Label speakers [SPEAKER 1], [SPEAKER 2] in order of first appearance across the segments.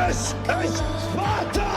[SPEAKER 1] Es ist Sparta!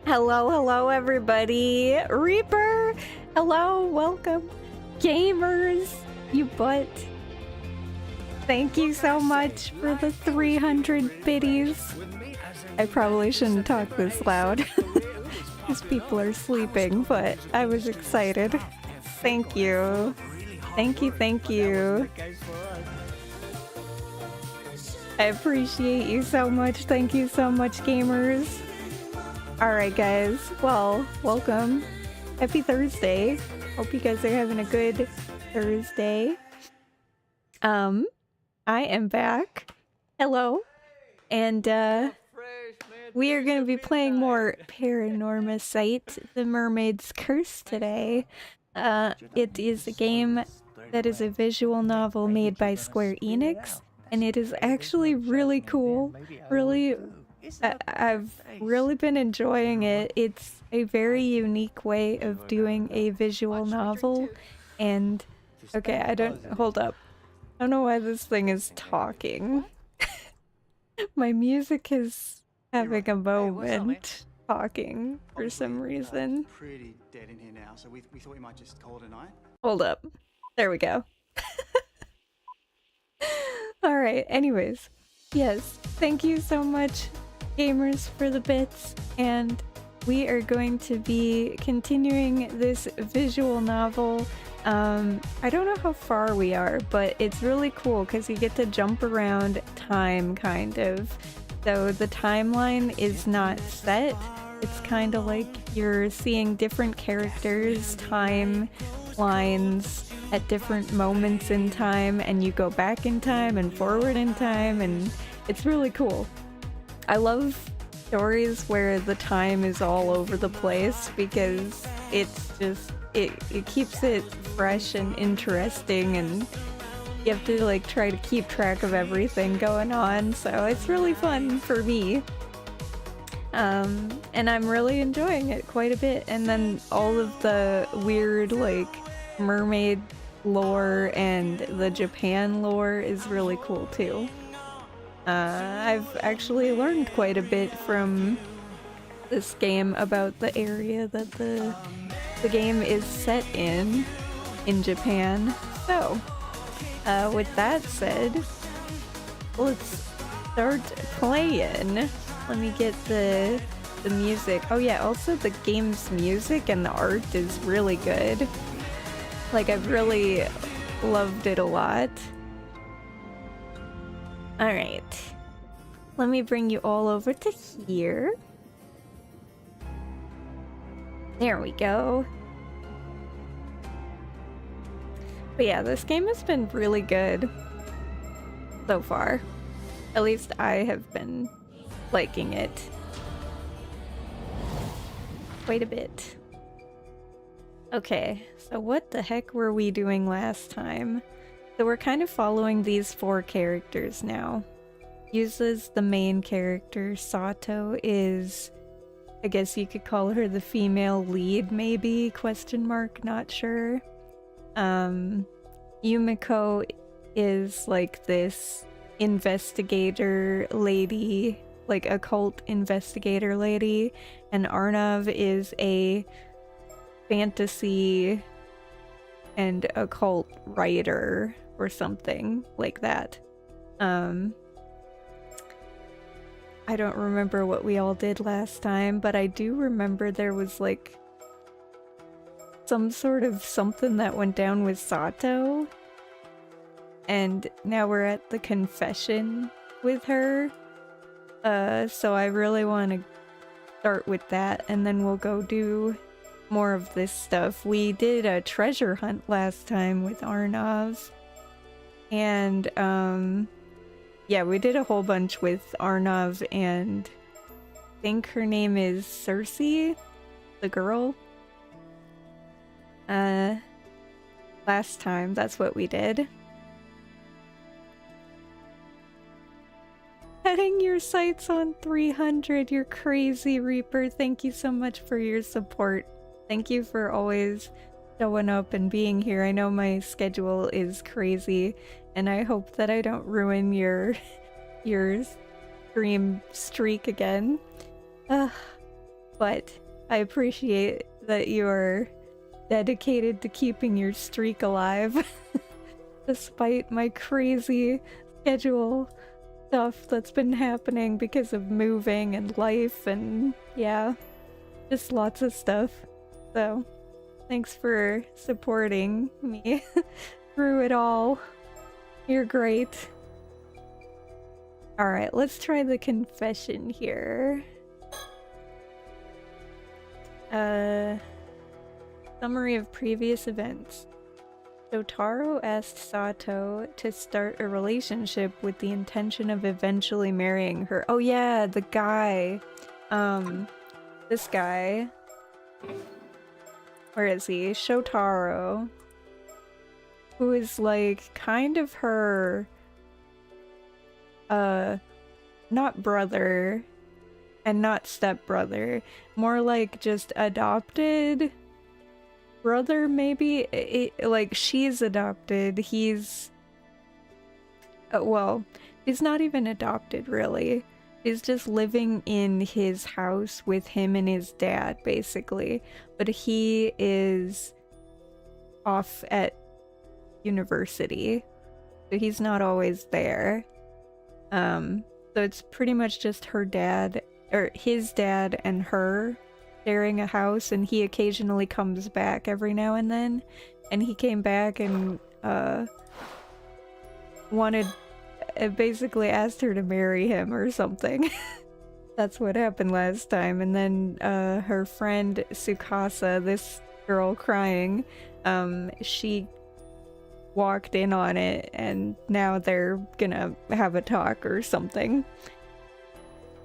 [SPEAKER 2] Hello everybody! Reaper! Hello, welcome! Gamers, you butt! Thank you so much for the 300 biddies. I probably shouldn't talk this loud, because people are sleeping, but I was excited. Thank you. Thank you. I appreciate you so much. Thank you so much, gamers. Alright guys, well, welcome. Happy Thursday. Hope you guys are having a good Thursday. I am back. Hello. And we are going to be playing more Paranormasight, the Mermaid's Curse today. It is a game that is a visual novel made by Square Enix, and it is actually really cool. I've really been enjoying it. It's a very unique way of doing a visual novel, and okay, hold up. I don't know why this thing is talking. My music is having a moment talking for some reason.
[SPEAKER 3] Pretty dead in here now, so we thought we might just call it a night.
[SPEAKER 2] Hold up. There we go. Alright, anyways. Yes, thank you so much, gamers, for the bits, and we are going to be continuing this visual novel. I don't know how far we are, but it's really cool because you get to jump around time, kind of. So the timeline is not set. It's kind of like you're seeing different characters, timelines at different moments in time, and you go back in time and forward in time, and it's really cool. I love stories where the time is all over the place because it's just it keeps it fresh and interesting, and you have to like try to keep track of everything going on, so it's really fun for me. And I'm really enjoying it quite a bit, and then all of the weird like mermaid lore and the Japan lore is really cool too. I've actually learned quite a bit from this game about the area that the game is set in Japan. So, with that said, let's start playing. Let me get the music. Oh yeah, also the game's music and the art is really good. Like, I've really loved it a lot. Alright. Let me bring you all over to here. There we go. But yeah, this game has been really good so far. At least I have been liking it quite a bit. Okay, so what the heck were we doing last time? So we're kind of following these 4 characters now. Yusa's the main character. Sato is, I guess you could call her the female lead, maybe? Question mark, not sure. Yumiko is like this investigator lady, like occult investigator lady, and Arnav is a fantasy and occult writer or something like that. I don't remember what we all did last time, but I do remember there was like some sort of something that went down with Sato. And now we're at the confession with her. So I really want to start with that, and then we'll go do more of this stuff. We did a treasure hunt last time with Arnav. And, yeah, we did a whole bunch with Arnav, and I think her name is Cersei, the girl. Last time, that's what we did. Setting your sights on 300, you're crazy, Reaper. Thank you so much for your support. Thank you for always showing up and being here. I know my schedule is crazy, and I hope that I don't ruin your stream streak again. But I appreciate that you're dedicated to keeping your streak alive despite my crazy schedule stuff that's been happening because of moving and life and yeah, just lots of stuff. So thanks for supporting me through it all. You're great. Alright, let's try the confession here. Summary of previous events. Shotaro asked Sato to start a relationship with the intention of eventually marrying her. Oh yeah, the guy. This guy. Where is he? Shotaro. Who is like kind of her not brother and not stepbrother, more like just adopted brother, maybe. Like, she's adopted, he's well, he's not even adopted really. He's just living in his house with him and his dad basically, but he is off at university, so he's not always there. So it's pretty much just her dad, or his dad and her sharing a house, and he occasionally comes back every now and then. And he came back and basically asked her to marry him or something. That's what happened last time. And then her friend Tsukasa, this girl crying, she walked in on it, and now they're gonna have a talk or something.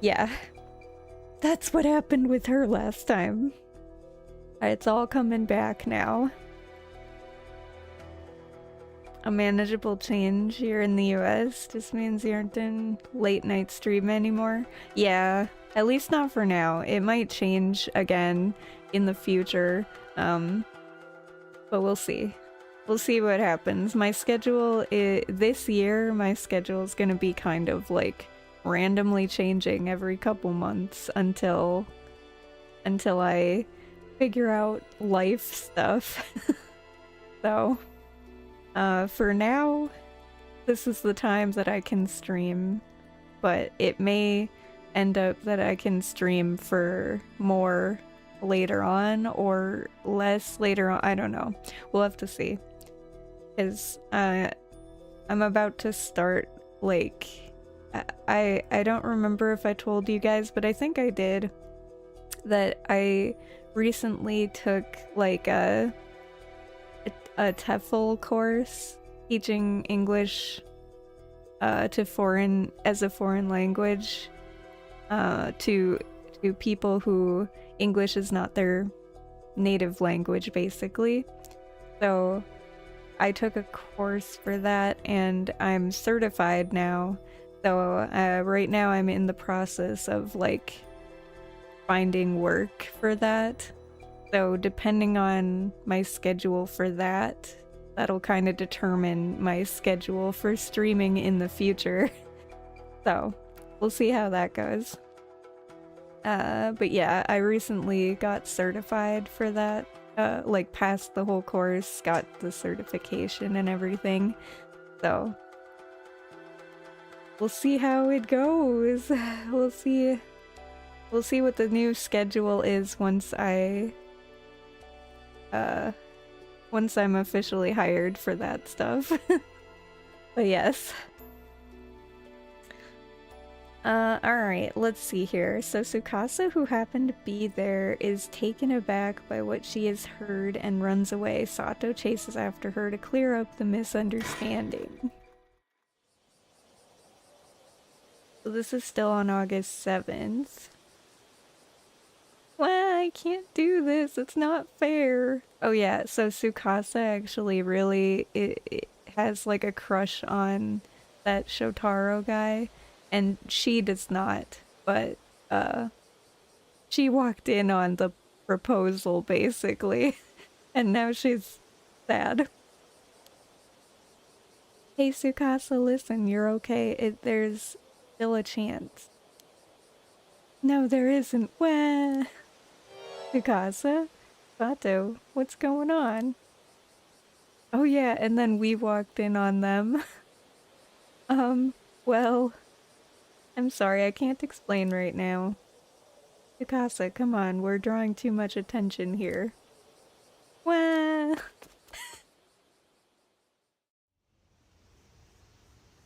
[SPEAKER 2] Yeah, that's what happened with her last time. It's all coming back now. A manageable change. You're in the US just means you aren't in late night stream anymore. Yeah, at least not for now. It might change again in the future, but we'll see. We'll see what happens. My schedule this year, my schedule is gonna be kind of like randomly changing every couple months until until I figure out life stuff. So, for now, this is the time that I can stream, but it may end up that I can stream for more later on or less later on. I don't know. We'll have to see. Because I'm about to start, like, I don't remember if I told you guys, but I think I did, that I recently took like a TEFL course teaching English to as a foreign language to people who English is not their native language, basically. So I took a course for that and I'm certified now. So right now I'm in the process of like finding work for that. So depending on my schedule for that, that'll kind of determine my schedule for streaming in the future. So we'll see how that goes. But yeah, I recently got certified for that. Like passed the whole course, got the certification and everything. So we'll see how it goes. We'll see what the new schedule is once I'm officially hired for that stuff. But yes. Alright, let's see here. So Tsukasa, who happened to be there, is taken aback by what she has heard and runs away. Sato chases after her to clear up the misunderstanding. So this is still on August 7th. Well, I can't do this. It's not fair. Oh yeah, so Tsukasa actually really it has like a crush on that Shotaro guy. And she does not, but she walked in on the proposal, basically. And now she's sad. Hey Tsukasa, listen, you're okay. There's still a chance. No, there isn't. Wah. Tsukasa? Sato, what's going on? Oh yeah, and then we walked in on them. Well... I'm sorry, I can't explain right now. Tsukasa, come on, we're drawing too much attention here. Wah!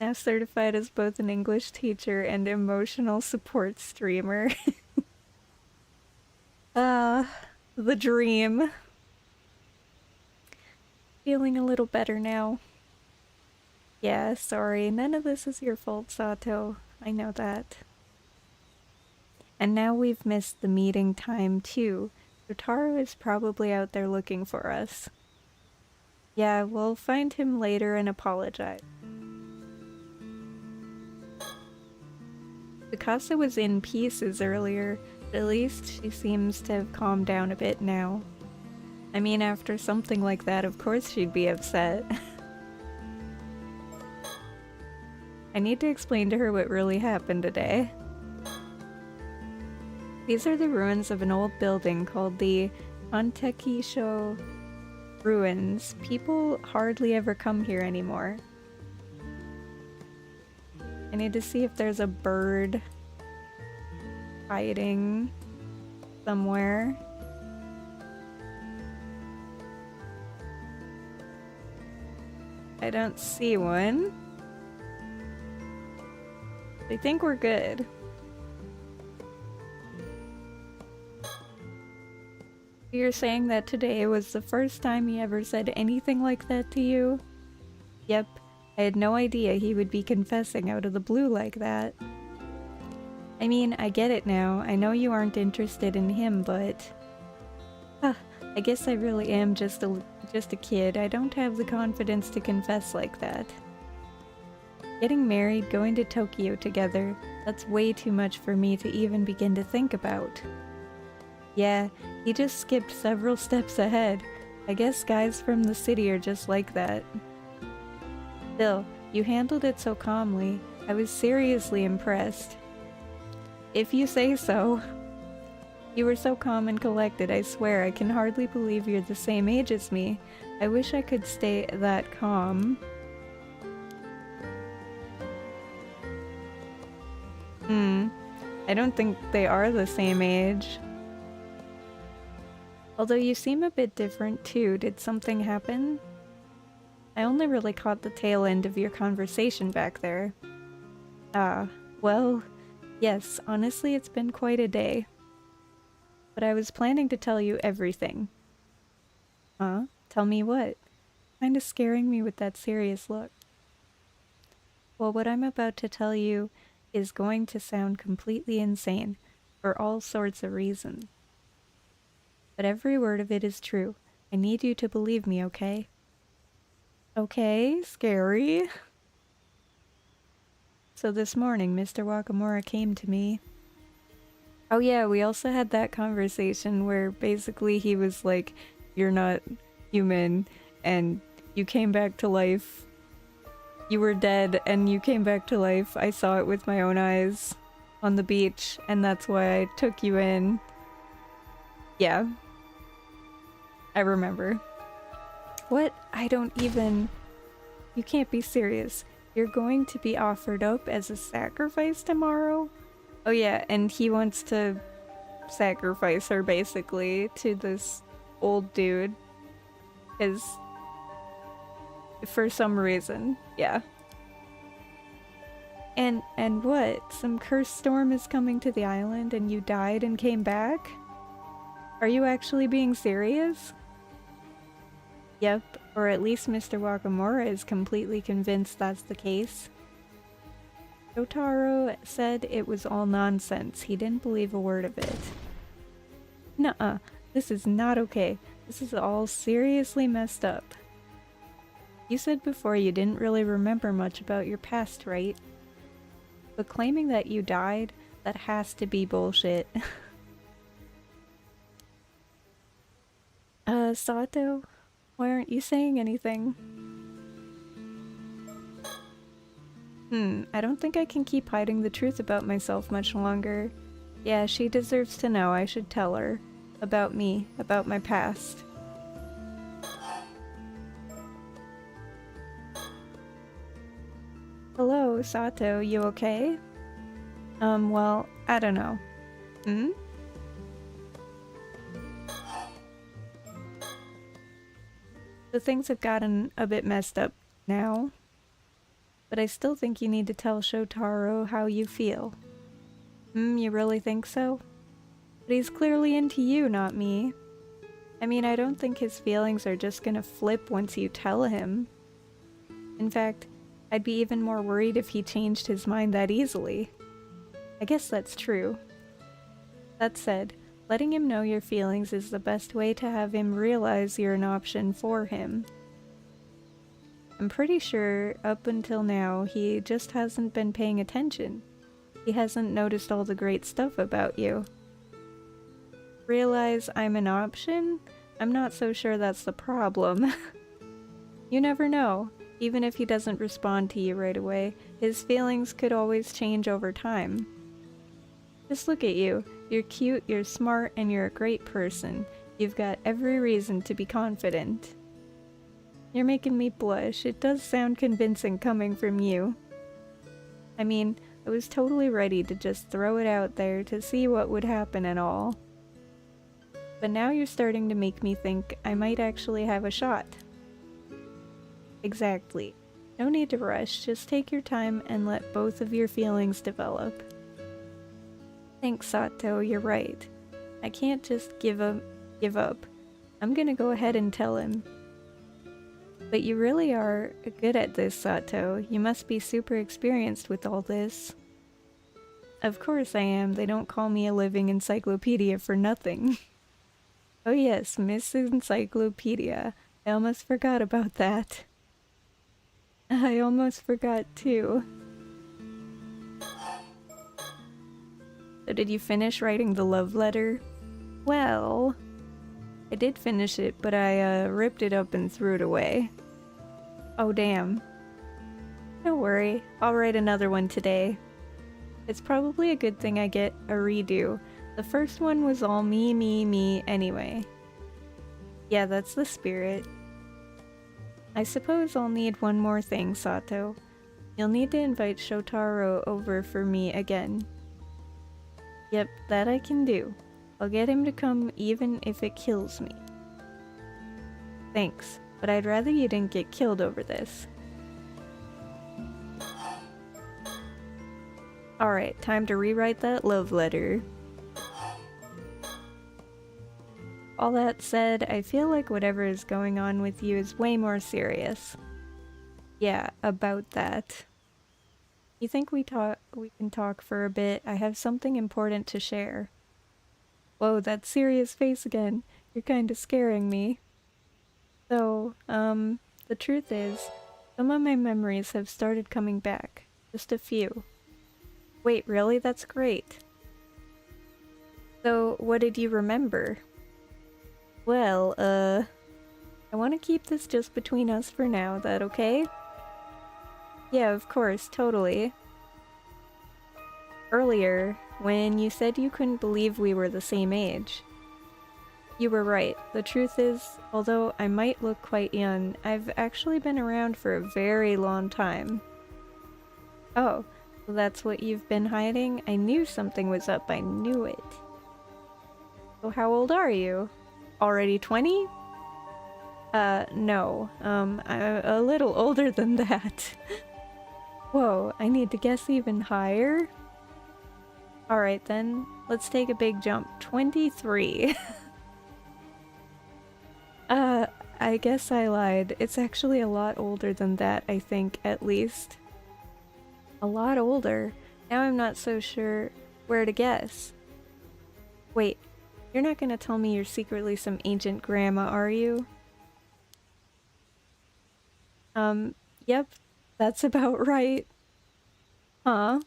[SPEAKER 2] Now certified as both an English teacher and emotional support streamer. The dream. Feeling a little better now. Yeah, sorry, none of this is your fault, Sato. I know that. And now we've missed the meeting time too. Shotaro is probably out there looking for us. Yeah, we'll find him later and apologize. Tsukasa was in pieces earlier, but at least she seems to have calmed down a bit now. I mean, after something like that, of course she'd be upset. I need to explain to her what really happened today. These are the ruins of an old building called the Ontekisho Ruins. People hardly ever come here anymore. I need to see if there's a bird hiding somewhere. I don't see one. I think we're good. You're saying that today was the first time he ever said anything like that to you? Yep, I had no idea he would be confessing out of the blue like that. I mean, I get it now. I know you aren't interested in him, but... I guess I really am just a kid. I don't have the confidence to confess like that. Getting married, going to Tokyo together, that's way too much for me to even begin to think about. Yeah, he just skipped several steps ahead. I guess guys from the city are just like that. Still, you handled it so calmly. I was seriously impressed. If you say so. You were so calm and collected, I swear. I can hardly believe you're the same age as me. I wish I could stay that calm. I don't think they are the same age. Although you seem a bit different too. Did something happen? I only really caught the tail end of your conversation back there. Ah, well, yes, honestly it's been quite a day. But I was planning to tell you everything. Huh? Tell me what? Kinda scaring me with that serious look. Well, what I'm about to tell you is going to sound completely insane, for all sorts of reasons. But every word of it is true. I need you to believe me, okay? Okay, scary. So this morning, Mr. Wakamura came to me. Oh yeah, we also had that conversation where basically he was like, you're not human, and you came back to life. You were dead, and you came back to life. I saw it with my own eyes on the beach, and that's why I took you in. Yeah. I remember. What? I don't even... You can't be serious. You're going to be offered up as a sacrifice tomorrow? Oh yeah, and he wants to sacrifice her basically to this old dude. For some reason, yeah. And what? Some cursed storm is coming to the island and you died and came back? Are you actually being serious? Yep, or at least Mr. Wakamura is completely convinced that's the case. Shotaro said it was all nonsense. He didn't believe a word of it. Nuh-uh, this is not okay. This is all seriously messed up. You said before you didn't really remember much about your past, right? But claiming that you died, that has to be bullshit. Sato? Why aren't you saying anything? I don't think I can keep hiding the truth about myself much longer. Yeah, she deserves to know. I should tell her. About me. About my past. Hello, Sato. You okay? Well, I don't know. So things have gotten a bit messed up now. But I still think you need to tell Shotaro how you feel. You really think so? But he's clearly into you, not me. I mean, I don't think his feelings are just gonna flip once you tell him. In fact, I'd be even more worried if he changed his mind that easily. I guess that's true. That said, letting him know your feelings is the best way to have him realize you're an option for him. I'm pretty sure up until now he just hasn't been paying attention. He hasn't noticed all the great stuff about you. Realize I'm an option? I'm not so sure that's the problem. You never know. Even if he doesn't respond to you right away, his feelings could always change over time. Just look at you. You're cute, you're smart, and you're a great person. You've got every reason to be confident. You're making me blush. It does sound convincing coming from you. I mean, I was totally ready to just throw it out there to see what would happen and all. But now you're starting to make me think I might actually have a shot. Exactly. No need to rush, just take your time and let both of your feelings develop. Thanks, Sato, you're right. I can't just give up. I'm gonna go ahead and tell him. But you really are good at this, Sato. You must be super experienced with all this. Of course I am. They don't call me a living encyclopedia for nothing. Oh yes, Miss Encyclopedia. I almost forgot about that. I almost forgot too. So did you finish writing the love letter? Well, I did finish it, but I ripped it up and threw it away. Oh damn. Don't worry, I'll write another one today. It's probably a good thing I get a redo. The first one was all me, me, me anyway. Yeah, that's the spirit. I suppose I'll need one more thing, Sato. You'll need to invite Shotaro over for me again. Yep, that I can do. I'll get him to come even if it kills me. Thanks, but I'd rather you didn't get killed over this. Alright, time to rewrite that love letter. All that said, I feel like whatever is going on with you is way more serious. Yeah, about that. You think we can talk for a bit? I have something important to share. Whoa, that serious face again. You're kinda scaring me. So, the truth is, some of my memories have started coming back. Just a few. Wait, really? That's great. So, what did you remember? Well, I want to keep this just between us for now, that okay? Yeah, of course, totally. Earlier, when you said you couldn't believe we were the same age. You were right. The truth is, although I might look quite young, I've actually been around for a very long time. Oh, so that's what you've been hiding? I knew something was up, I knew it. So how old are you? Already 20? No. I'm a little older than that. Whoa, I need to guess even higher? Alright then, let's take a big jump. 23. I guess I lied. It's actually a lot older than that, I think, at least. A lot older? Now I'm not so sure where to guess. Wait, you're not gonna tell me you're secretly some ancient grandma, are you? Yep, that's about right. Huh?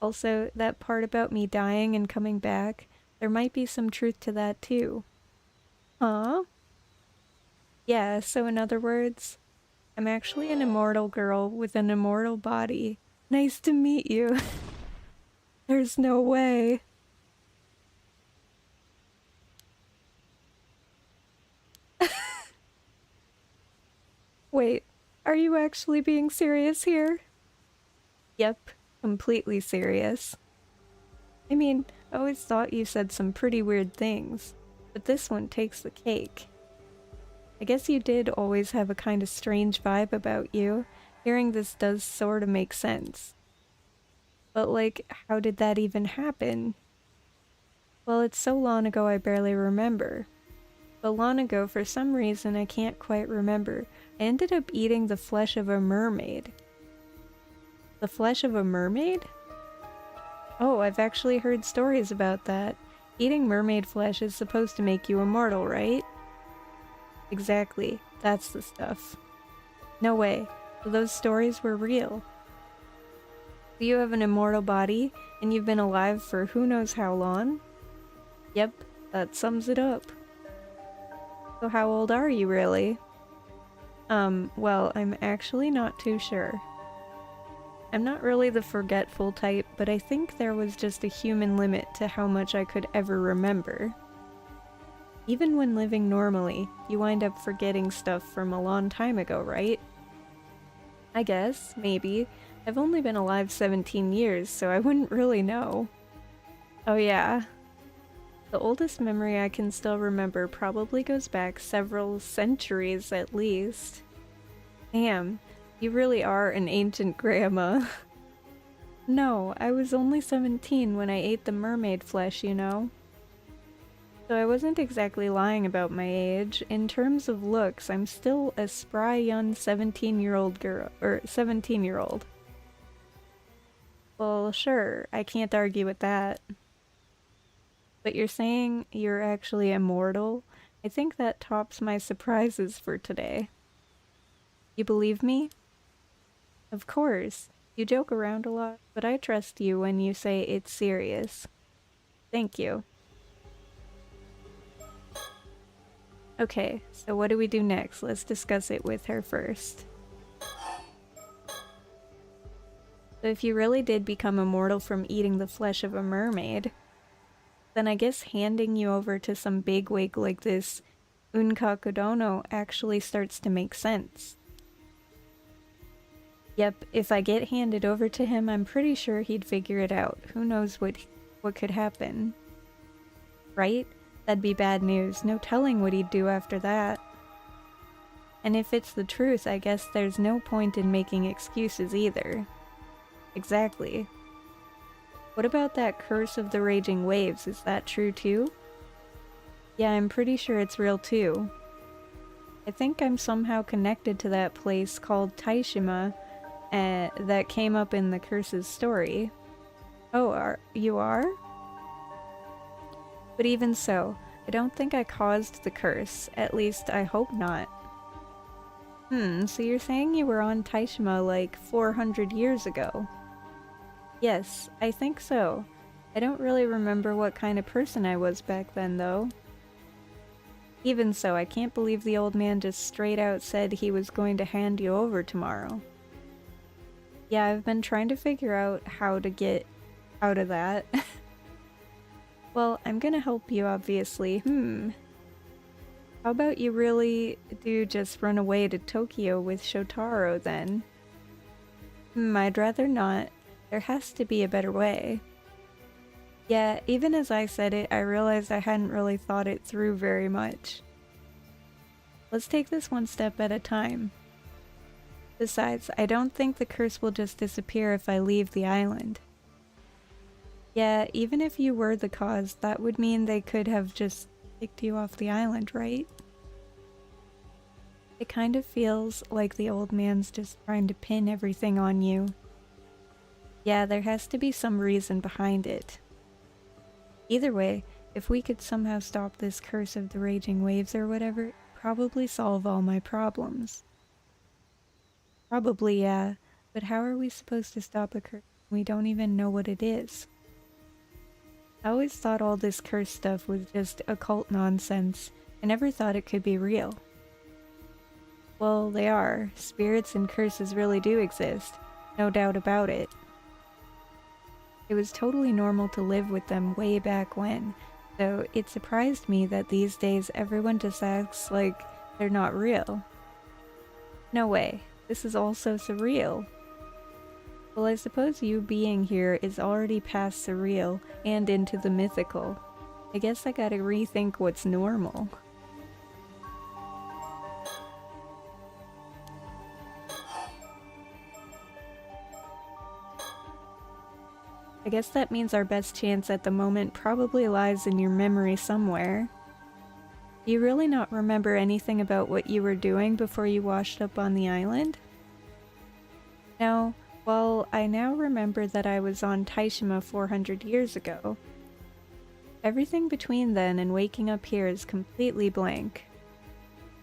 [SPEAKER 2] Also, that part about me dying and coming back, there might be some truth to that too. Huh? Yeah, so in other words, I'm actually an immortal girl with an immortal body. Nice to meet you. There's no way. Wait, are you actually being serious here? Yep, completely serious. I mean, I always thought you said some pretty weird things, but this one takes the cake. I guess you did always have a kind of strange vibe about you. Hearing this does sort of make sense. But like, how did that even happen? Well, it's so long ago I barely remember. But long ago, for some reason I can't quite remember, I ended up eating the flesh of a mermaid. The flesh of a mermaid? Oh, I've actually heard stories about that. Eating mermaid flesh is supposed to make you immortal, right? Exactly, that's the stuff. No way, those stories were real. You have an immortal body, and you've been alive for who knows how long? Yep, that sums it up. So how old are you really? Well, I'm actually not too sure. I'm not really the forgetful type, but I think there was just a human limit to how much I could ever remember. Even when living normally, you wind up forgetting stuff from a long time ago, right? I guess, maybe. I've only been alive 17 years, so I wouldn't really know. Oh yeah. The oldest memory I can still remember probably goes back several centuries at least. Damn, you really are an ancient grandma. No, I was only 17 when I ate the mermaid flesh, you know? So I wasn't exactly lying about my age. In terms of looks, I'm still a spry young 17-year-old girl, or 17-year-old. Well, sure, I can't argue with that. But you're saying you're actually immortal? I think that tops my surprises for today. You believe me? Of course. You joke around a lot, but I trust you when you say it's serious. Thank you. Okay, so what do we do next? Let's discuss it with her first. So if you really did become immortal from eating the flesh of a mermaid, then I guess handing you over to some bigwig like this Unkakudono actually starts to make sense. Yep, if I get handed over to him, I'm pretty sure he'd figure it out. Who knows what could happen. Right? That'd be bad news. No telling what he'd do after that. And if it's the truth, I guess there's no point in making excuses either. Exactly. What about that curse of the raging waves? Is that true too? Yeah, I'm pretty sure it's real too. I think I'm somehow connected to that place called Taishima that came up in the curse's story. Oh, you are? But even so, I don't think I caused the curse. At least, I hope not. So you're saying you were on Taishima like 400 years ago? Yes, I think so. I don't really remember what kind of person I was back then, though. Even so, I can't believe the old man just straight out said he was going to hand you over tomorrow. Yeah, I've been trying to figure out how to get out of that. Well, I'm gonna help you, obviously. How about you really do just run away to Tokyo with Shotaro, then? I'd rather not. There has to be a better way. Yeah, even as I said it, I realized I hadn't really thought it through very much. Let's take this one step at a time. Besides, I don't think the curse will just disappear if I leave the island. Yeah, even if you were the cause, that would mean they could have just kicked you off the island, right? It kind of feels like the old man's just trying to pin everything on you. Yeah, there has to be some reason behind it. Either way, if we could somehow stop this curse of the raging waves or whatever, it'd probably solve all my problems. Probably, yeah, but how are we supposed to stop a curse when we don't even know what it is? I always thought all this curse stuff was just occult nonsense. I never thought it could be real. Well, they are. Spirits and curses really do exist. No doubt about it. It was totally normal to live with them way back when, so it surprised me that these days everyone just acts like they're not real. No way. This is all so surreal. Well, I suppose you being here is already past surreal and into the mythical. I guess I gotta rethink what's normal. I guess that means our best chance at the moment probably lies in your memory somewhere. Do you really not remember anything about what you were doing before you washed up on the island? No. Well, I now remember that I was on Taishima 400 years ago. Everything between then and waking up here is completely blank.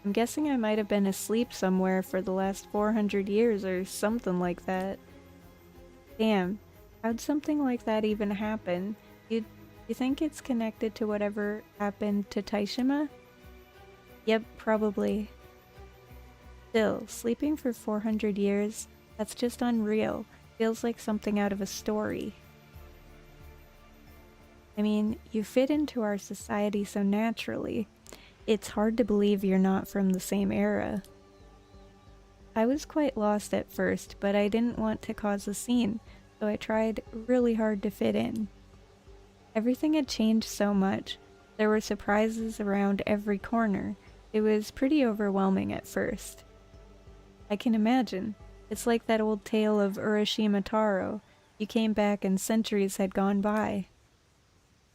[SPEAKER 2] I'm guessing I might have been asleep somewhere for the last 400 years or something like that. Damn, how'd something like that even happen? You think it's connected to whatever happened to Taishima? Yep, probably. Still, sleeping for 400 years? That's just unreal. Feels like something out of a story. I mean, you fit into our society so naturally. It's hard to believe you're not from the same era. I was quite lost at first, but I didn't want to cause a scene, so I tried really hard to fit in. Everything had changed so much. There were surprises around every corner. It was pretty overwhelming at first. I can imagine. It's like that old tale of Urashima Taro. You came back and centuries had gone by.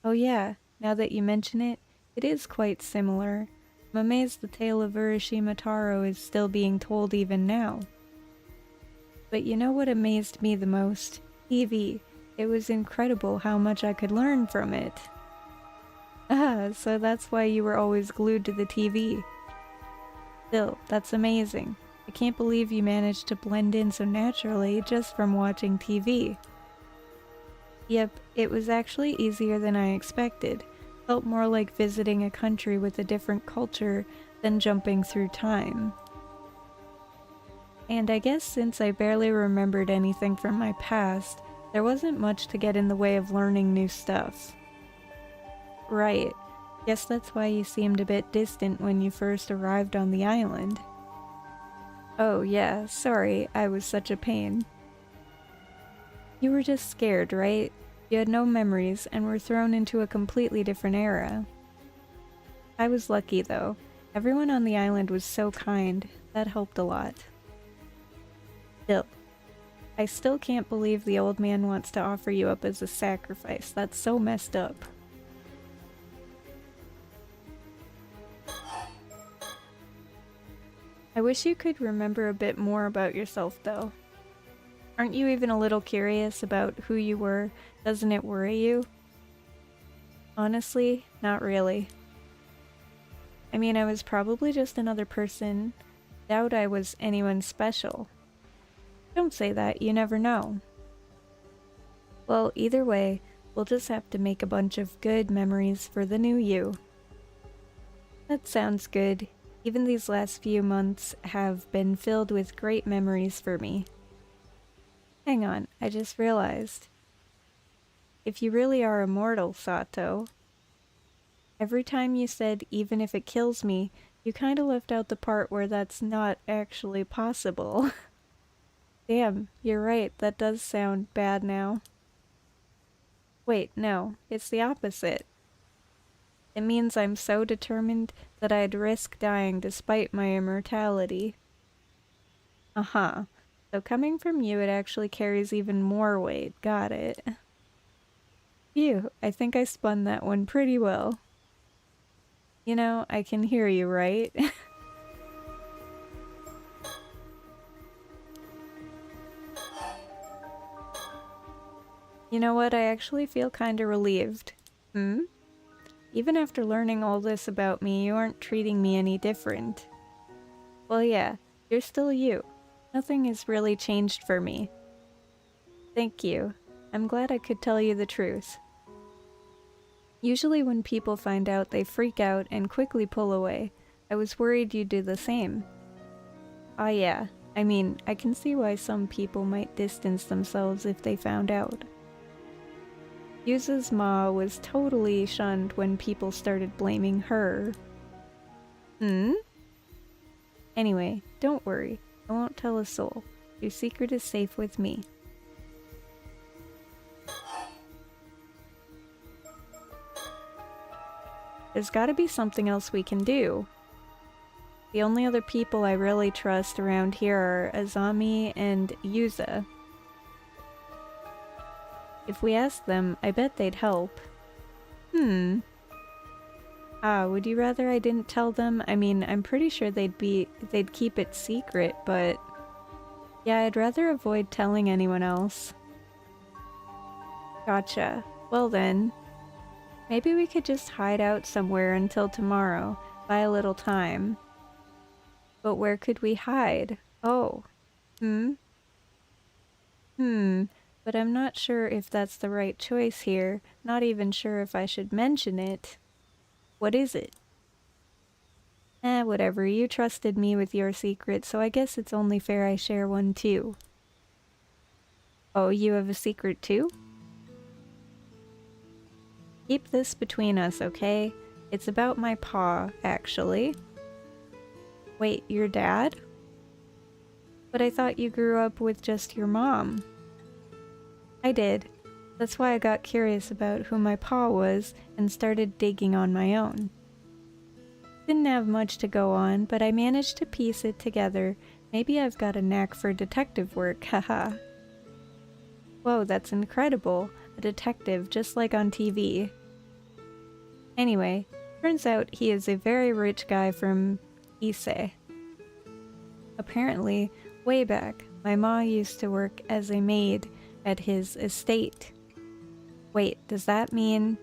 [SPEAKER 2] Oh yeah, now that you mention it, it is quite similar. I'm amazed the tale of Urashima Taro is still being told even now. But you know what amazed me the most? TV. It was incredible how much I could learn from it. Ah, so that's why you were always glued to the TV. Still, that's amazing. I can't believe you managed to blend in so naturally just from watching TV. Yep, it was actually easier than I expected. Felt more like visiting a country with a different culture than jumping through time. And I guess since I barely remembered anything from my past, there wasn't much to get in the way of learning new stuff. Right. Guess that's why you seemed a bit distant when you first arrived on the island. Oh yeah, sorry, I was such a pain. You were just scared, right? You had no memories and were thrown into a completely different era. I was lucky though. Everyone on the island was so kind. That helped a lot. Still, I still can't believe the old man wants to offer you up as a sacrifice. That's so messed up. I wish you could remember a bit more about yourself though. Aren't you even a little curious about who you were? Doesn't it worry you? Honestly, not really. I mean, I was probably just another person. Doubt I was anyone special. Don't say that, you never know. Well, either way, we'll just have to make a bunch of good memories for the new you. That sounds good. Even these last few months have been filled with great memories for me. Hang on, I just realized. If you really are immortal, Sato, every time you said even if it kills me, you kinda left out the part where that's not actually possible. Damn, you're right, that does sound bad now. Wait, no, it's the opposite. It means I'm so determined that I'd risk dying despite my immortality. Uh-huh. So coming from you, it actually carries even more weight. Got it. Phew, I think I spun that one pretty well. You know, I can hear you, right? You know what, I actually feel kinda relieved. Hmm? Even after learning all this about me, you aren't treating me any different. Well, yeah, you're still you. Nothing has really changed for me. Thank you. I'm glad I could tell you the truth. Usually when people find out, they freak out and quickly pull away. I was worried you'd do the same. Ah yeah, I mean, I can see why some people might distance themselves if they found out. Yuza's ma was totally shunned when people started blaming her. Hmm? Anyway, don't worry. I won't tell a soul. Your secret is safe with me. There's gotta be something else we can do. The only other people I really trust around here are Azami and Yuza. If we ask them, I bet they'd help. Would you rather I didn't tell them? I mean, I'm pretty sure they'd keep it secret, but yeah, I'd rather avoid telling anyone else. Gotcha. Well then, maybe we could just hide out somewhere until tomorrow, buy a little time. But where could we hide? Oh. But I'm not sure if that's the right choice here. Not even sure if I should mention it. What is it? Whatever. You trusted me with your secret, so I guess it's only fair I share one too. Oh, you have a secret too? Keep this between us, okay? It's about my paw, actually. Wait, your dad? But I thought you grew up with just your mom. I did. That's why I got curious about who my paw was and started digging on my own. Didn't have much to go on, but I managed to piece it together. Maybe I've got a knack for detective work, haha. Whoa, that's incredible. A detective, just like on TV. Anyway, turns out he is a very rich guy from Ise. Apparently, way back, my ma used to work as a maid at his estate. Wait, does that mean...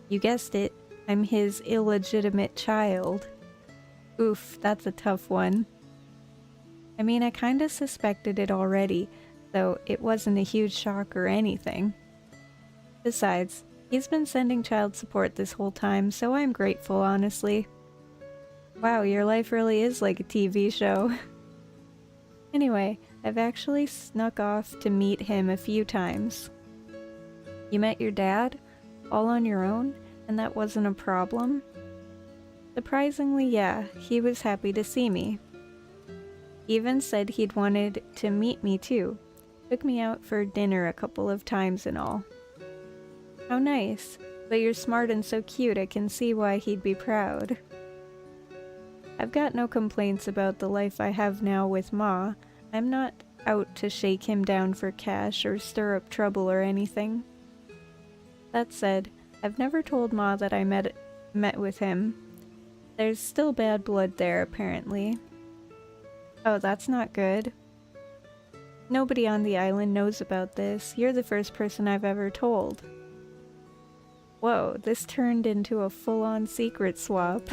[SPEAKER 2] You guessed it, I'm his illegitimate child. Oof, that's a tough one. I mean, I kinda suspected it already, though it wasn't a huge shock or anything. Besides, he's been sending child support this whole time, so I'm grateful, honestly. Wow, your life really is like a TV show. Anyway, I've actually snuck off to meet him a few times. You met your dad? All on your own? And that wasn't a problem? Surprisingly, yeah, he was happy to see me. Even said he'd wanted to meet me too. Took me out for dinner a couple of times and all. How nice. But you're smart and so cute, I can see why he'd be proud. I've got no complaints about the life I have now with Ma. I'm not out to shake him down for cash or stir up trouble or anything. That said, I've never told Ma that I met with him. There's still bad blood there, apparently. Oh, that's not good. Nobody on the island knows about this. You're the first person I've ever told. Whoa, this turned into a full-on secret swap.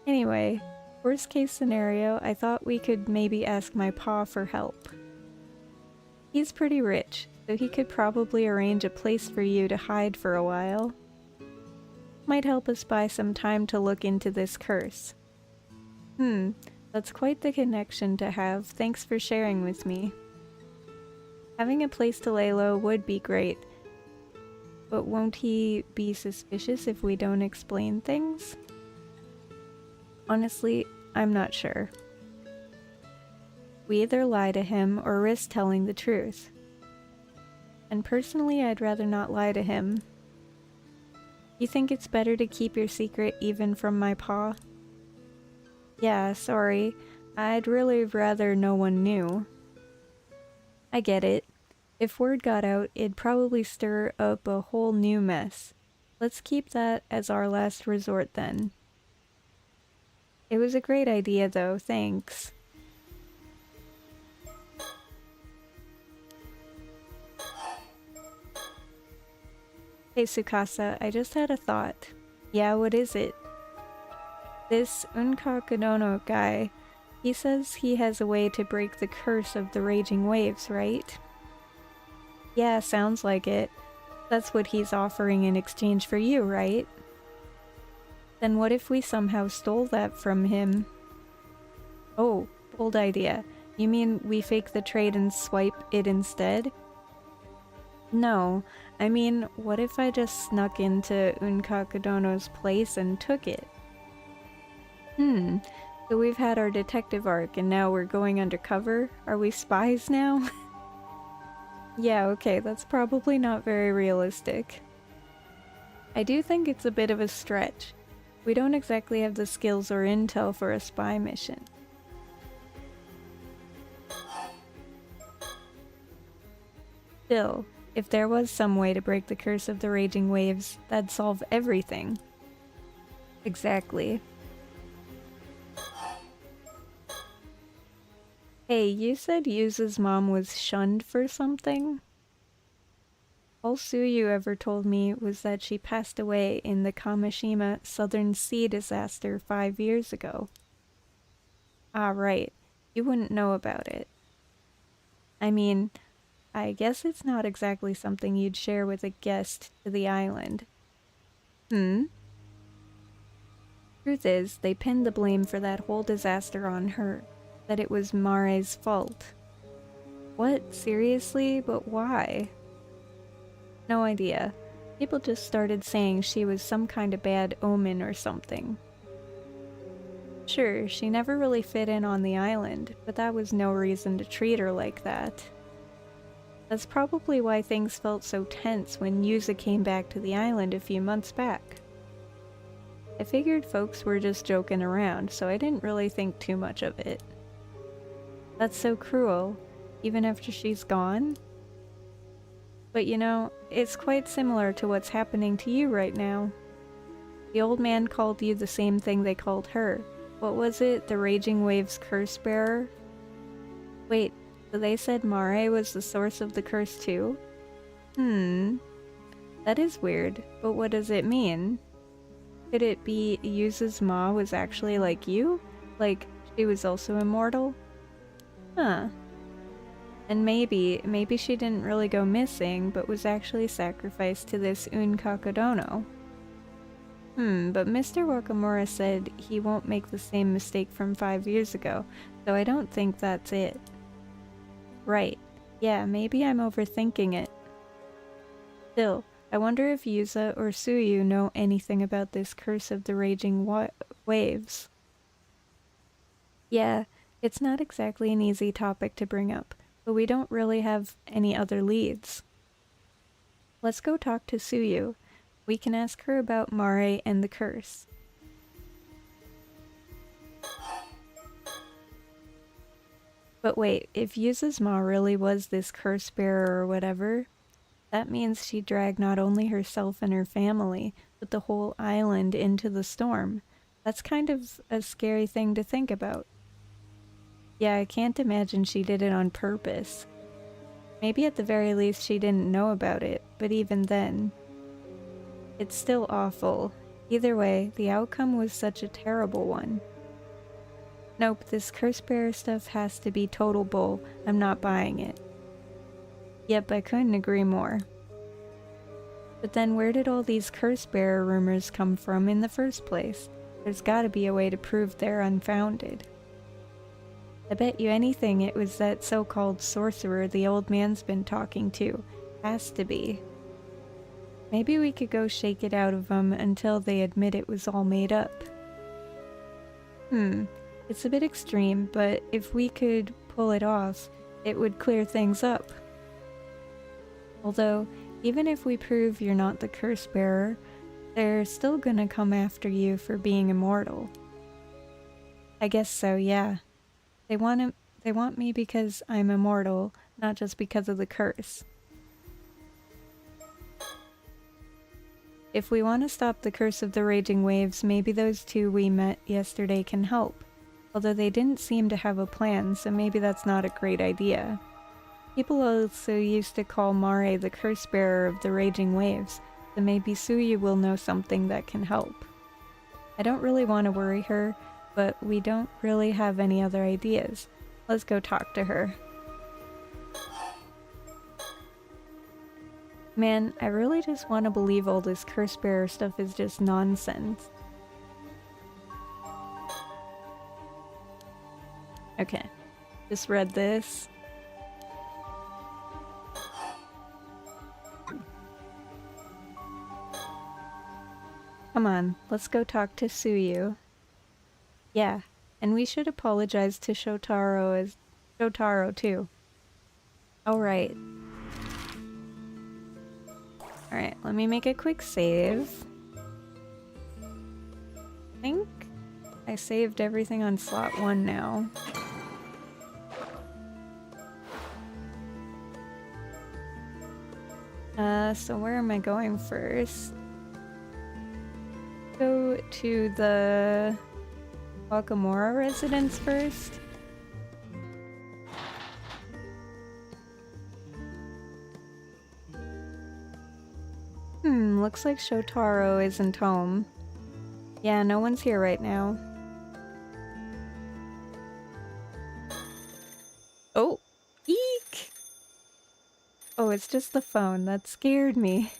[SPEAKER 2] Anyway, worst case scenario, I thought we could maybe ask my pa for help. He's pretty rich, so he could probably arrange a place for you to hide for a while. Might help us buy some time to look into this curse. That's quite the connection to have. Thanks for sharing with me. Having a place to lay low would be great, but won't he be suspicious if we don't explain things? Honestly, I'm not sure. We either lie to him or risk telling the truth. And personally, I'd rather not lie to him. You think it's better to keep your secret even from my pa? Yeah, sorry. I'd really rather no one knew. I get it. If word got out, it'd probably stir up a whole new mess. Let's keep that as our last resort then. It was a great idea though, thanks. Hey Tsukasa, I just had a thought. Yeah, what is it? This Unkakadono guy, he says he has a way to break the curse of the raging waves, right? Yeah, sounds like it. That's what he's offering in exchange for you, right? Then what if we somehow stole that from him? Oh, bold idea. You mean we fake the trade and swipe it instead? No, I mean, what if I just snuck into Unkakadono's place and took it? So we've had our detective arc and now we're going undercover? Are we spies now? Yeah, okay, that's probably not very realistic. I do think it's a bit of a stretch. We don't exactly have the skills or intel for a spy mission. Still, if there was some way to break the curse of the raging waves, that'd solve everything. Exactly. Hey, you said Yuzu's mom was shunned for something? All Suyu ever told me was that she passed away in the Kamishima Southern Sea disaster 5 years ago. Ah, right. You wouldn't know about it. I mean, I guess it's not exactly something you'd share with a guest to the island. Truth is, they pinned the blame for that whole disaster on her. That it was Mare's fault. What? Seriously? But why? No idea. People just started saying she was some kind of bad omen or something. Sure, she never really fit in on the island, but that was no reason to treat her like that. That's probably why things felt so tense when Yuza came back to the island a few months back. I figured folks were just joking around, so I didn't really think too much of it. That's so cruel, even after she's gone. But you know, it's quite similar to what's happening to you right now. The old man called you the same thing they called her. What was it? The Raging Waves curse bearer? Wait, so they said Mare was the source of the curse too? That is weird, but what does it mean? Could it be Yuzu's ma was actually like you? Like, she was also immortal? Huh. And maybe she didn't really go missing, but was actually sacrificed to this Unkakadono. But Mr. Wakamura said he won't make the same mistake from 5 years ago, so I don't think that's it. Right. Yeah, maybe I'm overthinking it. Still, I wonder if Yuza or Suyu know anything about this curse of the raging waves. Yeah, it's not exactly an easy topic to bring up, but we don't really have any other leads. Let's go talk to Suyu. We can ask her about Mare and the curse. But wait, if Yuza's ma really was this curse bearer or whatever, that means she dragged not only herself and her family, but the whole island into the storm. That's kind of a scary thing to think about. Yeah, I can't imagine she did it on purpose. Maybe at the very least she didn't know about it, but even then, it's still awful. Either way, the outcome was such a terrible one. Nope, this curse bearer stuff has to be total bull. I'm not buying it. Yep, I couldn't agree more. But then where did all these curse bearer rumors come from in the first place? There's gotta be a way to prove they're unfounded. I bet you anything it was that so-called sorcerer the old man's been talking to. Has to be. Maybe we could go shake it out of them until they admit it was all made up. It's a bit extreme, but if we could pull it off, it would clear things up. Although, even if we prove you're not the curse bearer, they're still gonna come after you for being immortal. I guess so, yeah. They want me because I'm immortal, not just because of the curse. If we want to stop the curse of the raging waves, maybe those two we met yesterday can help. Although they didn't seem to have a plan, so maybe that's not a great idea. People also used to call Mare the curse bearer of the raging waves, so maybe Suyu will know something that can help. I don't really want to worry her, but we don't really have any other ideas. Let's go talk to her. Man, I really just want to believe all this curse bearer stuff is just nonsense. Okay, just read this. Come on, let's go talk to Suyu. Yeah, and we should apologize to Shotaro too. Alright. Alright, let me make a quick save. I think I saved everything on slot 1 now. So where am I going first? Go to the Wakamura residence first. Looks like Shotaro isn't home. Yeah, no one's here right now. Oh! Eek! Oh, it's just the phone. That scared me.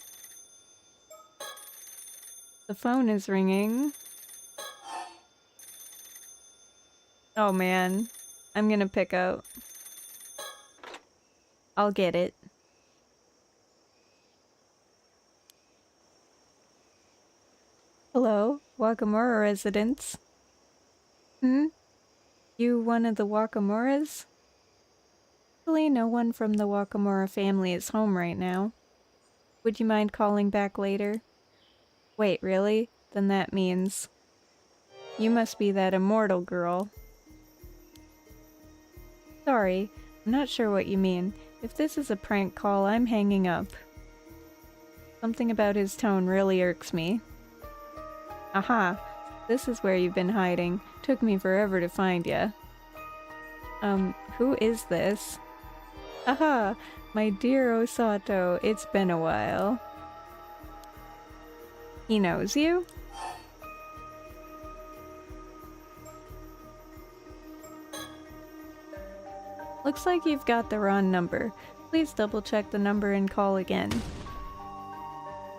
[SPEAKER 2] The phone is ringing. Oh man. I'm gonna pick up. I'll get it. Hello, Wakamura residents. You one of the Wakamuras? Actually, no one from the Wakamura family is home right now. Would you mind calling back later? Wait, really? Then that means... you must be that immortal girl. Sorry, I'm not sure what you mean. If this is a prank call, I'm hanging up. Something about his tone really irks me. Aha, this is where you've been hiding. Took me forever to find ya. Who is this? Aha, my dear Osato, it's been a while. He knows you? Looks like you've got the wrong number. Please double check the number and call again.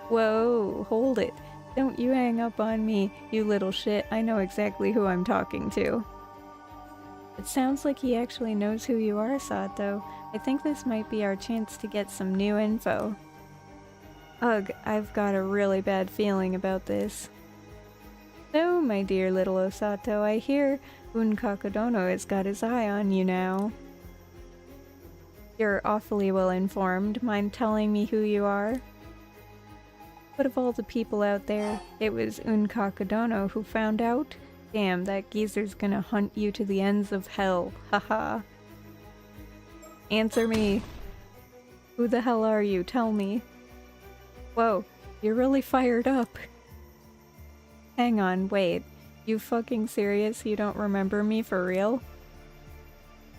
[SPEAKER 2] Whoa, hold it. Don't you hang up on me, you little shit. I know exactly who I'm talking to. It sounds like he actually knows who you are, Sato. I think this might be our chance to get some new info. Ugh, I've got a really bad feeling about this. So, my dear little Osato, I hear Unkakadono has got his eye on you now. You're awfully well informed. Mind telling me who you are? But of all the people out there, it was Unkakadono who found out? Damn, that geezer's gonna hunt you to the ends of hell. Haha. Answer me. Who the hell are you? Tell me. Whoa, you're really fired up. Hang on, wait. You fucking serious? You don't remember me for real?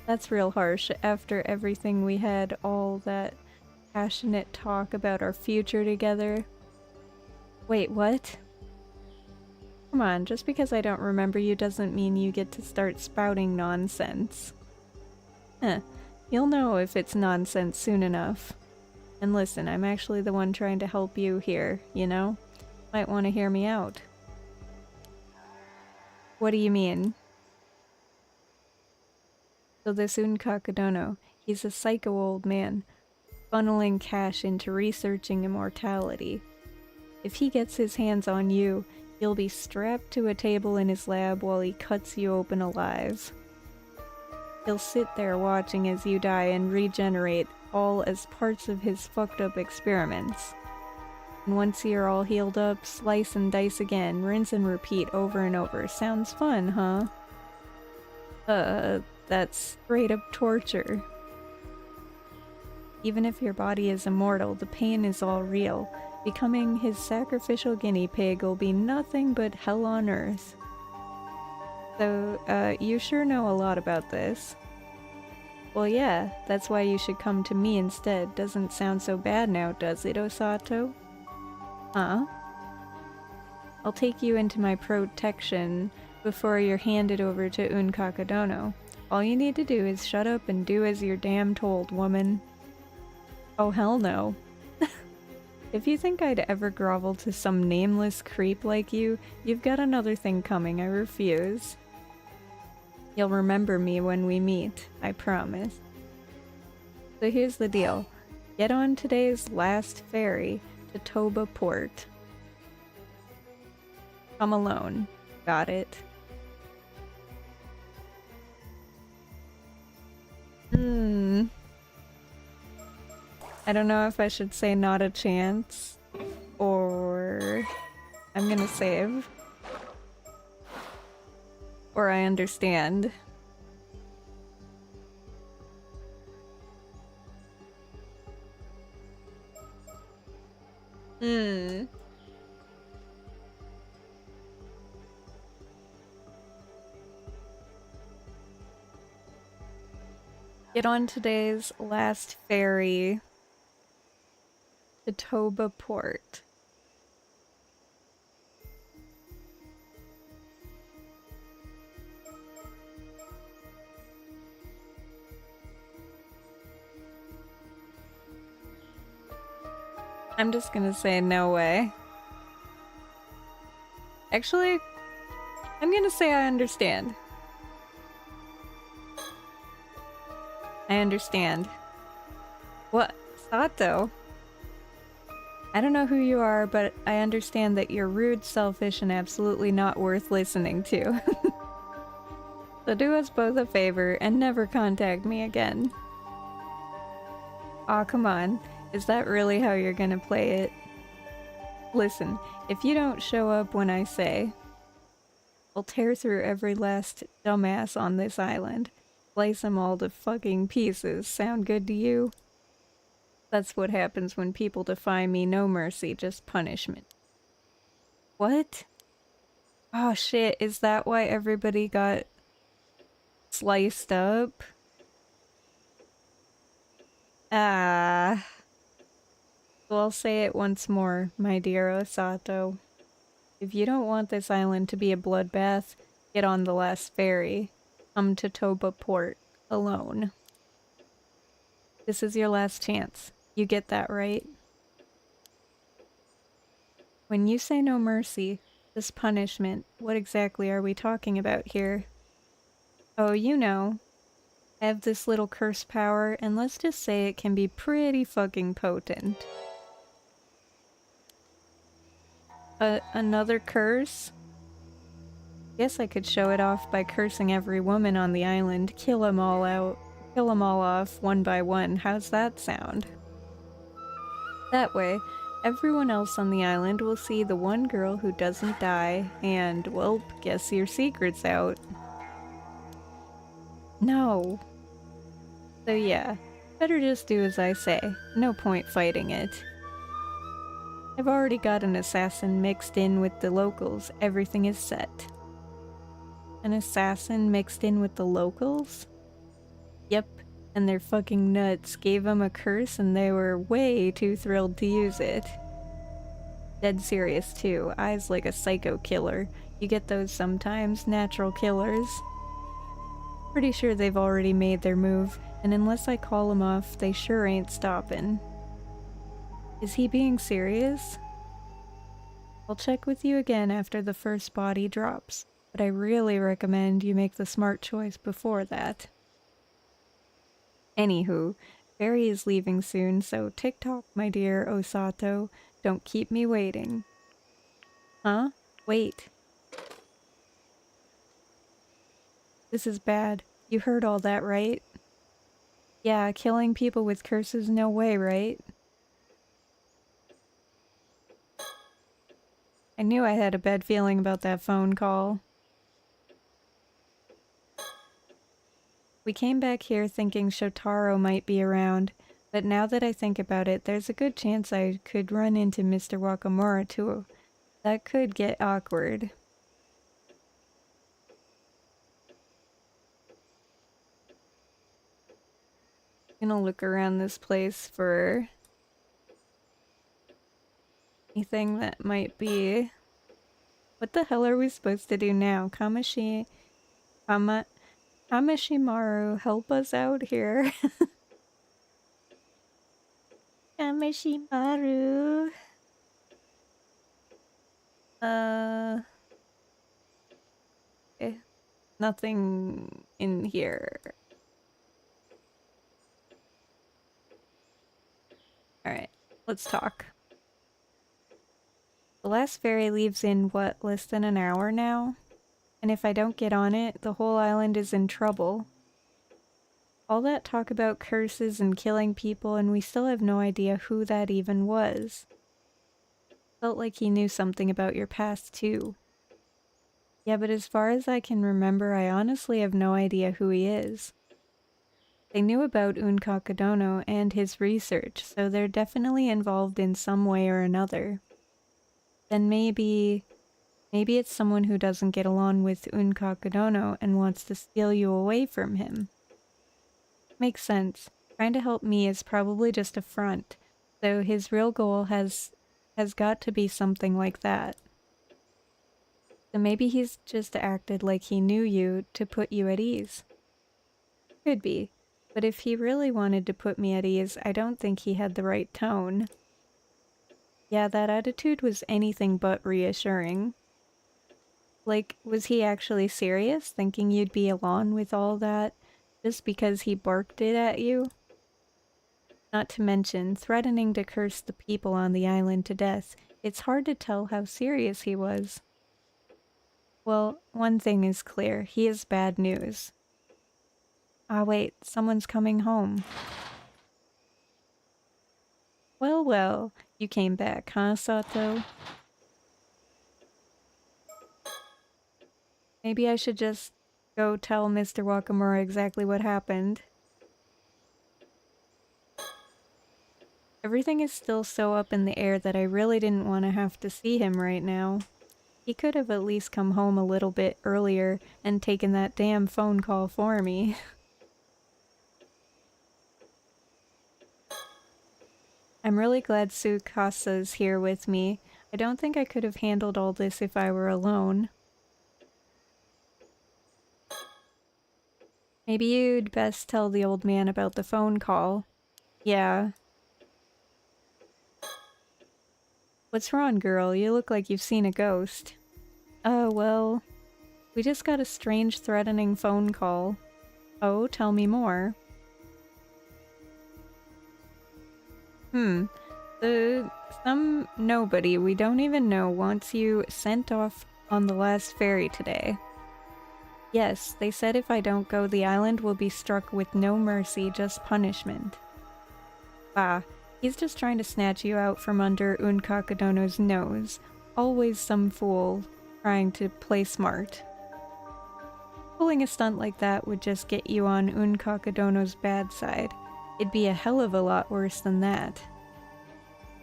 [SPEAKER 2] That's real harsh after everything we had, all that passionate talk about our future together. Wait, what? Come on, just because I don't remember you doesn't mean you get to start spouting nonsense. Huh. You'll know if it's nonsense soon enough. And listen, I'm actually the one trying to help you here, you know? Might want to hear me out. What do you mean? So this Unkakadono, he's a psycho old man, funneling cash into researching immortality. If he gets his hands on you, you'll be strapped to a table in his lab while he cuts you open alive. He'll sit there watching as you die and regenerate, all as parts of his fucked up experiments. And once you're all healed up, slice and dice again, rinse and repeat over and over. Sounds fun, huh? That's straight up torture. Even if your body is immortal, the pain is all real. Becoming his sacrificial guinea pig will be nothing but hell on earth. So, you sure know a lot about this. Well, yeah, that's why you should come to me instead. Doesn't sound so bad now, does it, Osato? Huh? I'll take you into my protection before you're handed over to Unkakadono. All you need to do is shut up and do as you're damn told, woman. Oh, hell no. If you think I'd ever grovel to some nameless creep like you, you've got another thing coming, I refuse. You'll remember me when we meet, I promise. So here's the deal. Get on today's last ferry to Toba Port. Come alone. Got it? I don't know if I should say not a chance, or I'm gonna save. Or I understand. Get on today's last ferry to Toba Port. I'm just gonna say no way. Actually, I'm gonna say I understand. I understand. What? Sato? I don't know who you are, but I understand that you're rude, selfish, and absolutely not worth listening to. So do us both a favor and never contact me again. Aw, come on. Is that really how you're gonna play it? Listen, if you don't show up when I say, I'll tear through every last dumbass on this island. Slice them all to fucking pieces. Sound good to you? That's what happens when people defy me. No mercy, just punishment. What? Oh shit, is that why everybody got sliced up? Ah. So I'll say it once more, my dear Osato. If you don't want this island to be a bloodbath, get on the last ferry. Come to Toba Port alone. This is your last chance. You get that right? When you say no mercy, this punishment, what exactly are we talking about here? Oh, you know. I have this little curse power, and let's just say it can be pretty fucking potent. Another curse? Guess I could show it off by cursing every woman on the island, kill them all off one by one. How's that sound? That way, everyone else on the island will see the one girl who doesn't die, and, well, guess your secret's out. No. So yeah, better just do as I say. No point fighting it. I've already got an assassin mixed in with the locals. Everything is set. An assassin mixed in with the locals? Yep, and they're fucking nuts. Gave them a curse and they were way too thrilled to use it. Dead serious too. Eyes like a psycho killer. You get those sometimes. Natural killers. Pretty sure they've already made their move, and unless I call them off, they sure ain't stopping. Is he being serious? I'll check with you again after the first body drops, but I really recommend you make the smart choice before that. Anywho, Barry is leaving soon, so tick-tock, my dear Osato. Don't keep me waiting. Huh? Wait. This is bad. You heard all that, right? Yeah, killing people with curses, no way, right? I knew I had a bad feeling about that phone call. We came back here thinking Shotaro might be around, but now that I think about it, there's a good chance I could run into Mr. Wakamura too. That could get awkward. I'm gonna look around this place for anything that might be... What the hell are we supposed to do now? Kameshimaru, help us out here. Kameshimaru. Okay. Nothing in here. Alright, let's talk. The last ferry leaves in, what, less than an hour now? And if I don't get on it, the whole island is in trouble. All that talk about curses and killing people, and we still have no idea who that even was. Felt like he knew something about your past, too. Yeah, but as far as I can remember, I honestly have no idea who he is. They knew about Unkakadono and his research, so they're definitely involved in some way or another. Then maybe it's someone who doesn't get along with Unkakadono and wants to steal you away from him. Makes sense. Trying to help me is probably just a front, so his real goal has got to be something like that. So maybe he's just acted like he knew you to put you at ease. Could be, but if he really wanted to put me at ease, I don't think he had the right tone. Yeah, that attitude was anything but reassuring. Like, was he actually serious, thinking you'd be along with all that, just because he barked it at you? Not to mention, threatening to curse the people on the island to death. It's hard to tell how serious he was. Well, one thing is clear, he is bad news. Ah wait, someone's coming home. Well, well, you came back, huh, Sato? Maybe I should just go tell Mr. Wakamura exactly what happened. Everything is still so up in the air that I really didn't want to have to see him right now. He could have at least come home a little bit earlier and taken that damn phone call for me. I'm really glad Tsukasa's here with me. I don't think I could have handled all this if I were alone. Maybe you'd best tell the old man about the phone call. Yeah. What's wrong, girl? You look like you've seen a ghost. Oh, well, we just got a strange, threatening phone call. Oh, tell me more. Some nobody we don't even know wants you sent off on the last ferry today. Yes, they said if I don't go, the island will be struck with no mercy, just punishment. Ah, he's just trying to snatch you out from under Unkakadono's nose. Always some fool trying to play smart. Pulling a stunt like that would just get you on Unkakadono's bad side. It'd be a hell of a lot worse than that.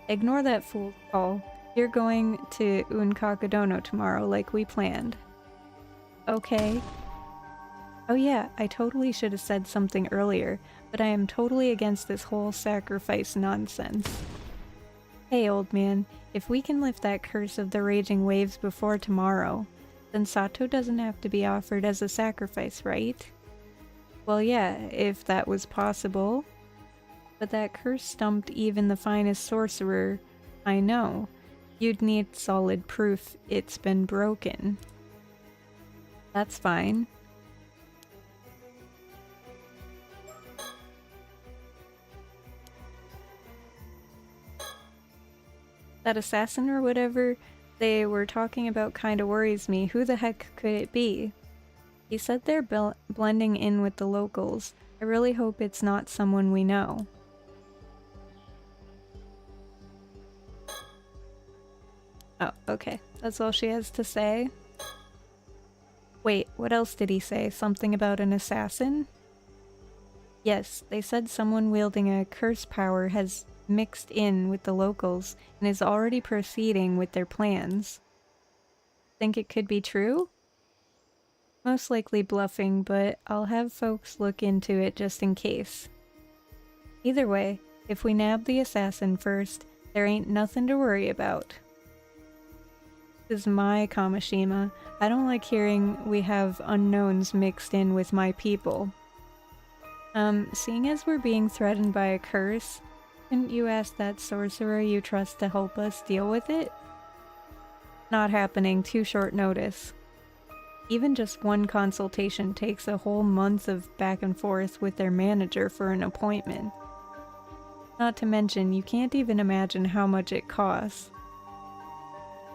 [SPEAKER 2] Ignore that fool call. You're going to Unkakadono tomorrow like we planned. Okay. Oh yeah, I totally should have said something earlier, but I am totally against this whole sacrifice nonsense. Hey old man, if we can lift that curse of the raging waves before tomorrow, then Sato doesn't have to be offered as a sacrifice, right? Well yeah, if that was possible. But that curse stumped even the finest sorcerer I know. You'd need solid proof it's been broken. That's fine. That assassin or whatever they were talking about kinda worries me. Who the heck could it be? He said they're blending in with the locals. I really hope it's not someone we know. Oh, okay. That's all she has to say? Wait, what else did he say? Something about an assassin? Yes, they said someone wielding a curse power has mixed in with the locals and is already proceeding with their plans. Think it could be true? Most likely bluffing, but I'll have folks look into it just in case. Either way, if we nab the assassin first, there ain't nothing to worry about. This is my Kamishima. I don't like hearing we have unknowns mixed in with my people. Seeing as we're being threatened by a curse, couldn't you ask that sorcerer you trust to help us deal with it? Not happening, too short notice. Even just one consultation takes a whole month of back and forth with their manager for an appointment. Not to mention, you can't even imagine how much it costs.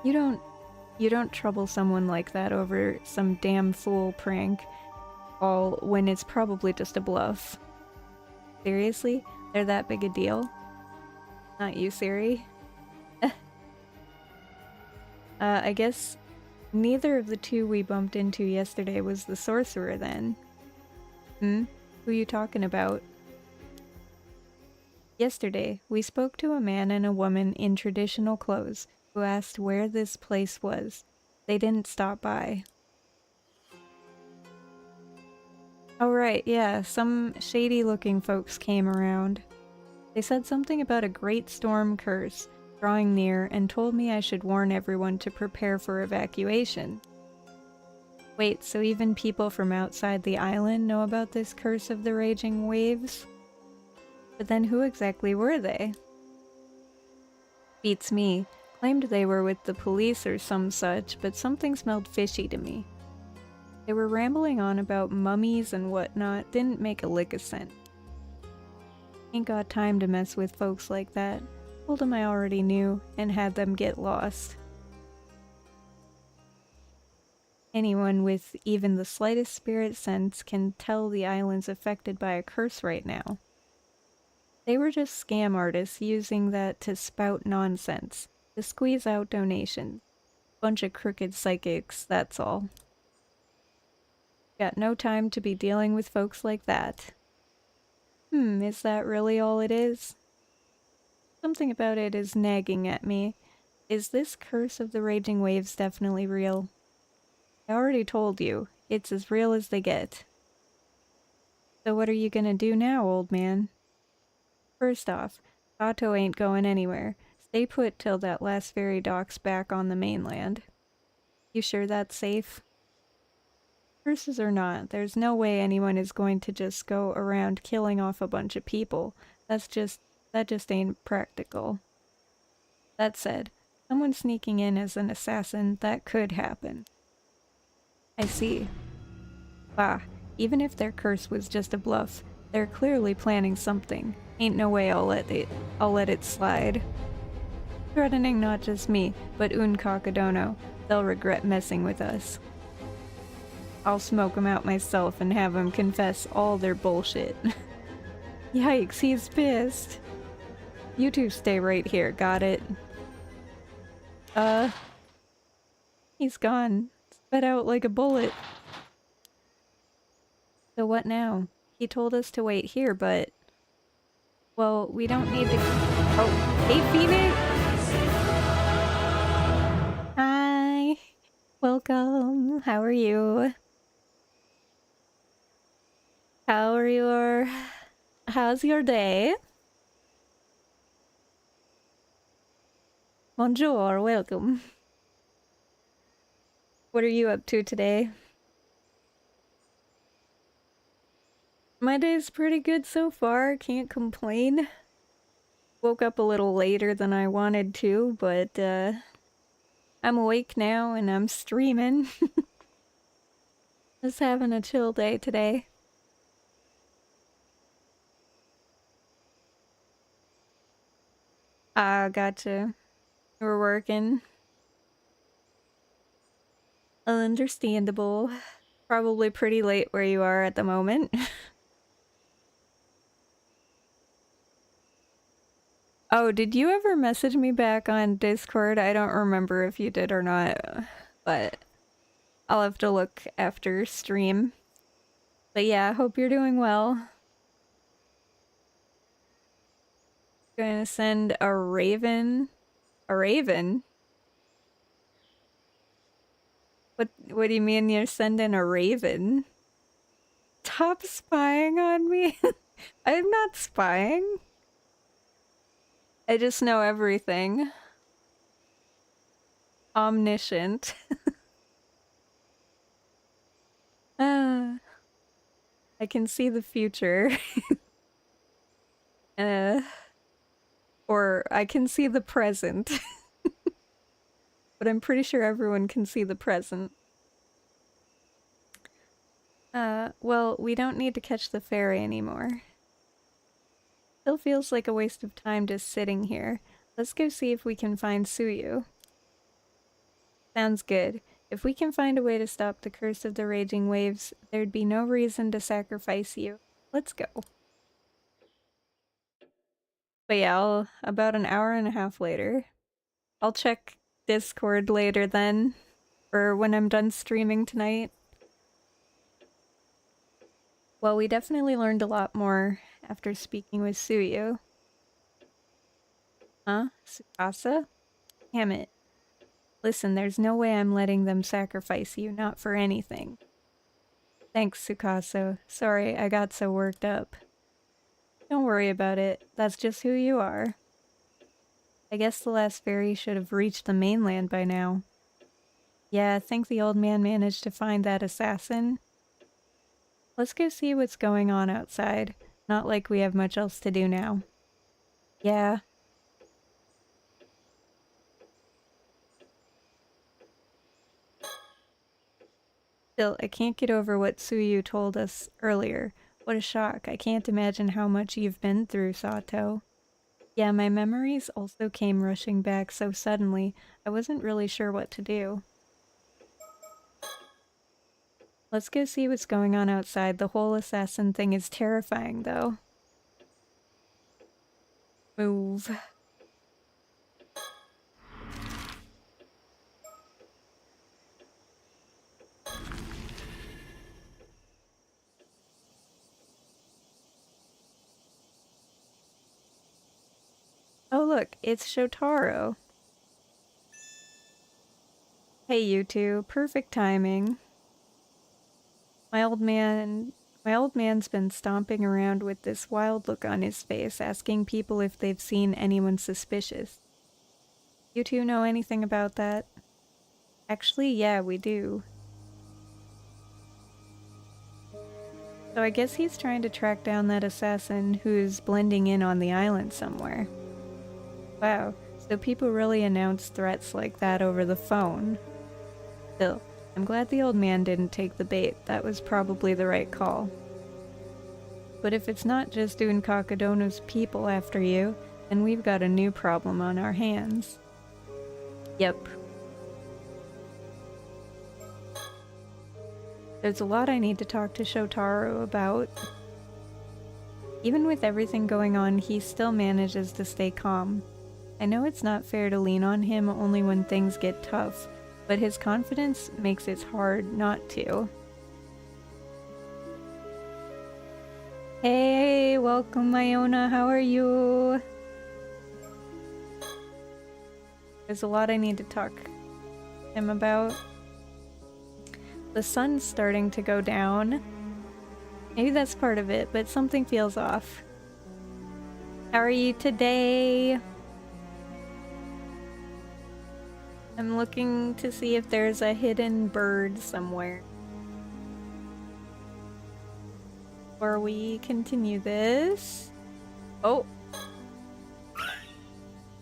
[SPEAKER 2] You don't trouble someone like that over some damn fool prank, all when it's probably just a bluff. Seriously? They're that big a deal? Not you, Siri. I guess neither of the two we bumped into yesterday was the sorcerer then. Who you talking about? Yesterday, we spoke to a man and a woman in traditional clothes who asked where this place was. They didn't stop by. Oh right, yeah, some shady-looking folks came around. They said something about a great storm curse drawing near and told me I should warn everyone to prepare for evacuation. Wait, so even people from outside the island know about this curse of the raging waves? But then who exactly were they? Beats me. Claimed they were with the police or some such, but something smelled fishy to me. They were rambling on about mummies and whatnot, didn't make a lick of sense. Ain't got time to mess with folks like that. Told them I already knew, and had them get lost. Anyone with even the slightest spirit sense can tell the island's affected by a curse right now. They were just scam artists using that to spout nonsense, to squeeze out donations. Bunch of crooked psychics, that's all. Got no time to be dealing with folks like that. Is that really all it is? Something about it is nagging at me. Is this curse of the raging waves definitely real? I already told you, it's as real as they get. So what are you gonna do now, old man? First off, Sato ain't going anywhere. Stay put till that last ferry docks back on the mainland. You sure that's safe? Curses or not, there's no way anyone is going to just go around killing off a bunch of people. That just ain't practical. That said, someone sneaking in as an assassin, that could happen. I see. Bah, even if their curse was just a bluff, they're clearly planning something. Ain't no way I'll let it slide. Threatening not just me, but Un Kakadono. They'll regret messing with us. I'll smoke him out myself and have him confess all their bullshit. Yikes, he's pissed. You two stay right here, got it? He's gone. Sped out like a bullet. So what now? He told us to wait here, but... Well, we don't need to... Oh, hey Phoenix! Hi! Welcome. How are you? How's your day? Bonjour, welcome. What are you up to today? My day's pretty good so far, can't complain. Woke up a little later than I wanted to, but I'm awake now and I'm streaming. Just having a chill day today. Ah, gotcha. We're working. Understandable. Probably pretty late where you are at the moment. Oh, did you ever message me back on Discord? I don't remember if you did or not, but I'll have to look after stream. But yeah, hope you're doing well. Gonna send a raven. A raven? What do you mean you're sending a raven? Stop spying on me. I'm not spying. I just know everything. Omniscient. I can see the future. Or I can see the present. But I'm pretty sure everyone can see the present. Well, we don't need to catch the ferry anymore. Still feels like a waste of time just sitting here. Let's go see if we can find Suyu. Sounds good. If we can find a way to stop the curse of the raging waves, there'd be no reason to sacrifice you. Let's go. But yeah, about an hour and a half later. I'll check Discord later then, or when I'm done streaming tonight. Well, we definitely learned a lot more after speaking with Suyu. Huh? Tsukasa? Damn it. Listen, there's no way I'm letting them sacrifice you, not for anything. Thanks, Tsukasa. Sorry, I got so worked up. Don't worry about it. That's just who you are. I guess the last ferry should have reached the mainland by now. Yeah, I think the old man managed to find that assassin. Let's go see what's going on outside. Not like we have much else to do now. Yeah. Still, I can't get over what Suyu told us earlier. What a shock. I can't imagine how much you've been through, Sato. Yeah, my memories also came rushing back so suddenly, I wasn't really sure what to do. Let's go see what's going on outside. The whole assassin thing is terrifying, though. Move. Oh look, it's Shotaro. Hey you two, perfect timing. My old man's been stomping around with this wild look on his face, asking people if they've seen anyone suspicious. You two know anything about that? Actually, yeah, we do. So I guess he's trying to track down that assassin who's blending in on the island somewhere. Wow, so people really announce threats like that over the phone. Still, I'm glad the old man didn't take the bait. That was probably the right call. But if it's not just Unkakadono's people after you, and we've got a new problem on our hands. Yep. There's a lot I need to talk to Shotaro about. Even with everything going on, he still manages to stay calm. I know it's not fair to lean on him only when things get tough, but his confidence makes it hard not to. Hey, welcome Iona, how are you? There's a lot I need to talk to him about. The sun's starting to go down. Maybe that's part of it, but something feels off. How are you today? I'm looking to see if there's a hidden bird somewhere. Before we continue this. Oh!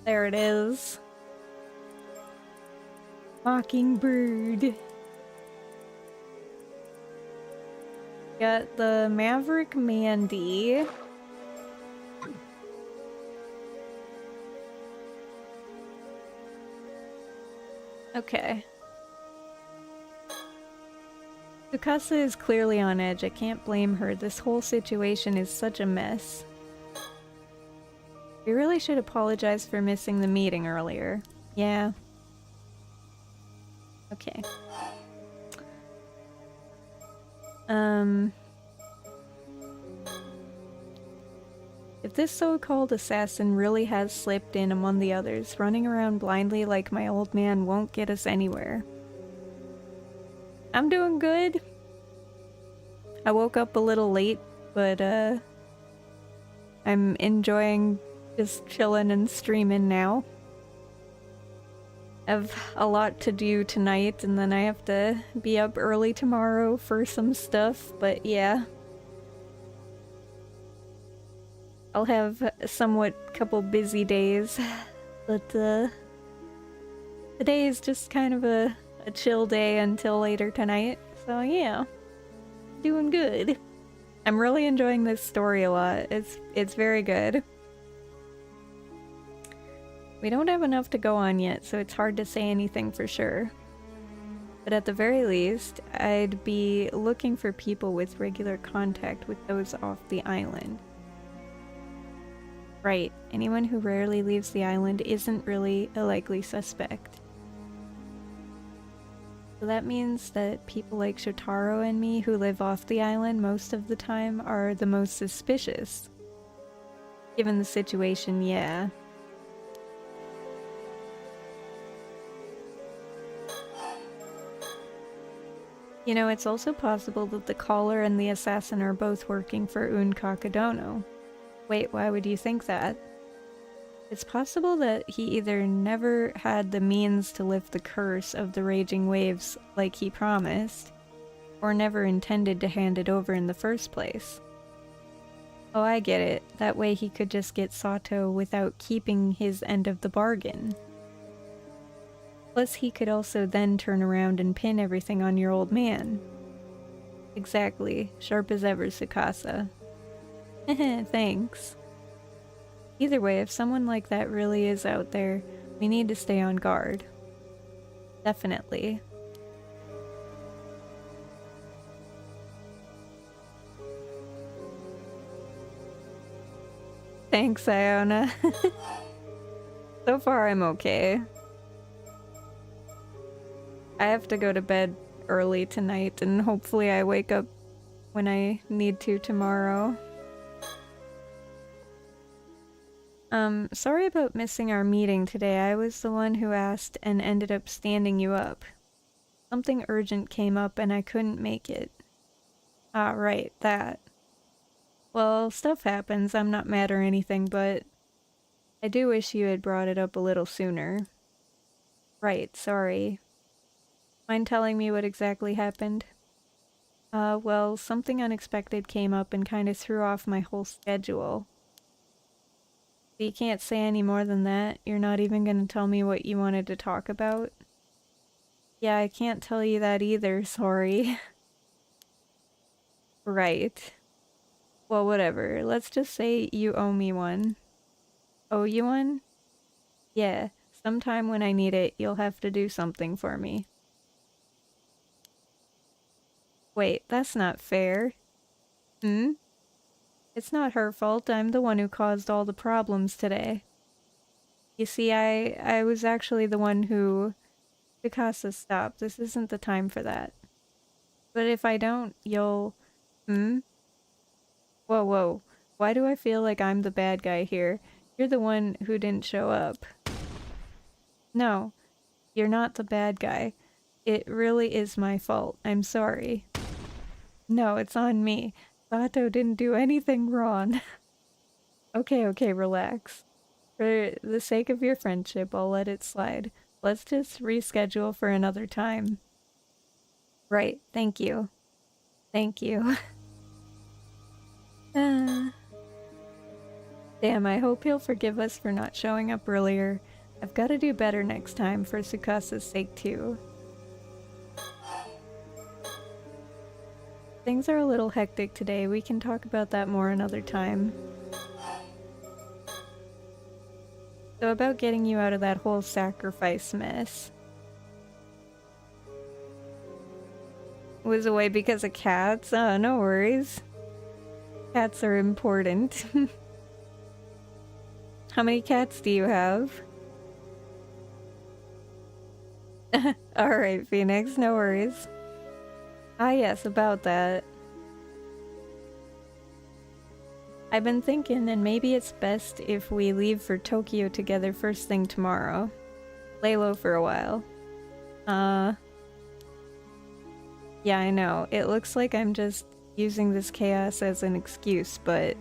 [SPEAKER 2] There it is. Mockingbird. Got the Maverick Mandy. Okay. Tsukasa is clearly on edge. I can't blame her. This whole situation is such a mess. We really should apologize for missing the meeting earlier. Yeah. Okay. If this so-called assassin really has slipped in among the others, running around blindly like my old man won't get us anywhere. I'm doing good. I woke up a little late, but I'm enjoying just chilling and streaming now. I have a lot to do tonight, and then I have to be up early tomorrow for some stuff, but yeah. I'll have a somewhat couple busy days, but today is just kind of a chill day until later tonight, so yeah. Doing good. I'm really enjoying this story a lot. It's very good. We don't have enough to go on yet, so it's hard to say anything for sure. But at the very least, I'd be looking for people with regular contact with those off the island. Right, anyone who rarely leaves the island isn't really a likely suspect. So that means that people like Shotaro and me who live off the island most of the time are the most suspicious. Given the situation, yeah. You know, it's also possible that the caller and the assassin are both working for Un Kakadono. Wait, why would you think that? It's possible that he either never had the means to lift the curse of the raging waves like he promised, or never intended to hand it over in the first place. Oh, I get it. That way he could just get Sato without keeping his end of the bargain. Plus, he could also then turn around and pin everything on your old man. Exactly. Sharp as ever, Tsukasa. Thanks. Either way, if someone like that really is out there, we need to stay on guard. Definitely. Thanks, Iona. So far, I'm okay. I have to go to bed early tonight, and hopefully I wake up when I need to tomorrow. Sorry about missing our meeting today. I was the one who asked and ended up standing you up. Something urgent came up and I couldn't make it. Ah, right, that. Well, stuff happens. I'm not mad or anything, but I do wish you had brought it up a little sooner. Right, sorry. Mind telling me what exactly happened? Well, something unexpected came up and kind of threw off my whole schedule. You can't say any more than that? You're not even gonna tell me what you wanted to talk about? Yeah, I can't tell you that either, sorry. Right. Well, whatever. Let's just say you owe me one. Owe you one? Yeah, sometime when I need it, you'll have to do something for me. Wait, that's not fair. Hmm? It's not her fault. I'm the one who caused all the problems today. You see, I was actually the one who... Mikasa, stop. This isn't the time for that. But if I don't, you'll... Hmm? Whoa, whoa. Why do I feel like I'm the bad guy here? You're the one who didn't show up. No, you're not the bad guy. It really is my fault. I'm sorry. No, it's on me. Sato didn't do anything wrong. Okay, relax. For the sake of your friendship, I'll let it slide. Let's just reschedule for another time. Right, thank you. Thank you. Damn, I hope he'll forgive us for not showing up earlier. I've got to do better next time for Tsukasa's sake too. Things are a little hectic today. We can talk about that more another time. So about getting you out of that whole sacrifice mess. Was away because of cats? No worries. Cats are important. How many cats do you have? Alright, Phoenix, no worries. Ah yes, about that. I've been thinking, and maybe it's best if we leave for Tokyo together first thing tomorrow. Lay low for a while. Yeah, I know. It looks like I'm just using this chaos as an excuse, but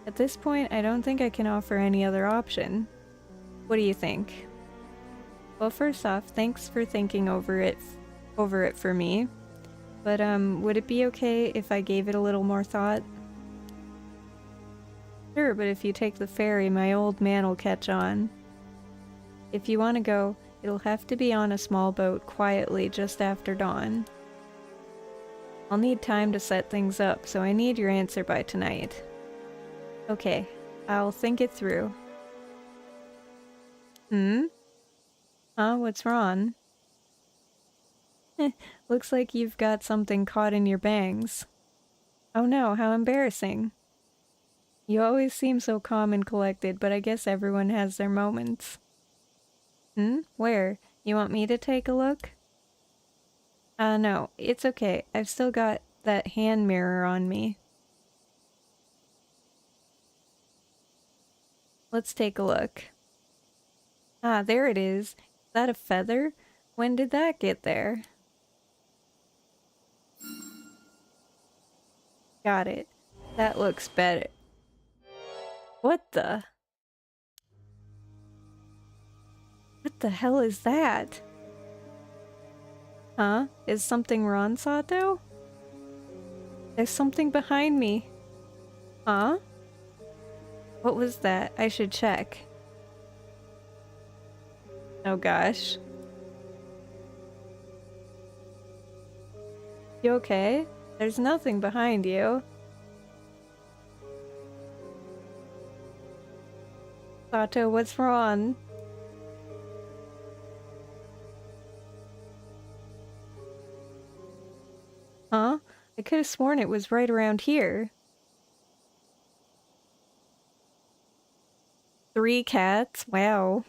[SPEAKER 2] at this point, I don't think I can offer any other option. What do you think? Well, first off, thanks for thinking over it for me. But, would it be okay if I gave it a little more thought? Sure, but if you take the ferry, my old man'll catch on. If you want to go, it'll have to be on a small boat quietly just after dawn. I'll need time to set things up, so I need your answer by tonight. Okay, I'll think it through. Hmm? Huh? What's wrong? Looks like you've got something caught in your bangs. Oh no, how embarrassing. You always seem so calm and collected, but I guess everyone has their moments. Hmm? Where? You want me to take a look? No, it's okay. I've still got that hand mirror on me. Let's take a look. Ah, there it is. Is that a feather? When did that get there? Got it. That looks better. What the? What the hell is that? Huh? Is something wrong, Sato? There's something behind me. Huh? What was that? I should check. Oh gosh. You okay? There's nothing behind you. Sato, what's wrong? Huh? I could have sworn it was right around here. 3 cats? Wow.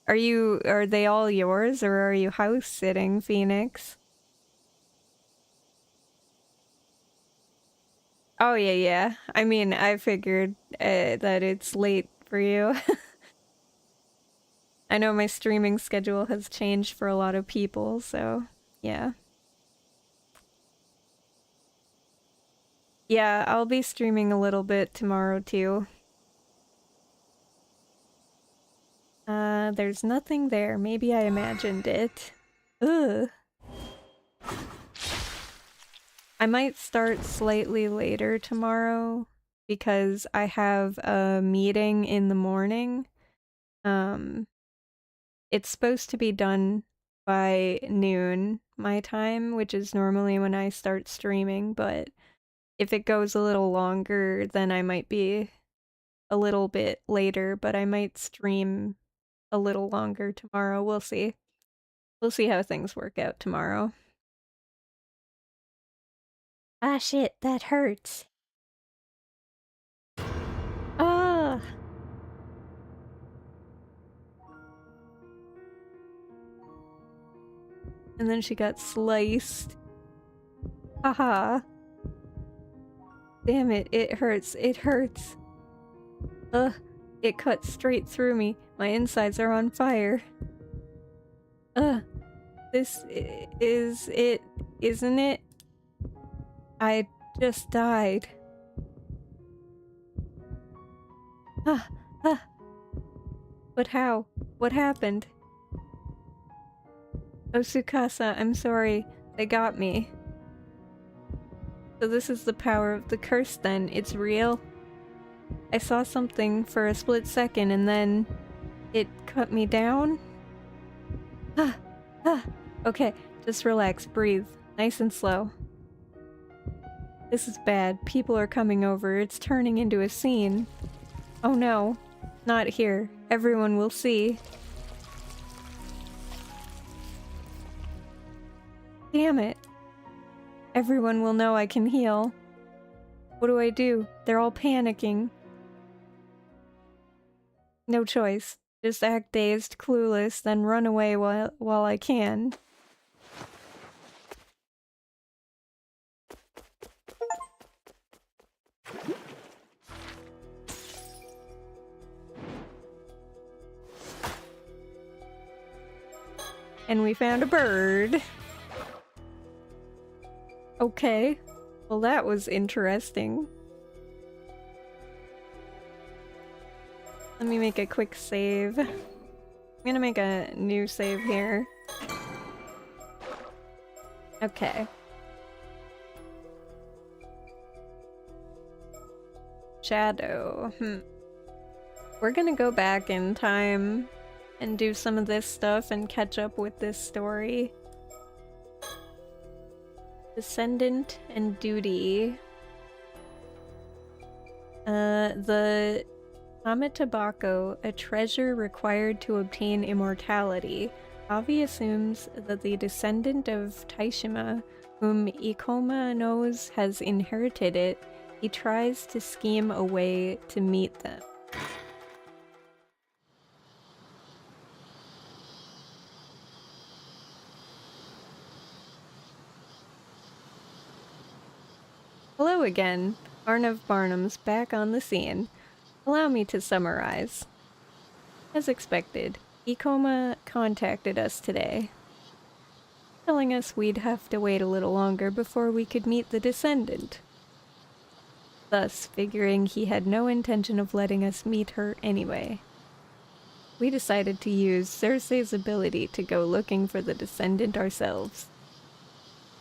[SPEAKER 2] Are they all yours, or are you house sitting, Phoenix? Oh yeah. I mean, I figured that it's late for you. I know my streaming schedule has changed for a lot of people, so yeah. Yeah, I'll be streaming a little bit tomorrow too. There's nothing there. Maybe I imagined it. Ugh. I might start slightly later tomorrow because I have a meeting in the morning. It's supposed to be done by noon my time, which is normally when I start streaming, but if it goes a little longer, then I might be a little bit later, but I might stream a little longer tomorrow. We'll see. We'll see how things work out tomorrow. Ah, shit, that hurts. Ah! And then she got sliced. Haha. Damn it, it hurts. It hurts. Ugh, it cut straight through me. My insides are on fire. Ugh, this is it, isn't it? I just died. Ah, ah. But how? What happened? Oh, Tsukasa, I'm sorry. They got me. So this is the power of the curse then. It's real? I saw something for a split second and then it cut me down? Ah, ah. Okay, just relax, breathe. Nice and slow. This is bad. People are coming over. It's turning into a scene. Oh no. Not here. Everyone will see. Damn it. Everyone will know I can heal. What do I do? They're all panicking. No choice. Just act dazed, clueless, then run away while I can. And we found a bird. Okay. Well, that was interesting. Let me make a quick save. I'm gonna make a new save here. Okay. Shadow. We're gonna go back in time and do some of this stuff and catch up with this story. Descendant and duty. The Amatabako, a treasure required to obtain immortality. Avi assumes that the descendant of Taishima, whom Ikoma knows has inherited it, he tries to scheme a way to meet them. Hello again. Arnav Barnum's back on the scene. Allow me to summarize. As expected, Ikoma contacted us today, telling us we'd have to wait a little longer before we could meet the descendant. Thus, figuring he had no intention of letting us meet her anyway. We decided to use Cersei's ability to go looking for the descendant ourselves.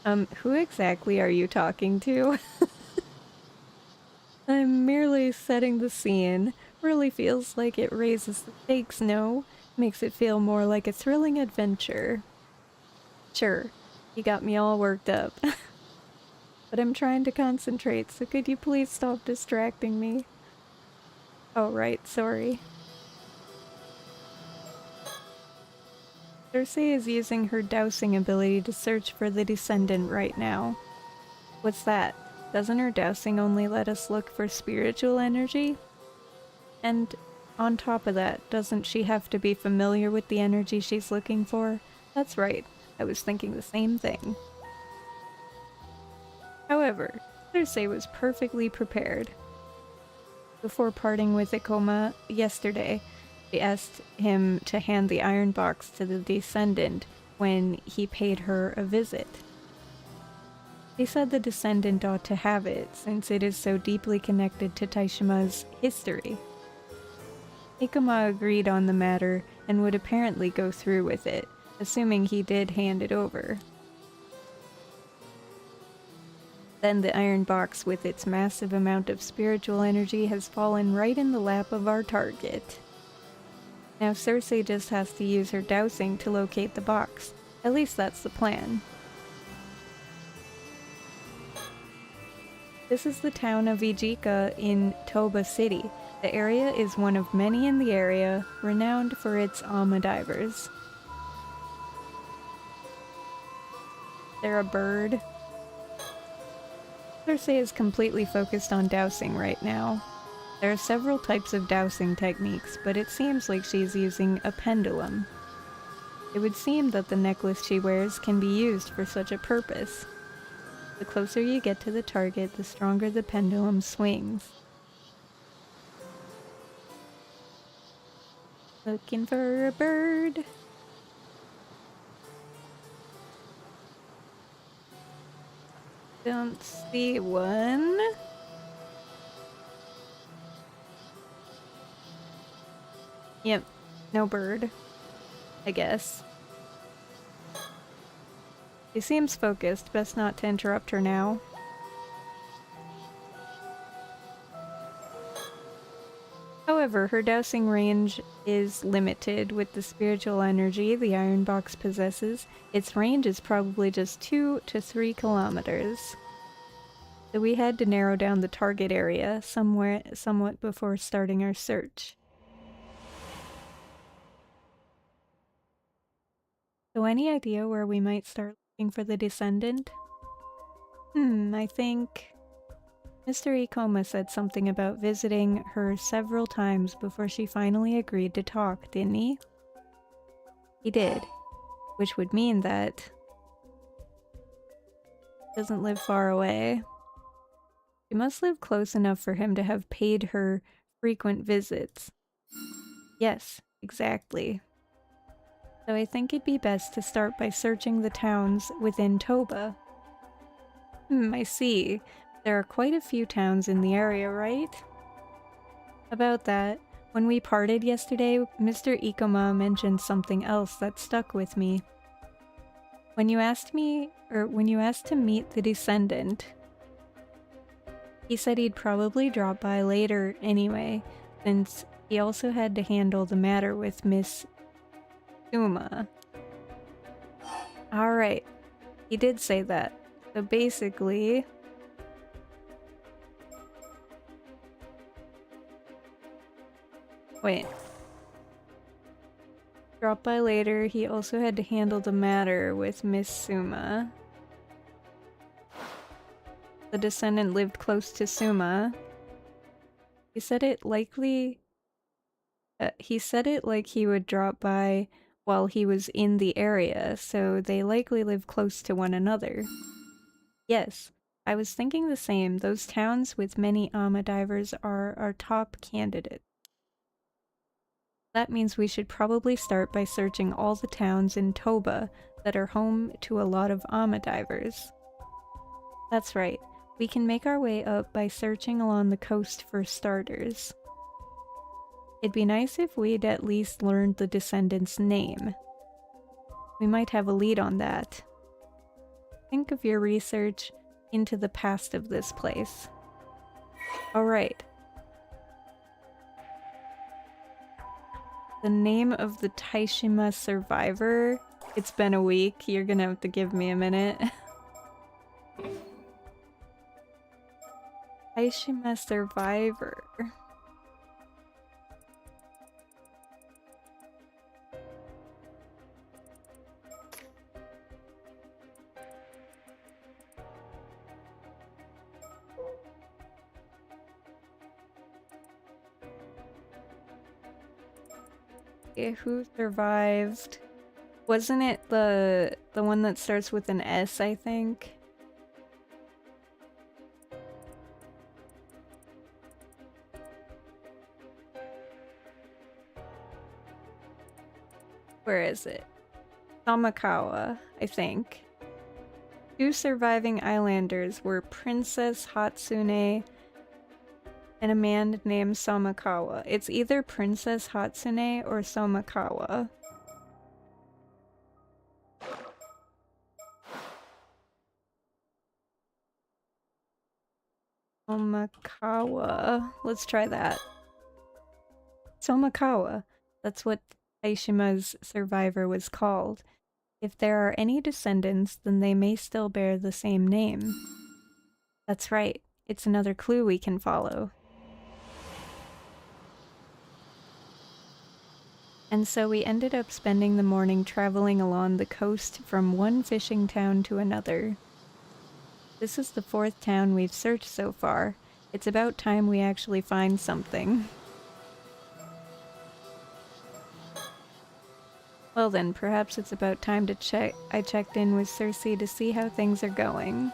[SPEAKER 2] Who exactly are you talking to? I'm merely setting the scene. Really feels like it raises the stakes, no? Makes it feel more like a thrilling adventure. Sure, you got me all worked up. But I'm trying to concentrate, so could you please stop distracting me? Oh right, sorry. Cersei is using her dowsing ability to search for the descendant right now. What's that? Doesn't her dowsing only let us look for spiritual energy? And on top of that, doesn't she have to be familiar with the energy she's looking for? That's right, I was thinking the same thing. However, Cersei was perfectly prepared. Before parting with Ikoma yesterday, she asked him to hand the iron box to the descendant when he paid her a visit. He said the descendant ought to have it, since it is so deeply connected to Taishima's history. Ikoma agreed on the matter and would apparently go through with it, assuming he did hand it over. Then the iron box with its massive amount of spiritual energy has fallen right in the lap of our target. Now Cersei just has to use her dowsing to locate the box. At least that's the plan. This is the town of Ijika in Toba City. The area is one of many in the area, renowned for its Alma divers. They're a bird. Cersei is completely focused on dowsing right now. There are several types of dowsing techniques, but it seems like she's using a pendulum. It would seem that the necklace she wears can be used for such a purpose. The closer you get to the target, the stronger the pendulum swings. Looking for a bird. Don't see one. Yep, no bird, I guess. She seems focused, best not to interrupt her now. However, her dowsing range is limited with the spiritual energy the iron box possesses. Its range is probably just 2 to 3 kilometers. So we had to narrow down the target area somewhat before starting our search. So any idea where we might start looking for the descendant? I think Mr. Ikoma said something about visiting her several times before she finally agreed to talk, didn't he? He did, which would mean that he doesn't live far away. She must live close enough for him to have paid her frequent visits. Yes, exactly. So I think it'd be best to start by searching the towns within Toba. I see. There are quite a few towns in the area, right? About that, when we parted yesterday, Mr. Ikoma mentioned something else that stuck with me. When you asked to meet the descendant, he said he'd probably drop by later anyway, since he also had to handle the matter with Miss Uma. Alright, he did say that. So basically, wait. Drop by later, he also had to handle the matter with Miss Suma. The descendant lived close to Suma. He said it like he would drop by while he was in the area, so they likely live close to one another. Yes, I was thinking the same. Those towns with many Ama divers are our top candidate. That means we should probably start by searching all the towns in Toba that are home to a lot of Ama divers. That's right. We can make our way up by searching along the coast for starters. It'd be nice if we'd at least learned the descendant's name. We might have a lead on that. Think of your research into the past of this place. Alright. The name of the Taishima survivor. It's been a week. You're gonna have to give me a minute. Taishima survivor. Okay, who survived? Wasn't it the one that starts with an S, I think? Where is it? Samakawa, I think. 2 surviving islanders were Princess Hatsune and a man named Samakawa. It's either Princess Hatsune or Samakawa. Samakawa. Let's try that. Samakawa. That's what Aishima's survivor was called. If there are any descendants, then they may still bear the same name. That's right. It's another clue we can follow. And so we ended up spending the morning traveling along the coast from one fishing town to another. This is the 4th town we've searched so far. It's about time we actually find something. Well then, perhaps it's about time to check. I checked in with Cersei to see how things are going.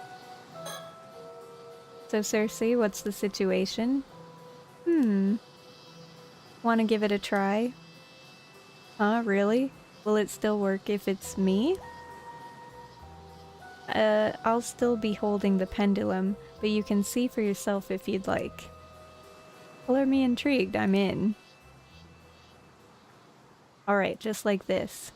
[SPEAKER 2] So Cersei, what's the situation? Wanna give it a try? Huh, really? Will it still work if it's me? I'll still be holding the pendulum, but you can see for yourself if you'd like. Color me intrigued, I'm in. Alright, just like this.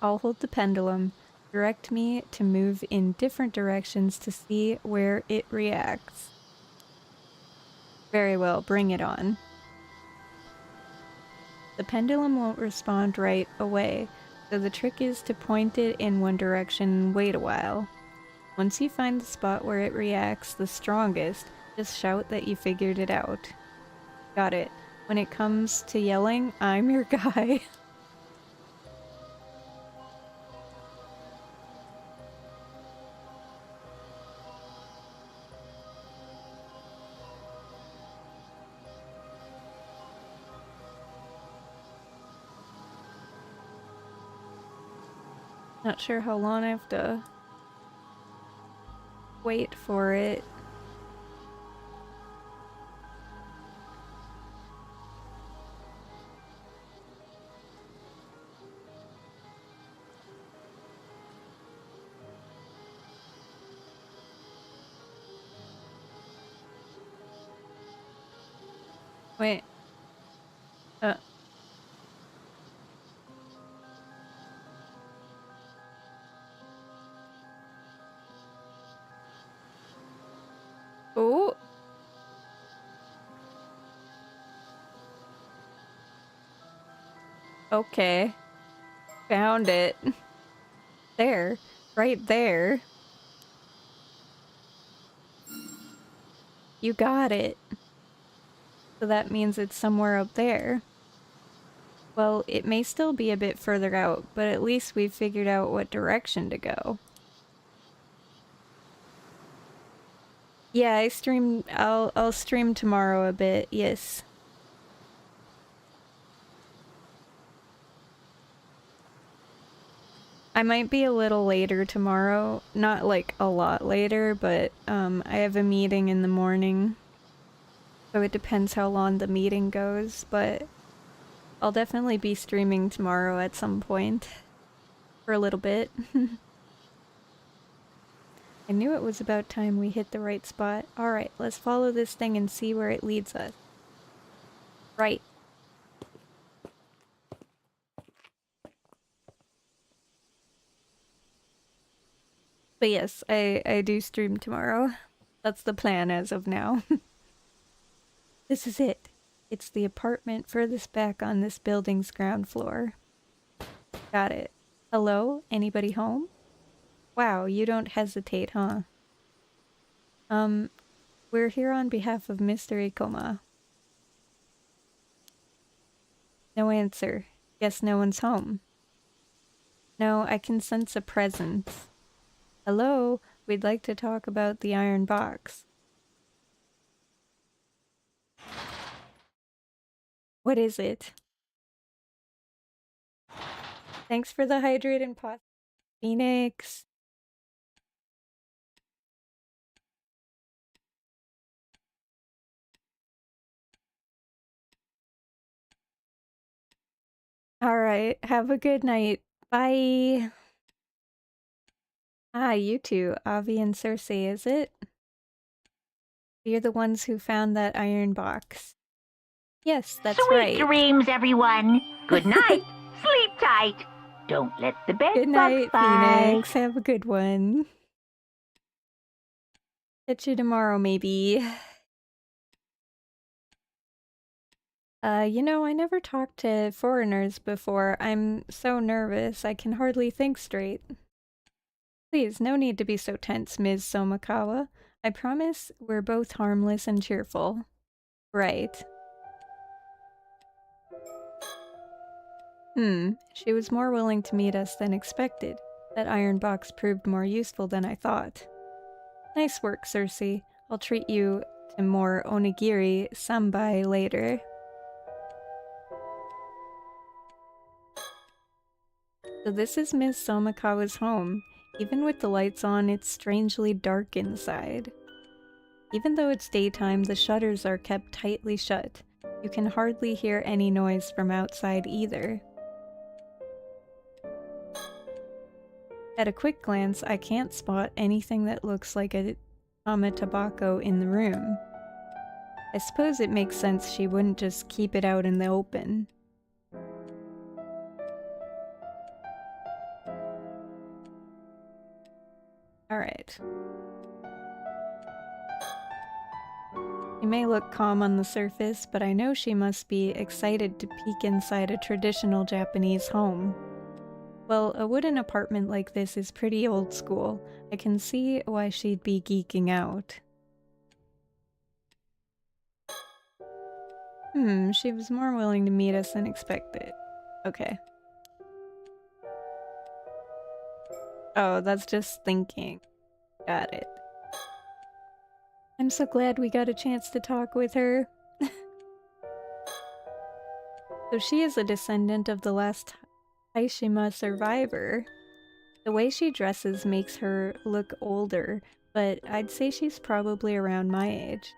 [SPEAKER 2] I'll hold the pendulum. Direct me to move in different directions to see where it reacts. Very well, bring it on. The pendulum won't respond right away, so the trick is to point it in one direction and wait a while. Once you find the spot where it reacts the strongest, just shout that you figured it out. Got it. When it comes to yelling, I'm your guy. Not sure how long I have to wait for it. Wait. Oh. Okay. Found it. There. Right there. You got it. So that means it's somewhere up there. Well, it may still be a bit further out, but at least we've figured out what direction to go. Yeah, I stream. I'll stream tomorrow a bit. Yes. I might be a little later tomorrow. Not like a lot later, but I have a meeting in the morning. So it depends how long the meeting goes, but I'll definitely be streaming tomorrow at some point. For a little bit. I knew it was about time we hit the right spot. Alright, let's follow this thing and see where it leads us. Right. But yes, I do stream tomorrow. That's the plan as of now. This is it. It's the apartment furthest back on this building's ground floor. Got it. Hello? Anybody home? Wow, you don't hesitate, huh? We're here on behalf of Mr. Ikoma. No answer. Guess no one's home. No, I can sense a presence. Hello? We'd like to talk about the iron box. What is it? Thanks for the hydrate and pot. Phoenix. Alright, have a good night. Bye. Ah, you two, Avi and Cersei, is it? You're the ones who found that iron box. Yes, that's right.
[SPEAKER 4] Sweet dreams, everyone. Good night. Sleep tight. Don't let the bed
[SPEAKER 2] Good night,
[SPEAKER 4] bugs bite.
[SPEAKER 2] Phoenix. Have a good one. Catch you tomorrow, maybe. You know, I never talked to foreigners before. I'm so nervous, I can hardly think straight. Please, no need to be so tense, Ms. Somakawa. I promise we're both harmless and cheerful. Right. She was more willing to meet us than expected. That iron box proved more useful than I thought. Nice work, Cersei. I'll treat you to more onigiri sambai later. So this is Ms. Somikawa's home. Even with the lights on, it's strangely dark inside. Even though it's daytime, the shutters are kept tightly shut. You can hardly hear any noise from outside either. At a quick glance, I can't spot anything that looks like a tobacco in the room. I suppose it makes sense she wouldn't just keep it out in the open. Alright. She may look calm on the surface, but I know she must be excited to peek inside a traditional Japanese home. Well, a wooden apartment like this is pretty old school. I can see why she'd be geeking out. She was more willing to meet us than expected. Okay. Oh, that's just thinking. Got it. I'm so glad we got a chance to talk with her. So she is a descendant of the last Taishima survivor. The way she dresses makes her look older, but I'd say she's probably around my age.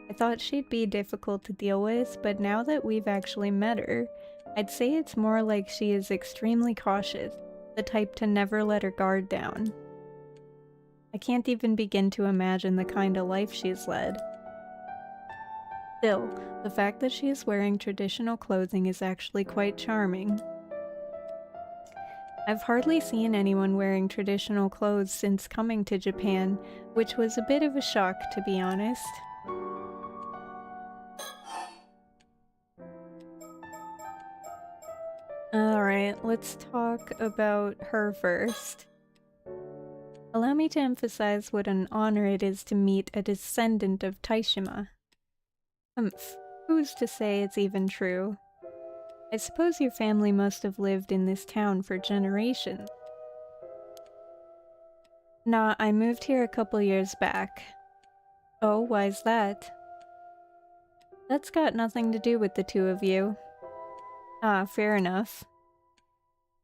[SPEAKER 2] I thought she'd be difficult to deal with, but now that we've actually met her, I'd say it's more like she is extremely cautious, the type to never let her guard down. I can't even begin to imagine the kind of life she's led. Still, the fact that she is wearing traditional clothing is actually quite charming. I've hardly seen anyone wearing traditional clothes since coming to Japan, which was a bit of a shock, to be honest. Alright, let's talk about her first. Allow me to emphasize what an honor it is to meet a descendant of Taishima. Who's to say it's even true? I suppose your family must have lived in this town for generations. Nah, I moved here a couple years back. Oh, why's that? That's got nothing to do with the two of you. Ah, fair enough.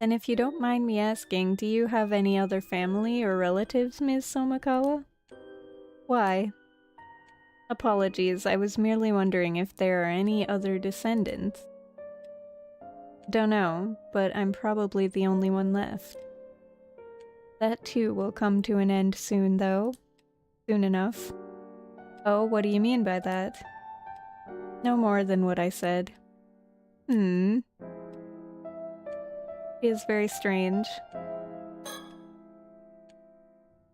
[SPEAKER 2] Then if you don't mind me asking, do you have any other family or relatives, Ms. Somikawa? Why? Apologies, I was merely wondering if there are any other descendants. Don't know, but I'm probably the only one left. That too will come to an end soon, though. Soon enough. Oh, what do you mean by that? No more than what I said. It is very strange.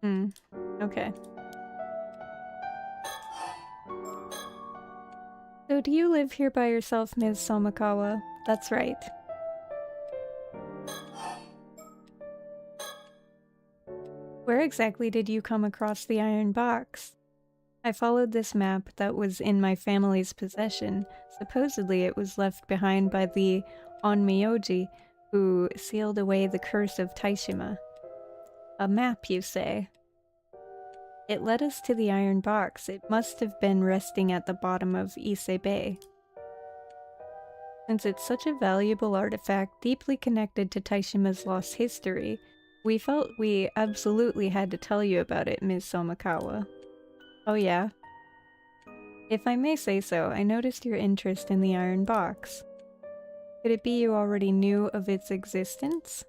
[SPEAKER 2] Okay. So do you live here by yourself, Ms. Somikawa? That's right. Where exactly did you come across the iron box? I followed this map that was in my family's possession. Supposedly it was left behind by the Onmyoji, who sealed away the curse of Taishima. A map, you say? It led us to the iron box. It must have been resting at the bottom of Ise Bay. Since it's such a valuable artifact deeply connected to Taishima's lost history, we felt we absolutely had to tell you about it, Ms. Somikawa. Oh yeah? If I may say so, I noticed your interest in the iron box. Could it be you already knew of its existence?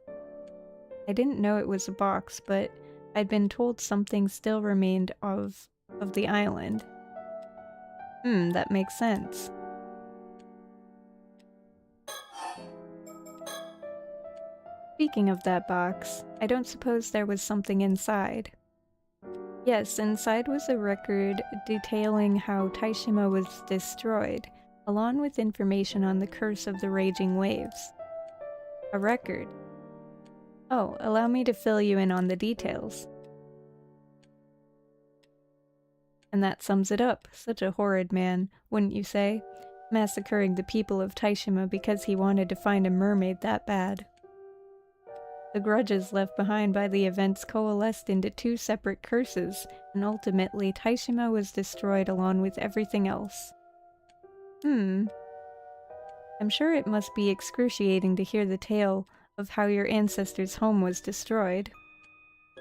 [SPEAKER 2] I didn't know it was a box, but I'd been told something still remained of the island. That makes sense. Speaking of that box, I don't suppose there was something inside. Yes, inside was a record detailing how Taishima was destroyed, along with information on the curse of the raging waves. A record. Oh, allow me to fill you in on the details. And that sums it up. Such a horrid man, wouldn't you say? massacring the people of Taishima because he wanted to find a mermaid that bad. The grudges left behind by the events coalesced into two separate curses, and ultimately Taishima was destroyed along with everything else. I'm sure it must be excruciating to hear the tale of how your ancestors' home was destroyed.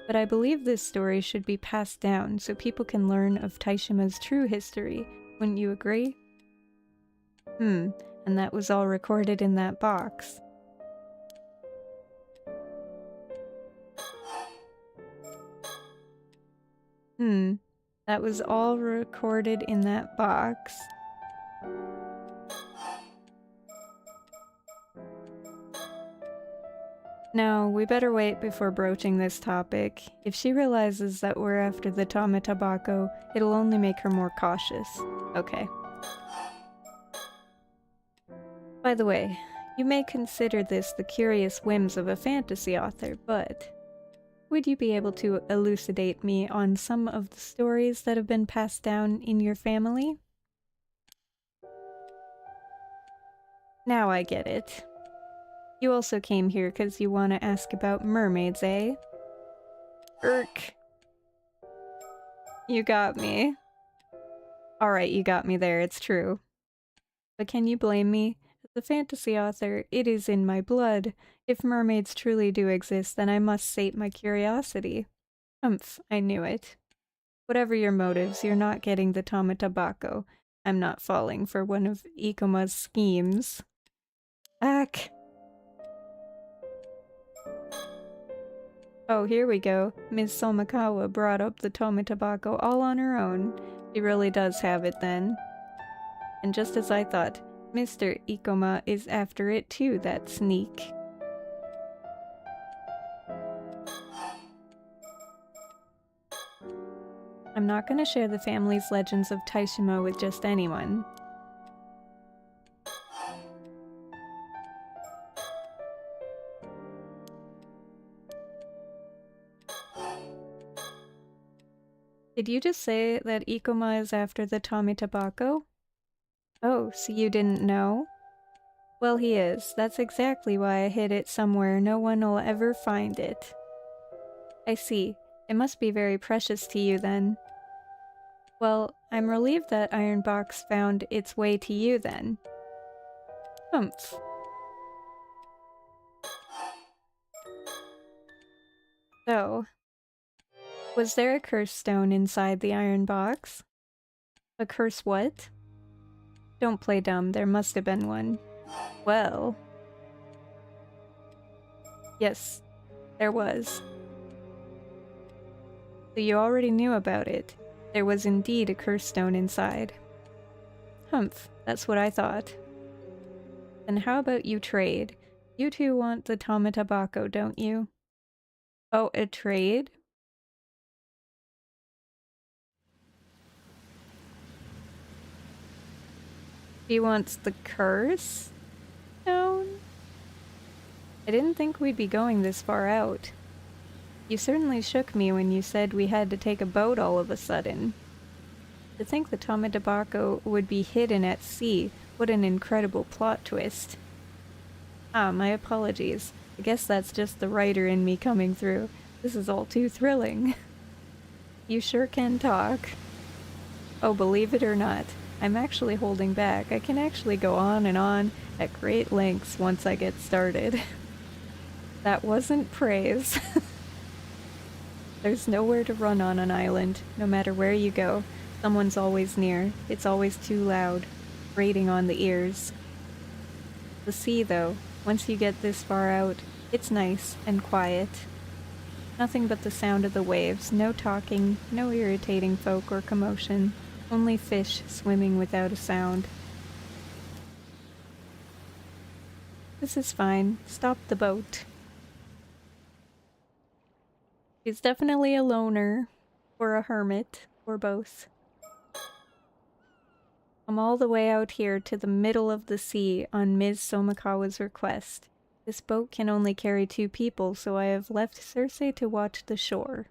[SPEAKER 2] But I believe this story should be passed down so people can learn of Taishima's true history, wouldn't you agree? And that was all recorded in that box. That was all recorded in that box. No, we better wait before broaching this topic. If she realizes that we're after the Tama Tabako, it'll only make her more cautious. Okay. By the way, you may consider this the curious whims of a fantasy author, but would you be able to elucidate me on some of the stories that have been passed down in your family? Now I get it. You also came here because you want to ask about mermaids, eh? Irk. You got me. Alright, you got me there, it's true. But can you blame me? As a fantasy author, it is in my blood. If mermaids truly do exist, then I must sate my curiosity. I knew it. Whatever your motives, you're not getting the Tama Tabako. I'm not falling for one of Ikuma's schemes. Ack! Oh, here we go. Ms. Somakawa brought up the Tama Tabako all on her own. She really does have it then. And just as I thought, Mr. Ikoma is after it too, that sneak. I'm not gonna share the family's legends of Taishima with just anyone. Did you just say that Ikoma is after the Tama Tabako? Oh, so you didn't know? Well, he is. That's exactly why I hid it somewhere no one will ever find it. I see. It must be very precious to you then. Well, I'm relieved that Iron Box found its way to you then. Humph. So, was there a curse stone inside the Iron Box? A curse what? Don't play dumb, there must have been one. Well... Yes, there was. So you already knew about it. There was indeed a curse stone inside. Humph, that's what I thought. Then how about you trade? You two want the Tama Tabako, don't you? Oh, a trade? He wants the curse stone? I didn't think we'd be going this far out. You certainly shook me when you said we had to take a boat all of a sudden. To think the Tama Tabako would be hidden at sea, what an incredible plot twist. Ah, my apologies. I guess that's just the writer in me coming through. This is all too thrilling. You sure can talk. Oh, believe it or not, I'm actually holding back. I can actually go on and on at great lengths once I get started. That wasn't praise. There's nowhere to run on an island. No matter where you go, someone's always near. It's always too loud, grating on the ears. The sea, though, once you get this far out, it's nice and quiet. Nothing but the sound of the waves, no talking, no irritating folk or commotion, only fish swimming without a sound. This is fine. Stop the boat. He's definitely a loner, or a hermit, or both. I'm all the way out here to the middle of the sea on Ms. Somakawa's request. This boat can only carry 2 people, so I have left Cersei to watch the shore.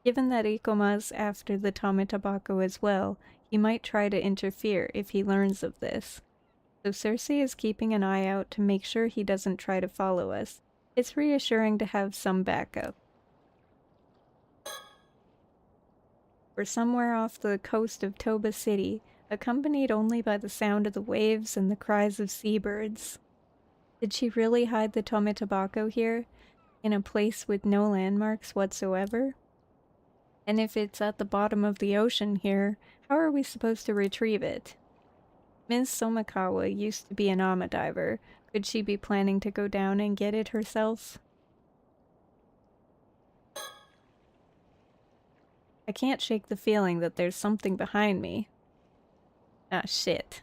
[SPEAKER 2] Given that Ikoma's after the Tama Tabako as well, He might try to interfere if he learns of this. So Cersei is keeping an eye out to make sure he doesn't try to follow us. It's reassuring to have some backup. We're somewhere off the coast of Toba City, accompanied only by the sound of the waves and the cries of seabirds. Did she really hide the Tome Tobacco here, in a place with no landmarks whatsoever? And if it's at the bottom of the ocean here, how are we supposed to retrieve it? Ms. Somikawa used to be an ama diver. Could she be planning to go down and get it herself? I can't shake the feeling that there's something behind me. Ah, shit.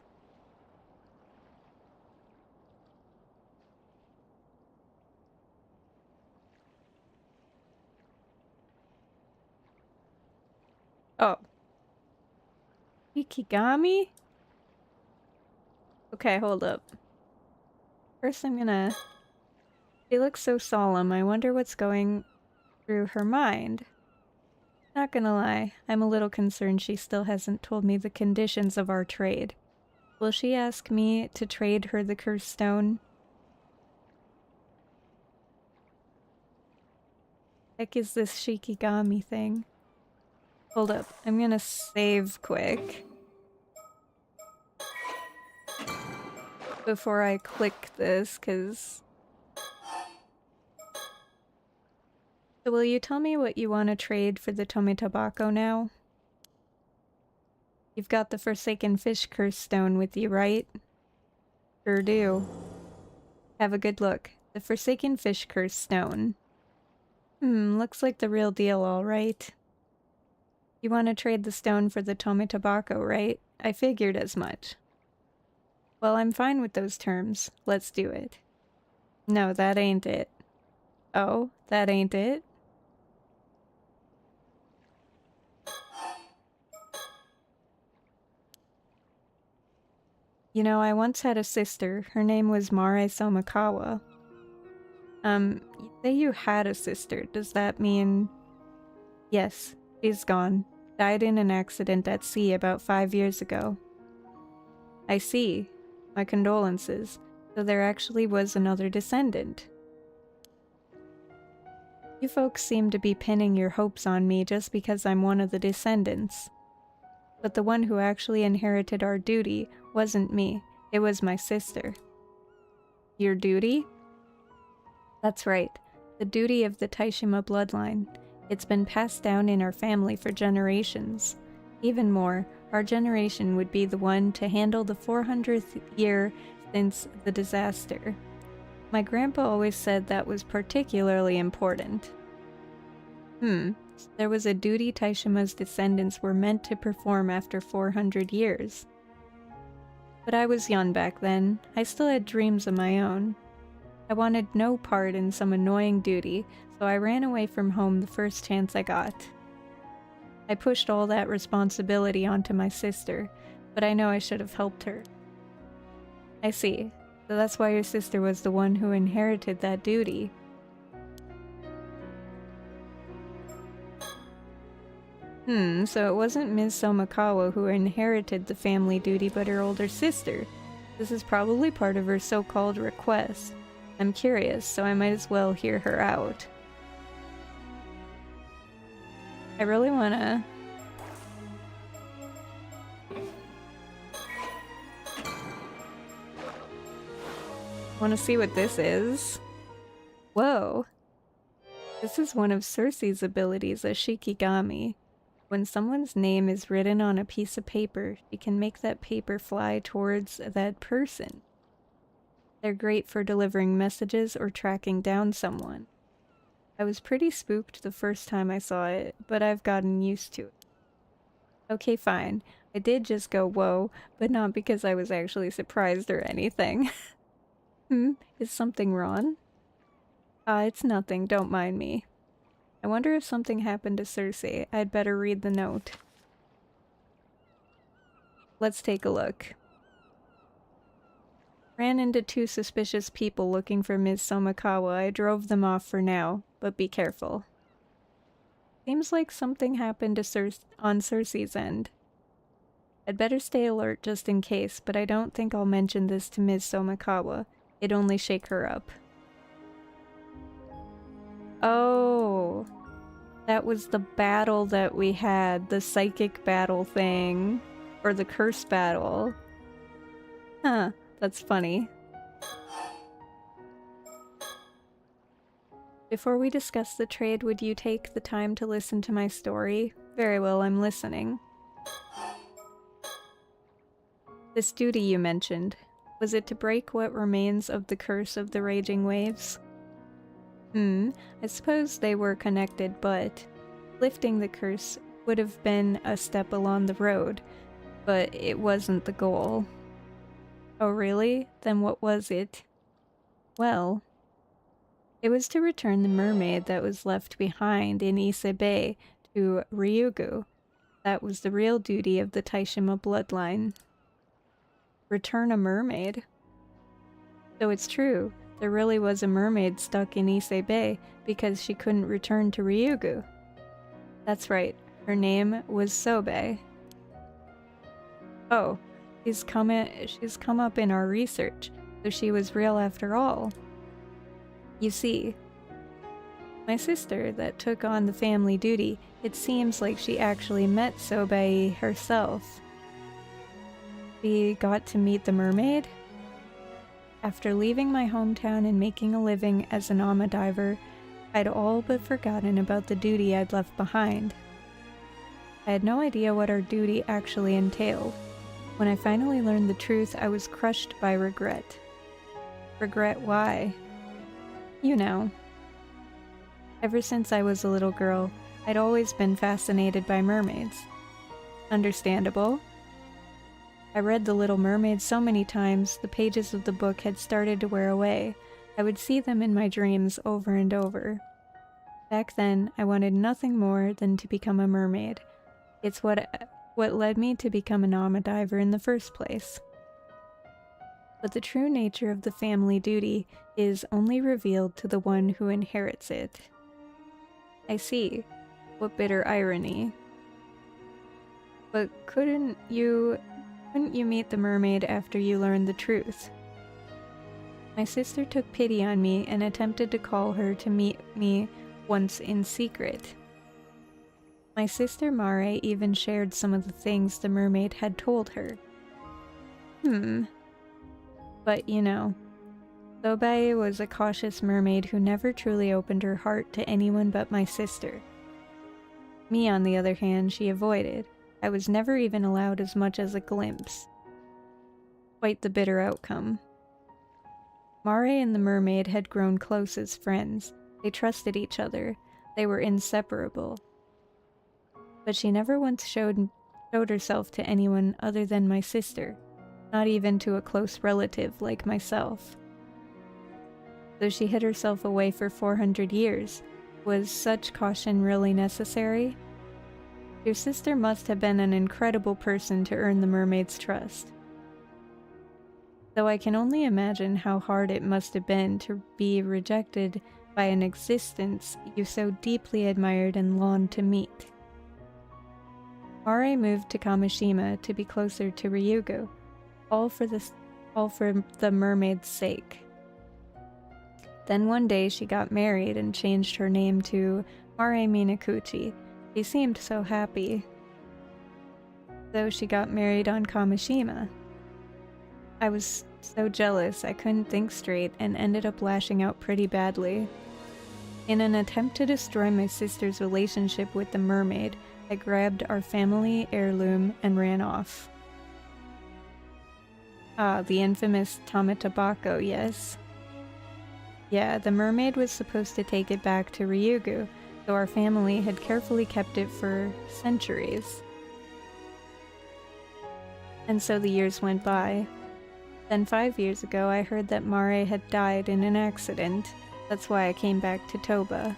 [SPEAKER 2] Oh. Ikigami? Okay, hold up. First I'm gonna... She looks so solemn, I wonder what's going through her mind. Not gonna lie, I'm a little concerned she still hasn't told me the conditions of our trade. Will she ask me to trade her the cursed stone? Heck is this Shikigami thing? Hold up, I'm gonna save quick. Before I click this, cause... So will you tell me what you want to trade for the Tome Tobacco now? You've got the Forsaken Fish Curse Stone with you, right? Sure do. Have a good look. The Forsaken Fish Curse Stone. Looks like the real deal, alright. You want to trade the stone for the Tome Tobacco, right? I figured as much. Well, I'm fine with those terms. Let's do it. No, that ain't it. Oh, that ain't it? You know, I once had a sister. Her name was Mare Somikawa. You say you had a sister. Does that mean... Yes, she's gone. Died in an accident at sea about 5 years ago. I see. My condolences. So there actually was another descendant. You folks seem to be pinning your hopes on me just because I'm one of the descendants. But the one who actually inherited our duty wasn't me. It was my sister. Your duty? That's right. The duty of the Taishima bloodline. It's been passed down in our family for generations. Even more, our generation would be the one to handle the 400th year since the disaster. My grandpa always said that was particularly important. There was a duty Taishima's descendants were meant to perform after 400 years. But I was young back then. I still had dreams of my own. I wanted no part in some annoying duty, so I ran away from home the first chance I got. I pushed all that responsibility onto my sister, but I know I should have helped her. I see. So that's why your sister was the one who inherited that duty. So it wasn't Ms. Somikawa who inherited the family duty, but her older sister. This is probably part of her so-called request. I'm curious, so I might as well hear her out. I really wanna... wanna see what this is. Whoa. This is one of Cersei's abilities as Shikigami. When someone's name is written on a piece of paper, she can make that paper fly towards that person. They're great for delivering messages or tracking down someone. I was pretty spooked the first time I saw it, but I've gotten used to it. Okay, fine. I did just go whoa, but not because I was actually surprised or anything. Is something wrong? It's nothing, don't mind me. I wonder if something happened to Cersei. I'd better read the note. Let's take a look. Ran into 2 suspicious people looking for Ms. Somikawa. I drove them off for now, but be careful. Seems like something happened to on Cersei's end. I'd better stay alert just in case, but I don't think I'll mention this to Ms. Somakawa. It'd only shake her up. Oh, that was the battle that we had, the psychic battle thing, or the curse battle. Huh, that's funny. Before we discuss the trade, would you take the time to listen to my story? Very well, I'm listening. This duty you mentioned, was it to break what remains of the curse of the raging waves? I suppose they were connected, but lifting the curse would have been a step along the road, but it wasn't the goal. Oh really? Then what was it? Well, it was to return the mermaid that was left behind in Ise Bay to Ryugu. That was the real duty of the Taishima bloodline. Return a mermaid? So it's true, there really was a mermaid stuck in Ise Bay because she couldn't return to Ryugu. That's right, her name was Sobe. Oh, she's come up in our research, so she was real after all. You see, my sister that took on the family duty, it seems like she actually met Sobe herself. We got to meet the mermaid? After leaving my hometown and making a living as an ama diver, I'd all but forgotten about the duty I'd left behind. I had no idea what our duty actually entailed. When I finally learned the truth, I was crushed by regret. Regret why? You know. Ever since I was a little girl, I'd always been fascinated by mermaids. Understandable. I read The Little Mermaid so many times, the pages of the book had started to wear away. I would see them in my dreams over and over. Back then, I wanted nothing more than to become a mermaid. It's what led me to become an ama diver in the first place. But the true nature of the family duty is only revealed to the one who inherits it. I see. What bitter irony. But couldn't you meet the mermaid after you learned the truth? My sister took pity on me and attempted to call her to meet me once in secret. My sister Mare even shared some of the things the mermaid had told her. But you know, Sobe was a cautious mermaid who never truly opened her heart to anyone but my sister. Me, on the other hand, she avoided. I was never even allowed as much as a glimpse. Quite the bitter outcome. Mare and the mermaid had grown close as friends. They trusted each other. They were inseparable. But she never once showed herself to anyone other than my sister, not even to a close relative like myself. Though she hid herself away for 400 years, was such caution really necessary? Your sister must have been an incredible person to earn the mermaid's trust. Though I can only imagine how hard it must have been to be rejected by an existence you so deeply admired and longed to meet. Mare moved to Kamishima to be closer to Ryugu, all for the mermaid's sake. Then one day she got married and changed her name to Mare Minakuchi. She seemed so happy. Though she got married on Kamishima. I was so jealous I couldn't think straight and ended up lashing out pretty badly. In an attempt to destroy my sister's relationship with the mermaid, I grabbed our family heirloom and ran off. Ah, the infamous Tamatabako, yes. Yeah, the mermaid was supposed to take it back to Ryugu, so our family had carefully kept it for centuries. And so the years went by. Then 5 years ago I heard that Mare had died in an accident. That's why I came back to Toba.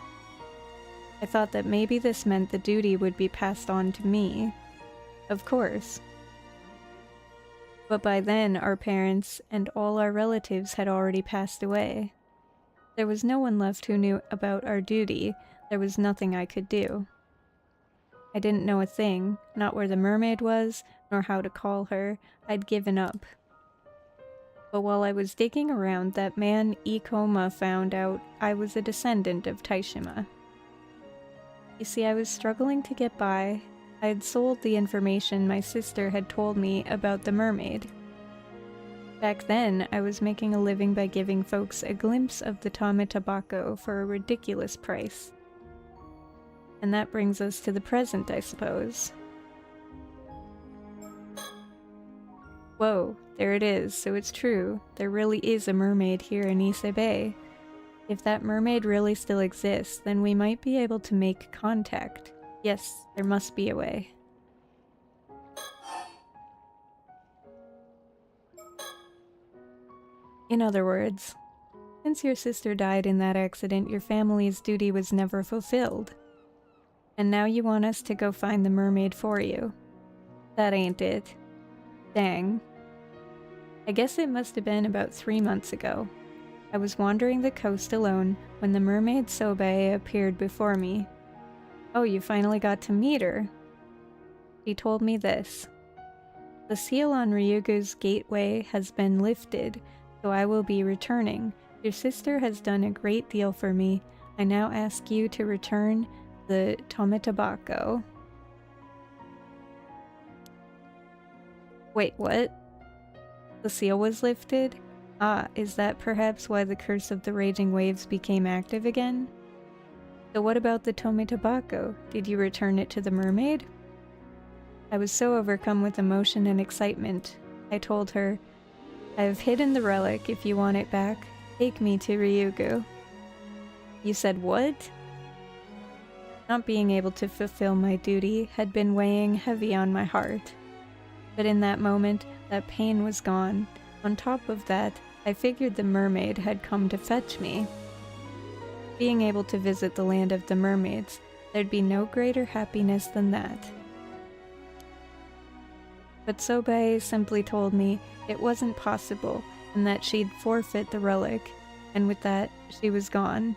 [SPEAKER 2] I thought that maybe this meant the duty would be passed on to me. Of course. But by then our parents and all our relatives had already passed away. There was no one left who knew about our duty. There was nothing I could do. I didn't know a thing, not where the mermaid was, or how to call her, I'd given up. But while I was digging around, that man Ikoma found out I was a descendant of Taishima. You see, I was struggling to get by. I had sold the information my sister had told me about the mermaid. Back then, I was making a living by giving folks a glimpse of the Tame Tabako for a ridiculous price. And that brings us to the present, I suppose. Whoa, there it is, so it's true. There really is a mermaid here in Ise Bay. If that mermaid really still exists, then we might be able to make contact. Yes, there must be a way. In other words, since your sister died in that accident, your family's duty was never fulfilled. And now you want us to go find the mermaid for you. That ain't it. Dang. I guess it must have been about 3 months ago. I was wandering the coast alone when the mermaid Sobe appeared before me. Oh, you finally got to meet her. She told me this. The seal on Ryugu's gateway has been lifted, so I will be returning. Your sister has done a great deal for me. I now ask you to return the Tometabako. Wait, what? The seal was lifted? Ah, is that perhaps why the curse of the raging waves became active again? So what about the Tometabako? Did you return it to the mermaid? I was so overcome with emotion and excitement. I told her, I have hidden the relic. If you want it back, take me to Ryugu. You said what? Not being able to fulfill my duty had been weighing heavy on my heart. But in that moment, that pain was gone. On top of that, I figured the mermaid had come to fetch me. Being able to visit the land of the mermaids, there'd be no greater happiness than that. But Sobe simply told me it wasn't possible and that she'd forfeit the relic, and with that, she was gone.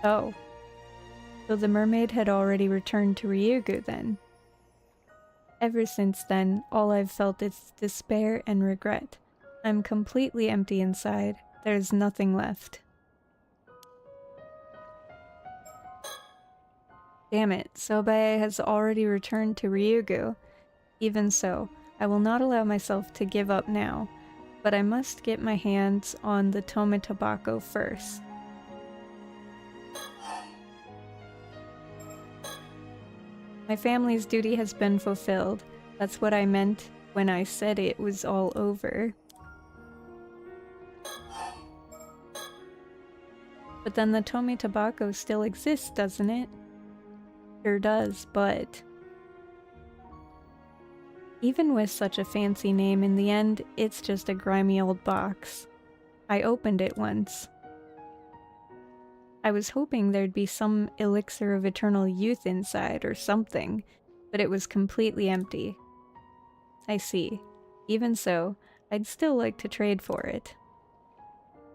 [SPEAKER 2] Oh. So the mermaid had already returned to Ryugu then. Ever since then, all I've felt is despair and regret. I'm completely empty inside. There's nothing left. Damn it, Sobe has already returned to Ryugu. Even so, I will not allow myself to give up now, but I must get my hands on the Tometabako first. My family's duty has been fulfilled. That's what I meant when I said it was all over. But then the Tometabako still exists, doesn't it? Sure does, but... even with such a fancy name, in the end, it's just a grimy old box. I opened it once. I was hoping there'd be some elixir of eternal youth inside or something, but it was completely empty. I see. Even so, I'd still like to trade for it.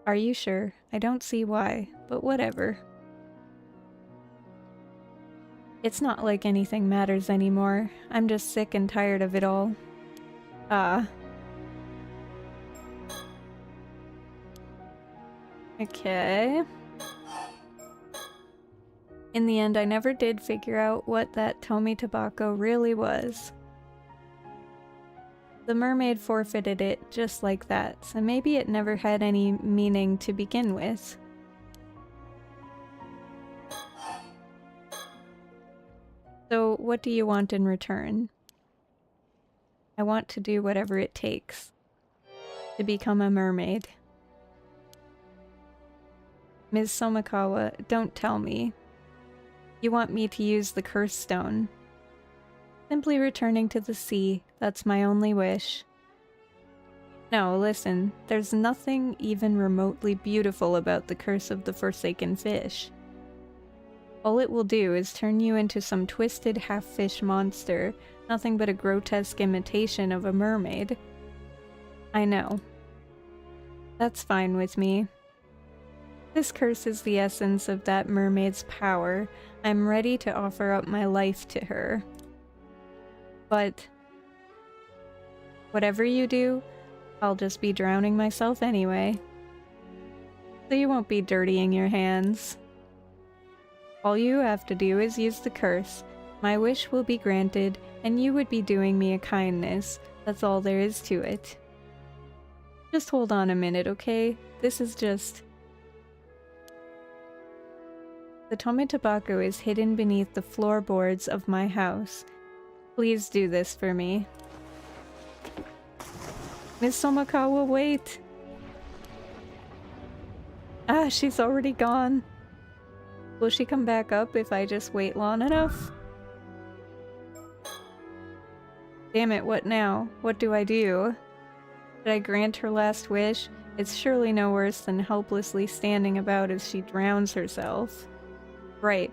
[SPEAKER 2] Are you sure? I don't see why, but whatever. It's not like anything matters anymore. I'm just sick and tired of it all. Ah. Okay. In the end, I never did figure out what that Tometabako really was. The mermaid forfeited it just like that, so maybe it never had any meaning to begin with. So, what do you want in return? I want to do whatever it takes to become a mermaid. Ms. Somikawa, don't tell me. You want me to use the curse stone. Simply returning to the sea, that's my only wish. No, listen, there's nothing even remotely beautiful about the curse of the Forsaken Fish. All it will do is turn you into some twisted half-fish monster, nothing but a grotesque imitation of a mermaid. I know. That's fine with me. This curse is the essence of that mermaid's power. I'm ready to offer up my life to her. But Whatever you do, I'll just be drowning myself anyway. So you won't be dirtying your hands. All you have to do is use the curse. My wish will be granted, and you would be doing me a kindness. That's all there is to it. Just hold on a minute, okay? This is just... The Tome Tobacco is hidden beneath the floorboards of my house. Please do this for me. Miss Somakawa, wait! Ah, she's already gone. Will she come back up if I just wait long enough? Damn it, what now? What do I do? Should I grant her last wish? It's surely no worse than helplessly standing about as she drowns herself. Right.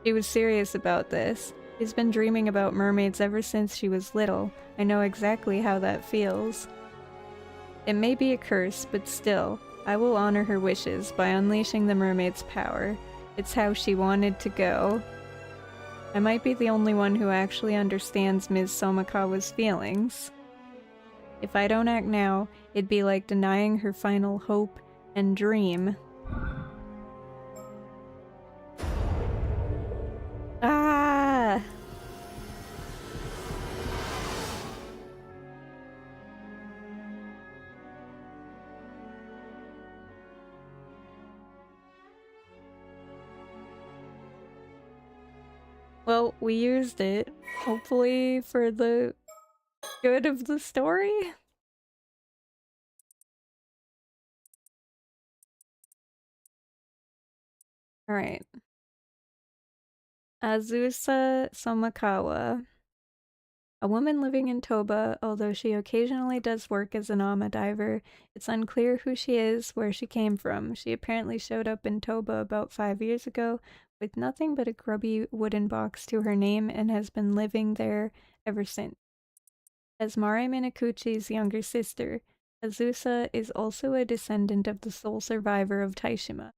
[SPEAKER 2] She was serious about this. She's been dreaming about mermaids ever since she was little. I know exactly how that feels. It may be a curse, but still, I will honor her wishes by unleashing the mermaid's power. It's how she wanted to go. I might be the only one who actually understands Ms. Somakawa's feelings. If I don't act now, it'd be like denying her final hope and dream. Ah! Well, we used it, hopefully for the good of the story? Alright. Azusa Somakawa. A woman living in Toba, although she occasionally does work as an ama diver. It's unclear who she is, where she came from. She apparently showed up in Toba about 5 years ago with nothing but a grubby wooden box to her name and has been living there ever since. As Mare Minakuchi's younger sister, Azusa is also a descendant of the sole survivor of Taishima.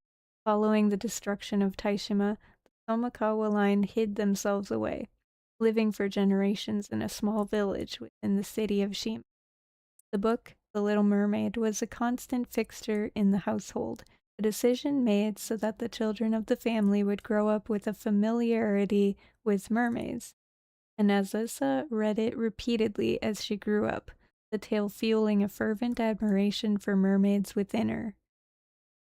[SPEAKER 2] Following the destruction of Taishima, the Somakawa line hid themselves away, living for generations in a small village within the city of Shima. The book, The Little Mermaid, was a constant fixture in the household, a decision made so that the children of the family would grow up with a familiarity with mermaids. And Azusa read it repeatedly as she grew up, the tale fueling a fervent admiration for mermaids within her.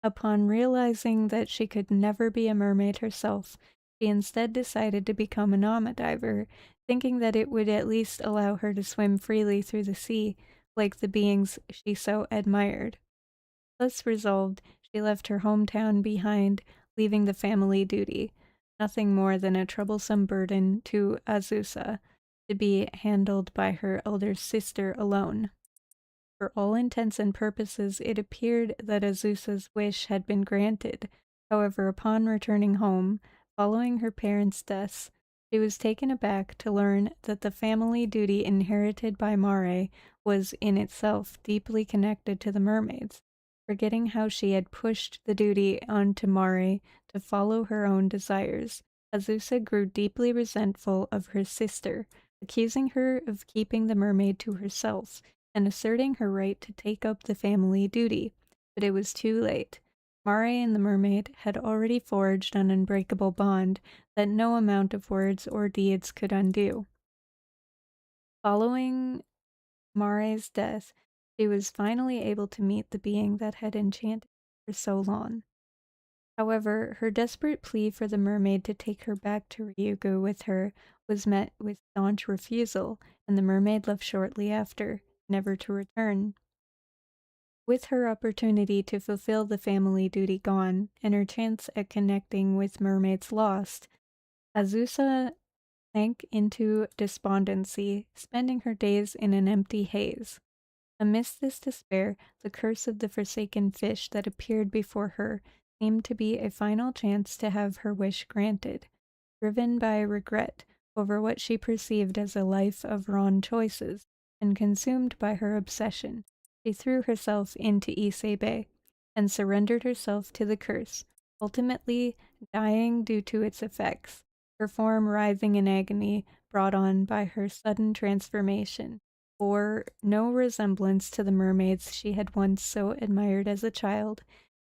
[SPEAKER 2] Upon realizing that she could never be a mermaid herself, she instead decided to become an ama diver, thinking that it would at least allow her to swim freely through the sea, like the beings she so admired. Thus resolved, she left her hometown behind, leaving the family duty, nothing more than a troublesome burden to Azusa, to be handled by her elder sister alone. For all intents and purposes, it appeared that Azusa's wish had been granted. However, upon returning home, following her parents' deaths, she was taken aback to learn that the family duty inherited by Mare was in itself deeply connected to the mermaids. Forgetting how she had pushed the duty onto Mare to follow her own desires, Azusa grew deeply resentful of her sister, accusing her of keeping the mermaid to herself and asserting her right to take up the family duty. But it was too late. Mare and the mermaid had already forged an unbreakable bond that no amount of words or deeds could undo. Following Mare's death, she was finally able to meet the being that had enchanted her for so long. However, her desperate plea for the mermaid to take her back to Ryugu with her was met with staunch refusal, and the mermaid left shortly after, never to return. With her opportunity to fulfill the family duty gone, and her chance at connecting with mermaids lost, Azusa sank into despondency, spending her days in an empty haze. Amidst this despair, the curse of the forsaken fish that appeared before her seemed to be a final chance to have her wish granted. Driven by regret over what she perceived as a life of wrong choices, and consumed by her obsession, she threw herself into Ise Bay and surrendered herself to the curse, ultimately dying due to its effects, her form writhing in agony brought on by her sudden transformation. bore no resemblance to the mermaids she had once so admired as a child,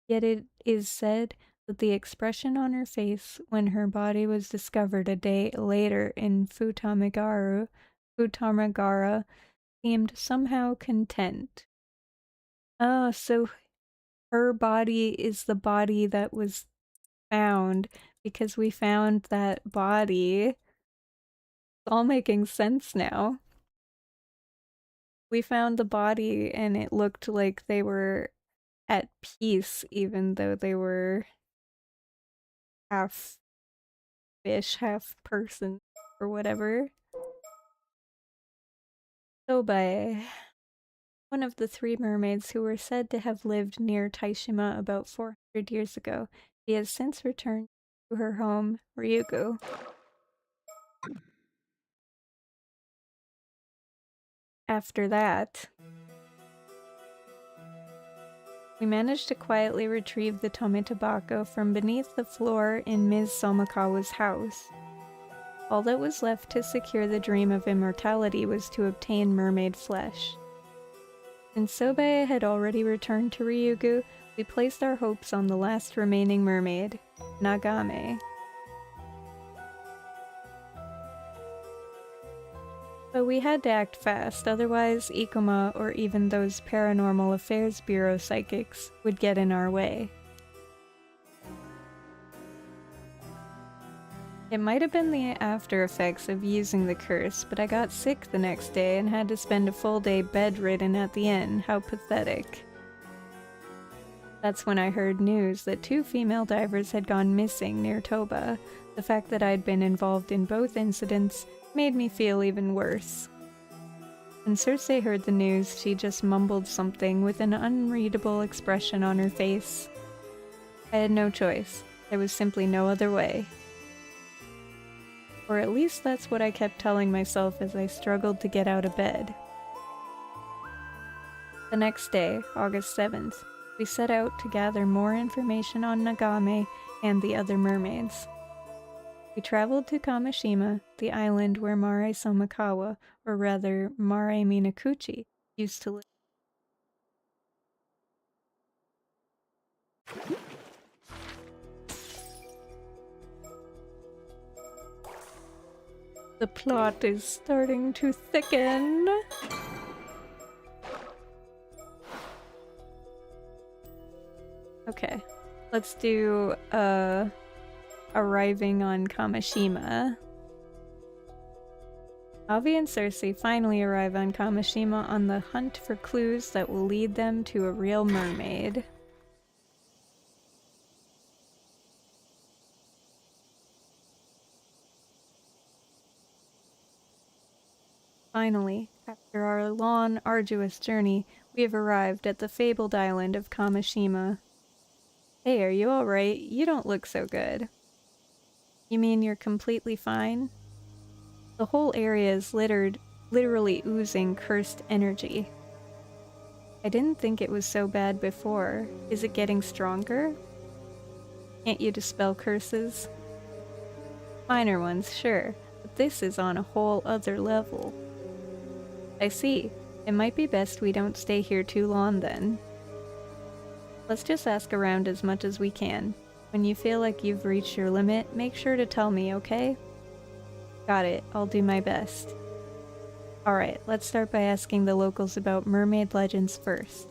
[SPEAKER 2] yet it is said that the expression on her face when her body was discovered a day later in Futamagara seemed somehow content. Ah, so her body is the body that was found because we found that body. It's all making sense now. We found the body and it looked like they were at peace even though they were half fish, half person, or whatever. Sobae, one of the three mermaids who were said to have lived near Taishima about 400 years ago, she has since returned to her home, Ryugu. After that, we managed to quietly retrieve the tometobacco from beneath the floor in Ms. Somakawa's house. All that was left to secure the dream of immortality was to obtain mermaid flesh. Since Sobae had already returned to Ryugu, we placed our hopes on the last remaining mermaid, Nagame. But we had to act fast, otherwise Ikoma or even those Paranormal Affairs Bureau psychics would get in our way. It might have been the after effects of using the curse, but I got sick the next day and had to spend a full day bedridden at the inn. How pathetic. That's when I heard news that 2 female divers had gone missing near Toba. The fact that I'd been involved in both incidents made me feel even worse. When Cersei heard the news, she just mumbled something with an unreadable expression on her face. I had no choice. There was simply no other way. Or at least that's what I kept telling myself as I struggled to get out of bed. The next day, August 7th, we set out to gather more information on Nagame and the other mermaids. We traveled to Kamishima, the island where Mare Somakawa, or rather Mare Minakuchi, used to live. The plot is starting to thicken. Okay, let's do arriving on Kamishima. Avi and Cersei finally arrive on Kamishima on the hunt for clues that will lead them to a real mermaid. Finally, after our long, arduous journey, we have arrived at the fabled island of Kamishima. Hey, are you alright? You don't look so good. You mean you're completely fine? The whole area is literally oozing cursed energy. I didn't think it was so bad before. Is it getting stronger? Can't you dispel curses? Minor ones, sure, but this is on a whole other level. I see. It might be best we don't stay here too long then. Let's just ask around as much as we can. When you feel like you've reached your limit, make sure to tell me, okay? Got it. I'll do my best. Alright, let's start by asking the locals about mermaid legends first.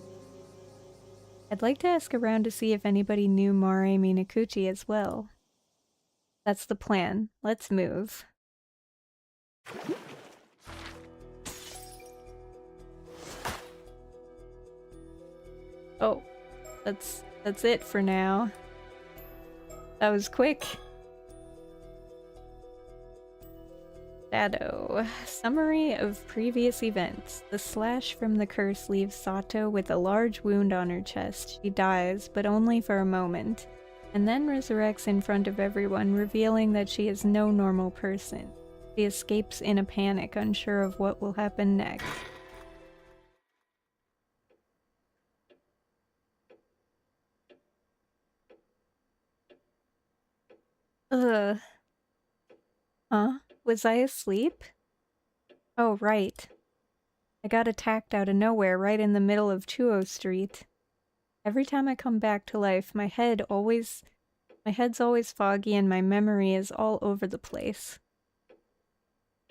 [SPEAKER 2] I'd like to ask around to see if anybody knew Mare Minakuchi as well. That's the plan. Let's move. Oh, that's it for now. That was quick. Shadow. Summary of previous events. The slash from the curse leaves Sato with a large wound on her chest. She dies, but only for a moment, and then resurrects in front of everyone, revealing that she is no normal person. She escapes in a panic, unsure of what will happen next. Ugh. Huh? Was I asleep? Oh, right. I got attacked out of nowhere right in the middle of Chuo Street. Every time I come back to life, my head's always foggy and my memory is all over the place.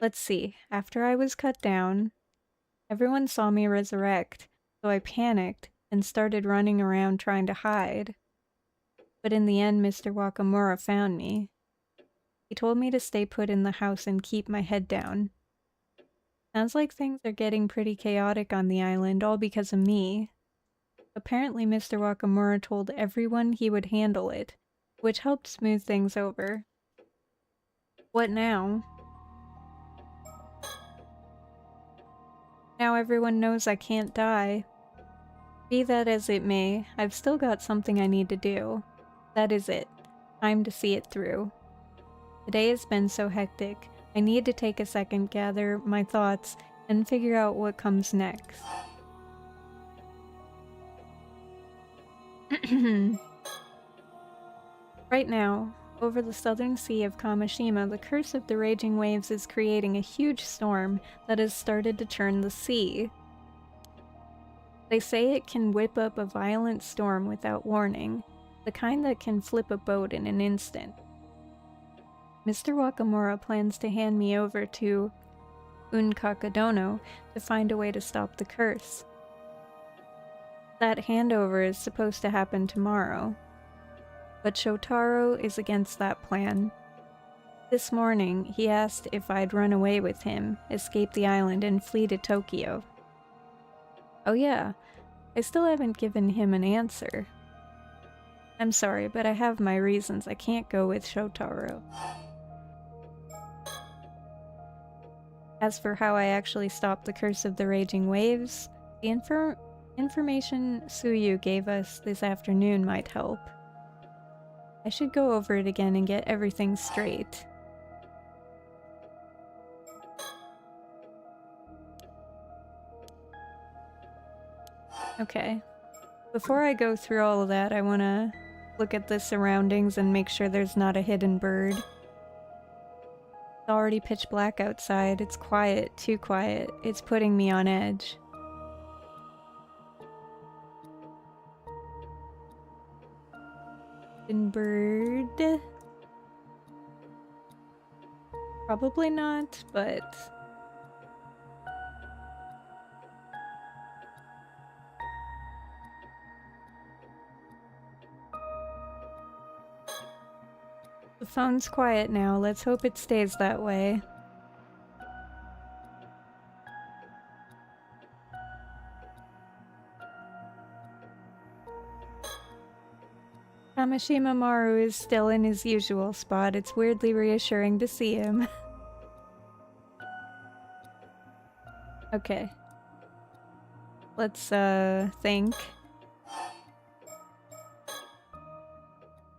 [SPEAKER 2] Let's see, after I was cut down, everyone saw me resurrect, so I panicked and started running around trying to hide. But in the end, Mr. Wakamura found me. He told me to stay put in the house and keep my head down. Sounds like things are getting pretty chaotic on the island, all because of me. Apparently Mr. Wakamura told everyone he would handle it, which helped smooth things over. What now? Now everyone knows I can't die. Be that as it may, I've still got something I need to do. That is it. Time to see it through. Today has been so hectic, I need to take a second, gather my thoughts, and figure out what comes next. Right now, over the southern sea of Kamishima, the curse of the raging waves is creating a huge storm that has started to churn the sea. They say it can whip up a violent storm without warning, the kind that can flip a boat in an instant. Mr. Wakamura plans to hand me over to Unkakadono to find a way to stop the curse. That handover is supposed to happen tomorrow, but Shotaro is against that plan. This morning, he asked if I'd run away with him, escape the island, and flee to Tokyo. Oh yeah, I still haven't given him an answer. I'm sorry, but I have my reasons. I can't go with Shotaro. As for how I actually stopped the curse of the raging waves, the information Suyu gave us this afternoon might help. I should go over it again and get everything straight. Okay. Before I go through all of that, I want to look at the surroundings and make sure there's not a hidden bird. It's already pitch black outside. It's quiet, too quiet. It's putting me on edge. Hidden bird? Probably not, but... The phone's quiet now. Let's hope it stays that way. Kamishima Maru is still in his usual spot. It's weirdly reassuring to see him. Okay. Let's, think.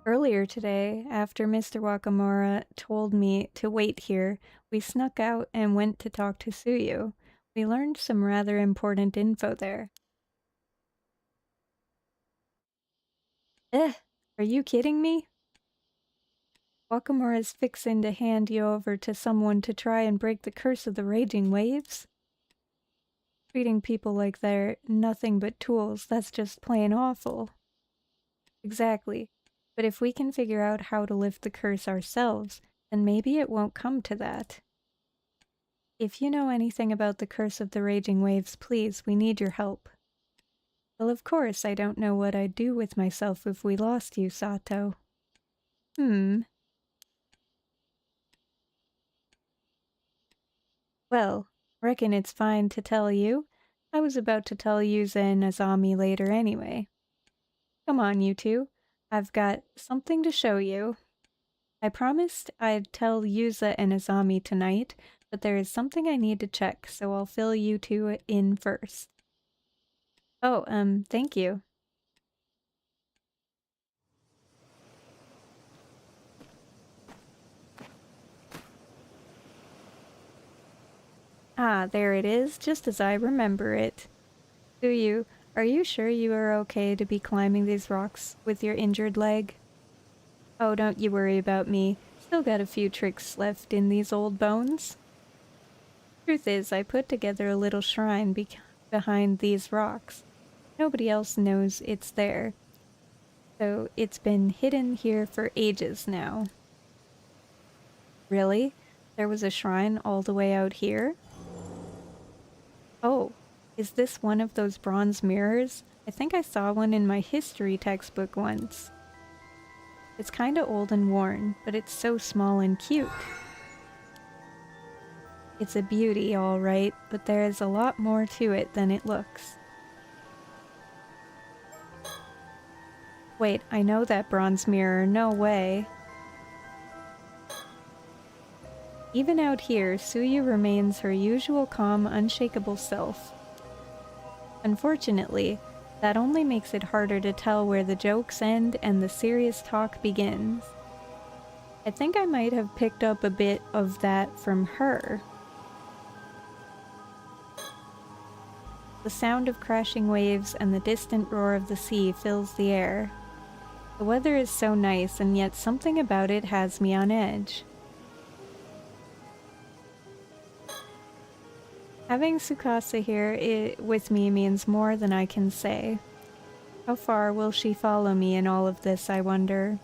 [SPEAKER 2] Earlier today, after Mr. Wakamura told me to wait here, we snuck out and went to talk to Suyu. We learned some rather important info there. Are you kidding me? Wakamura's fixing to hand you over to someone to try and break the curse of the raging waves? Treating people like they're nothing but tools, that's just plain awful. Exactly. But if we can figure out how to lift the curse ourselves, then maybe it won't come to that. If you know anything about the curse of the raging waves, please, we need your help. Well, of course, I don't know what I'd do with myself if we lost you, Sato. Well, reckon it's fine to tell you. I was about to tell Yuza and Azami later anyway. Come on, you two. I've got something to show you. I promised I'd tell Yuza and Azami tonight, but there is something I need to check, so I'll fill you two in first. Oh, thank you. Ah, there it is, just as I remember it. Suyu, are you sure you are okay to be climbing these rocks with your injured leg? Oh, don't you worry about me. Still got a few tricks left in these old bones. Truth is, I put together a little shrine behind these rocks. Nobody else knows it's there. So it's been hidden here for ages now. Really? There was a shrine all the way out here? Oh, is this one of those bronze mirrors? I think I saw one in my history textbook once. It's kinda old and worn, but it's so small and cute. It's a beauty, all right, but there is a lot more to it than it looks. Wait, I know that bronze mirror, no way. Even out here, Suyu remains her usual calm, unshakable self. Unfortunately, that only makes it harder to tell where the jokes end and the serious talk begins. I think I might have picked up a bit of that from her. The sound of crashing waves and the distant roar of the sea fills the air. The weather is so nice, and yet something about it has me on edge. Having Tsukasa here with me means more than I can say. How far will she follow me in all of this, I wonder?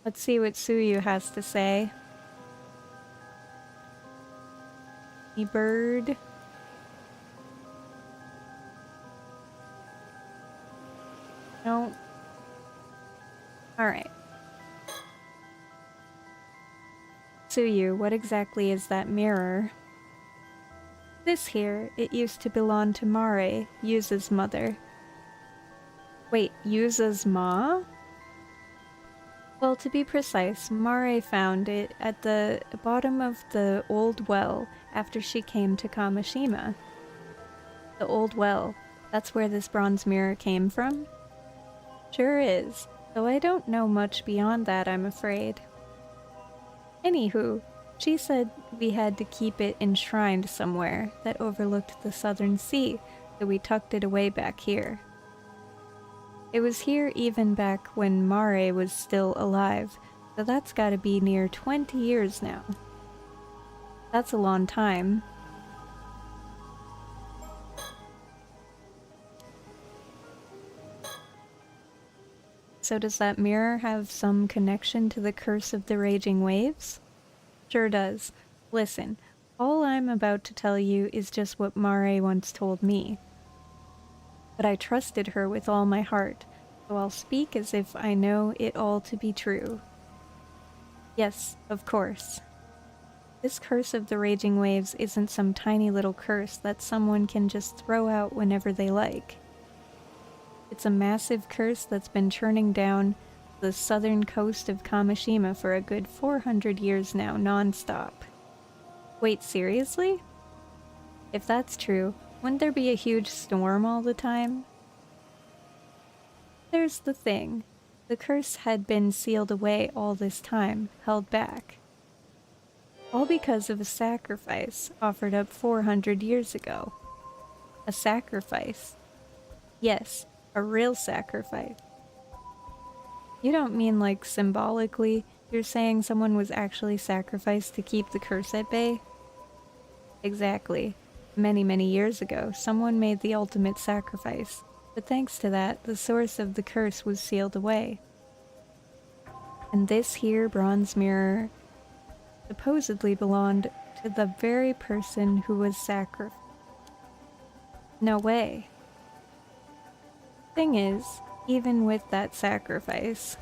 [SPEAKER 2] Let's see what Suyu has to say. A bird. No. Alright. Suyu, what exactly is that mirror? This here, it used to belong to Mare, Yuza's mother. Wait, Yuza's ma? Well, to be precise, Mare found it at the bottom of the old well after she came to Kamishima. The old well, that's where this bronze mirror came from? Sure is, though I don't know much beyond that, I'm afraid. Anywho, she said we had to keep it enshrined somewhere that overlooked the southern sea, so we tucked it away back here. It was here even back when Mare was still alive, so that's gotta be near 20 years now. That's a long time. So does that mirror have some connection to the curse of the raging waves? Sure does. Listen, all I'm about to tell you is just what Mare once told me. But I trusted her with all my heart, so I'll speak as if I know it all to be true. Yes, of course. This curse of the raging waves isn't some tiny little curse that someone can just throw out whenever they like. It's a massive curse that's been churning down the southern coast of Kamishima for a good 400 years now, non-stop. Wait, seriously? If that's true, wouldn't there be a huge storm all the time? There's the thing. The curse had been sealed away all this time, held back. All because of a sacrifice offered up 400 years ago. A sacrifice. Yes, a real sacrifice. You don't mean like symbolically, you're saying someone was actually sacrificed to keep the curse at bay? Exactly. Many, many years ago, someone made the ultimate sacrifice, but thanks to that, the source of the curse was sealed away. And this here bronze mirror supposedly belonged to the very person who was sacrificed. No way. Thing is, even with that sacrifice,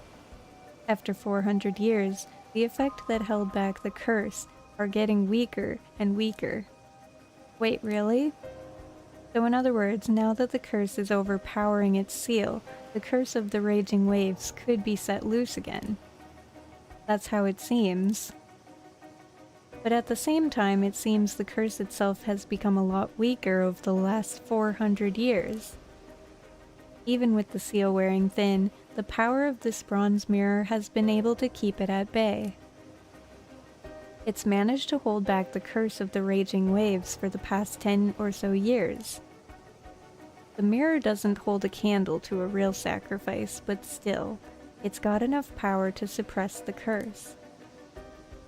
[SPEAKER 2] after 400 years, the effect that held back the curse are getting weaker and weaker. Wait, really? So in other words, now that the curse is overpowering its seal, the curse of the raging waves could be set loose again. That's how it seems. But at the same time, it seems the curse itself has become a lot weaker over the last 400 years. Even with the seal wearing thin, the power of this bronze mirror has been able to keep it at bay. It's managed to hold back the curse of the raging waves for the past 10 or so years. The mirror doesn't hold a candle to a real sacrifice, but still, it's got enough power to suppress the curse.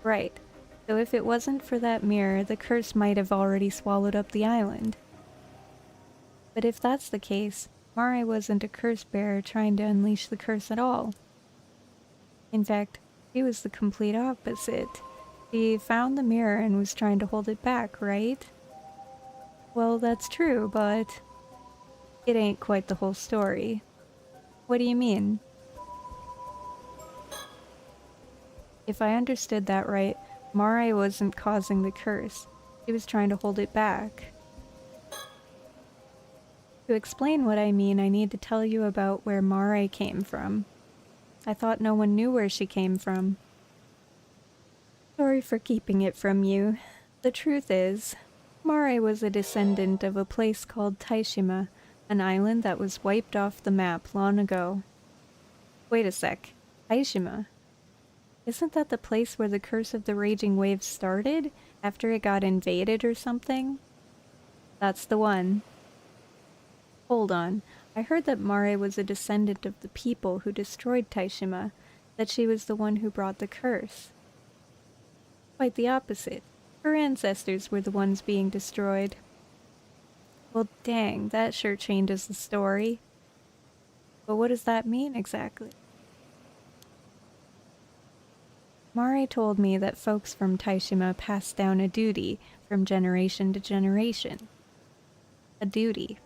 [SPEAKER 2] Right, So if it wasn't for that mirror, the curse might have already swallowed up the island. But if that's the case, Mare wasn't a curse bearer trying to unleash the curse at all. In fact, she was the complete opposite. She found the mirror and was trying to hold it back, right? Well, that's true, but it ain't quite the whole story. What do you mean? If I understood that right, Mare wasn't causing the curse. She was trying to hold it back. To explain what I mean, I need to tell you about where Mare came from. I thought no one knew where she came from. Sorry for keeping it from you. The truth is, Mare was a descendant of a place called Taishima, an island that was wiped off the map long ago. Wait a sec. Taishima? Isn't that the place where the Curse of the Raging Waves started, after it got invaded or something? That's the one. Hold on. I heard that Mare was a descendant of the people who destroyed Taishima, that she was the one who brought the curse. Quite the opposite. Her ancestors were the ones being destroyed. Well, dang, that sure changes the story. But what does that mean exactly? Mare told me that folks from Taishima passed down a duty from generation to generation. A duty.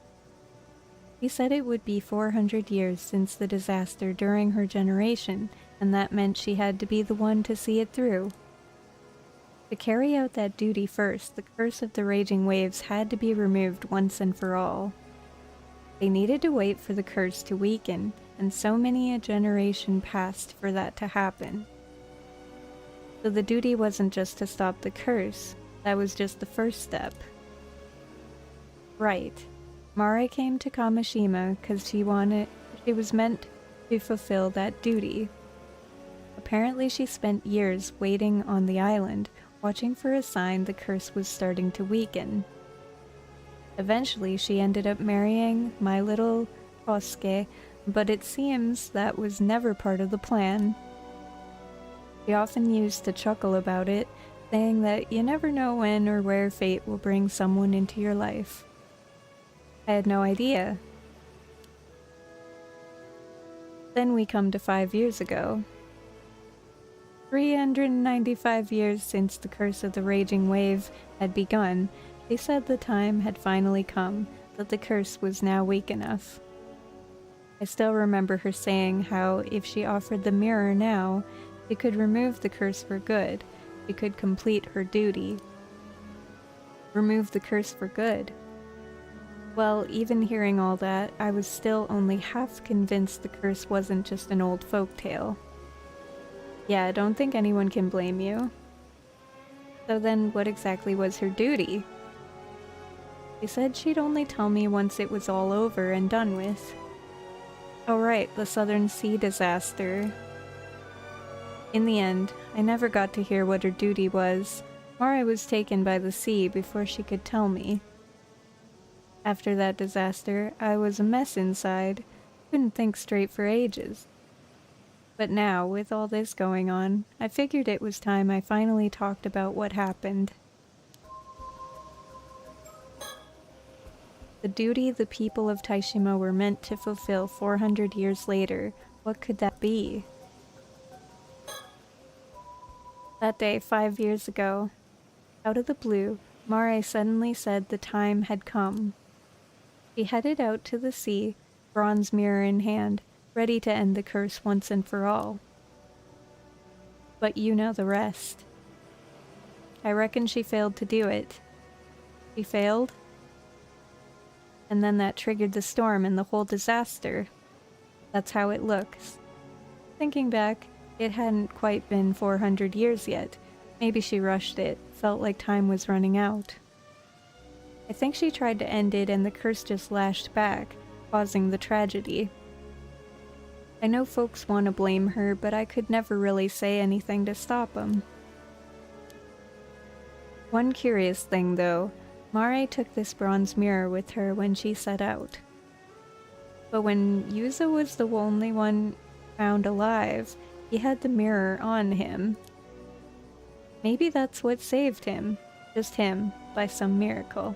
[SPEAKER 2] He said it would be 400 years since the disaster during her generation, and that meant she had to be the one to see it through. To carry out that duty first, the Curse of the Raging Waves had to be removed once and for all. They needed to wait for the curse to weaken, and so many a generation passed for that to happen. So the duty wasn't just to stop the curse, that was just the first step. Right. Mare came to Kamishima because she was meant to fulfill that duty. Apparently she spent years waiting on the island, watching for a sign the curse was starting to weaken. Eventually she ended up marrying my little Kosuke, but it seems that was never part of the plan. She often used to chuckle about it, saying that you never know when or where fate will bring someone into your life. I had no idea. Then we come to 5 years ago. 395 years since the Curse of the Raging Wave had begun, she said the time had finally come, that the curse was now weak enough. I still remember her saying how if she offered the mirror now, she could remove the curse for good. She could complete her duty. Remove the curse for good. Well, even hearing all that, I was still only half convinced the curse wasn't just an old folktale. Yeah, I don't think anyone can blame you. So then, what exactly was her duty? She said she'd only tell me once it was all over and done with. Oh right, the Southern Sea disaster. In the end, I never got to hear what her duty was. Mare was taken by the sea before she could tell me. After that disaster, I was a mess inside. Couldn't think straight for ages. But now, with all this going on, I figured it was time I finally talked about what happened. The duty the people of Taishima were meant to fulfill 400 years later, what could that be? That day 5 years ago, out of the blue, Mare suddenly said the time had come. She headed out to the sea, bronze mirror in hand, ready to end the curse once and for all. But you know the rest. I reckon she failed to do it. She failed, and then that triggered the storm and the whole disaster. That's how it looks. Thinking back, it hadn't quite been 400 years yet. Maybe she rushed it, felt like time was running out. I think she tried to end it and the curse just lashed back, causing the tragedy. I know folks want to blame her, but I could never really say anything to stop them. One curious thing though, Mare took this bronze mirror with her when she set out. But when Yuza was the only one found alive, he had the mirror on him. Maybe that's what saved him. Just him, by some miracle.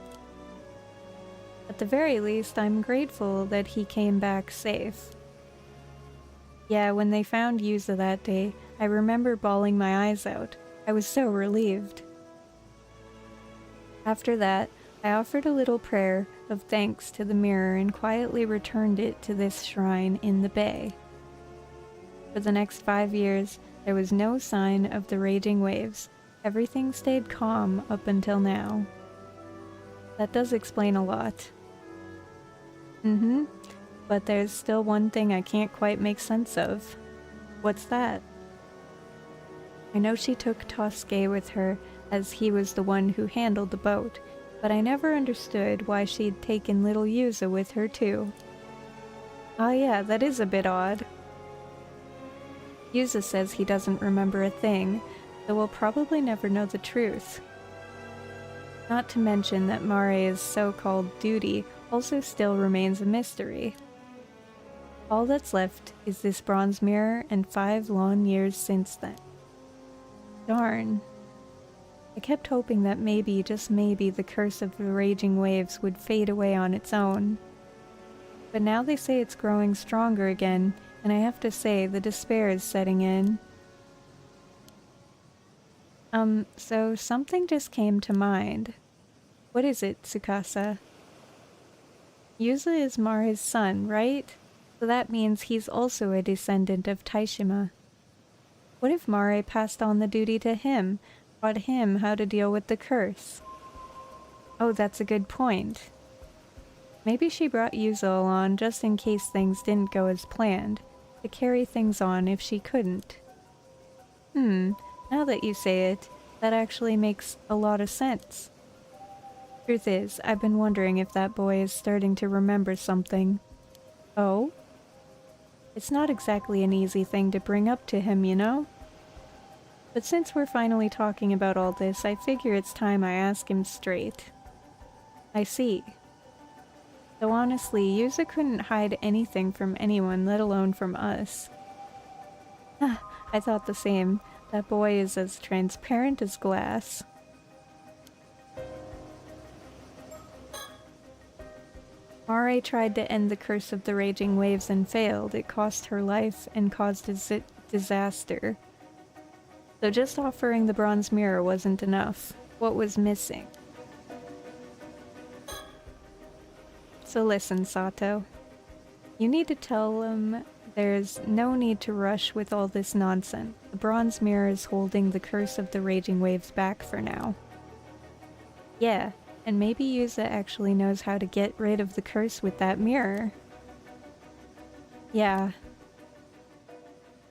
[SPEAKER 2] At the very least, I'm grateful that he came back safe. Yeah, when they found Yuza that day, I remember bawling my eyes out. I was so relieved. After that, I offered a little prayer of thanks to the mirror and quietly returned it to this shrine in the bay. For the next 5 years, there was no sign of the raging waves. Everything stayed calm up until now. That does explain a lot. But there's still one thing I can't quite make sense of. What's that? I know she took Tosuke with her, as he was the one who handled the boat, but I never understood why she'd taken little Yuza with her too. Ah yeah, that is a bit odd. Yuza says he doesn't remember a thing, so we'll probably never know the truth. Not to mention that Mare's so-called duty also still remains a mystery. All that's left is this bronze mirror and 5 long years since then. Darn. I kept hoping that maybe, just maybe, the curse of the raging waves would fade away on its own. But now they say it's growing stronger again, and I have to say the despair is setting in. So something just came to mind. What is it, Tsukasa? Yuza is Mare's son, right? So that means he's also a descendant of Taishima. What if Mare passed on the duty to him, taught him how to deal with the curse? Oh, that's a good point. Maybe she brought Yuza along just in case things didn't go as planned, to carry things on if she couldn't. Now that you say it, that actually makes a lot of sense. Truth is, I've been wondering if that boy is starting to remember something. Oh? It's not exactly an easy thing to bring up to him, you know? But since we're finally talking about all this, I figure it's time I ask him straight. I see. Though honestly, Yuza couldn't hide anything from anyone, let alone from us. I thought the same. That boy is as transparent as glass. Mare tried to end the curse of the raging waves and failed. It cost her life and caused a disaster. So just offering the bronze mirror wasn't enough. What was missing? So listen, Sato. You need to tell him there's no need to rush with all this nonsense. The bronze mirror is holding the curse of the raging waves back for now. Yeah, and maybe Yuza actually knows how to get rid of the curse with that mirror. Yeah.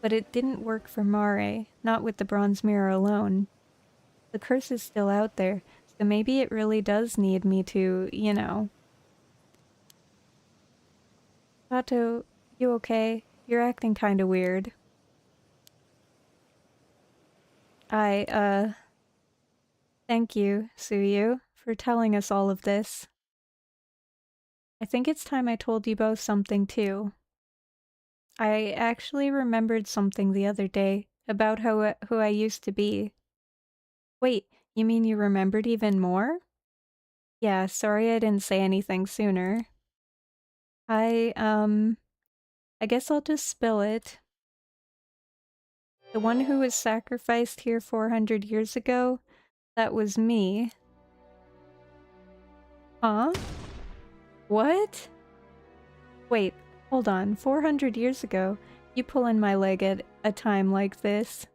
[SPEAKER 2] But it didn't work for Mare, not with the bronze mirror alone. The curse is still out there, so maybe it really does need me to, you know. Sato, you okay? You're acting kinda weird. Thank you, Suyu, for telling us all of this. I think it's time I told you both something too. I actually remembered something the other day about who I used to be. Wait, you mean you remembered even more? Yeah, sorry I didn't say anything sooner. I guess I'll just spill it. The one who was sacrificed here 400 years ago, that was me. Huh? What? Wait, hold on. 400 years ago, you pulling my leg at a time like this?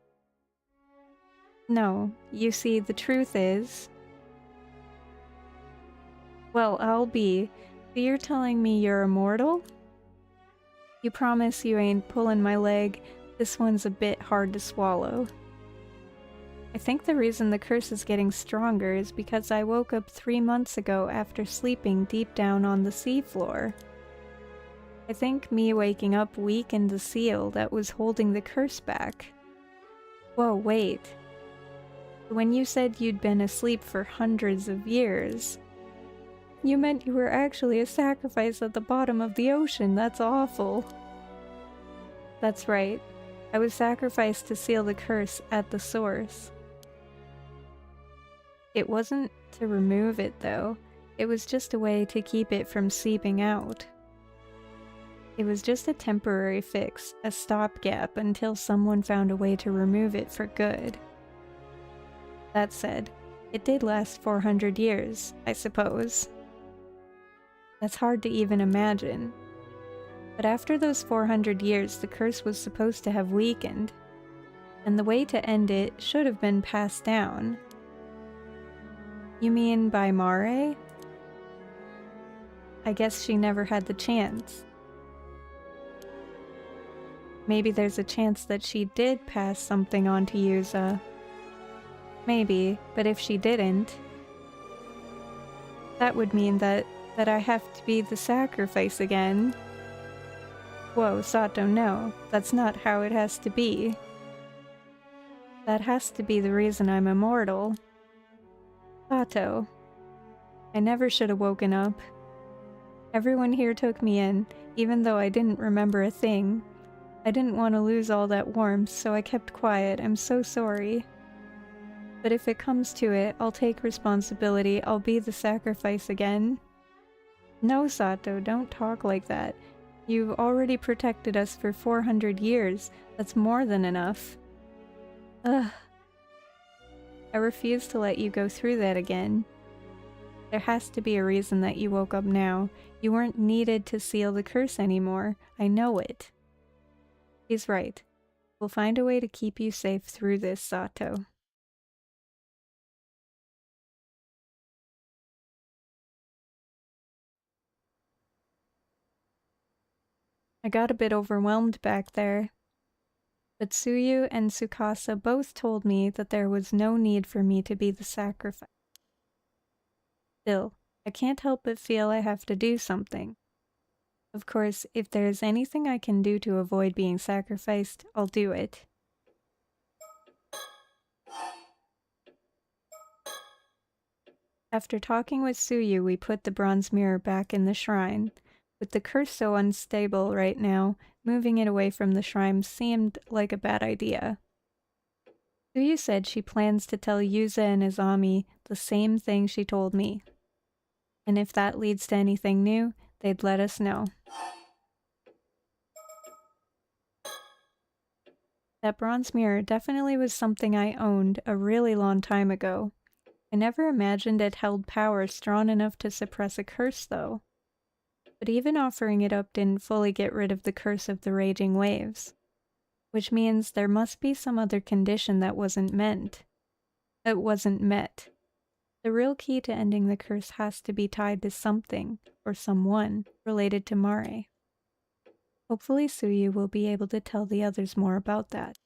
[SPEAKER 2] No, you see, the truth is... Well, I'll be. So you're telling me you're immortal? You promise you ain't pulling my leg? This one's a bit hard to swallow. I think the reason the curse is getting stronger is because I woke up 3 months ago after sleeping deep down on the seafloor. I think me waking up weakened the seal that was holding the curse back. Whoa, wait. When you said you'd been asleep for hundreds of years, you meant you were actually a sacrifice at the bottom of the ocean. That's awful. That's right. I was sacrificed to seal the curse at the source. It wasn't to remove it, though. It was just a way to keep it from seeping out. It was just a temporary fix, a stopgap until someone found a way to remove it for good. That said, it did last 400 years, I suppose. That's hard to even imagine. But after those 400 years, the curse was supposed to have weakened, and the way to end it should have been passed down. You mean by Mare? I guess she never had the chance. Maybe there's a chance that she did pass something on to Yuza. Maybe, but if she didn't, that would mean that I have to be the sacrifice again. Whoa, Sato, no. That's not how it has to be. That has to be the reason I'm immortal. Sato. I never should have woken up. Everyone here took me in, even though I didn't remember a thing. I didn't want to lose all that warmth, so I kept quiet. I'm so sorry. But if it comes to it, I'll take responsibility. I'll be the sacrifice again. No, Sato, don't talk like that. You've already protected us for 400 years. That's more than enough. Ugh. I refuse to let you go through that again. There has to be a reason that you woke up now. You weren't needed to seal the curse anymore. I know it. He's right. We'll find a way to keep you safe through this, Sato. I got a bit overwhelmed back there. But Tsuyu and Tsukasa both told me that there was no need for me to be the sacrifice. Still, I can't help but feel I have to do something. Of course, if there's anything I can do to avoid being sacrificed, I'll do it. After talking with Tsuyu, we put the bronze mirror back in the shrine. With the curse so unstable right now, moving it away from the shrine seemed like a bad idea. Tsuyu said she plans to tell Yuza and Izami the same thing she told me. And if that leads to anything new, they'd let us know. That bronze mirror definitely was something I owned a really long time ago. I never imagined it held power strong enough to suppress a curse, though. But even offering it up didn't fully get rid of the curse of the raging waves. Which means there must be some other condition that wasn't met. The real key to ending the curse has to be tied to something, or someone, related to Mare. Hopefully Tsuyu will be able to tell the others more about that.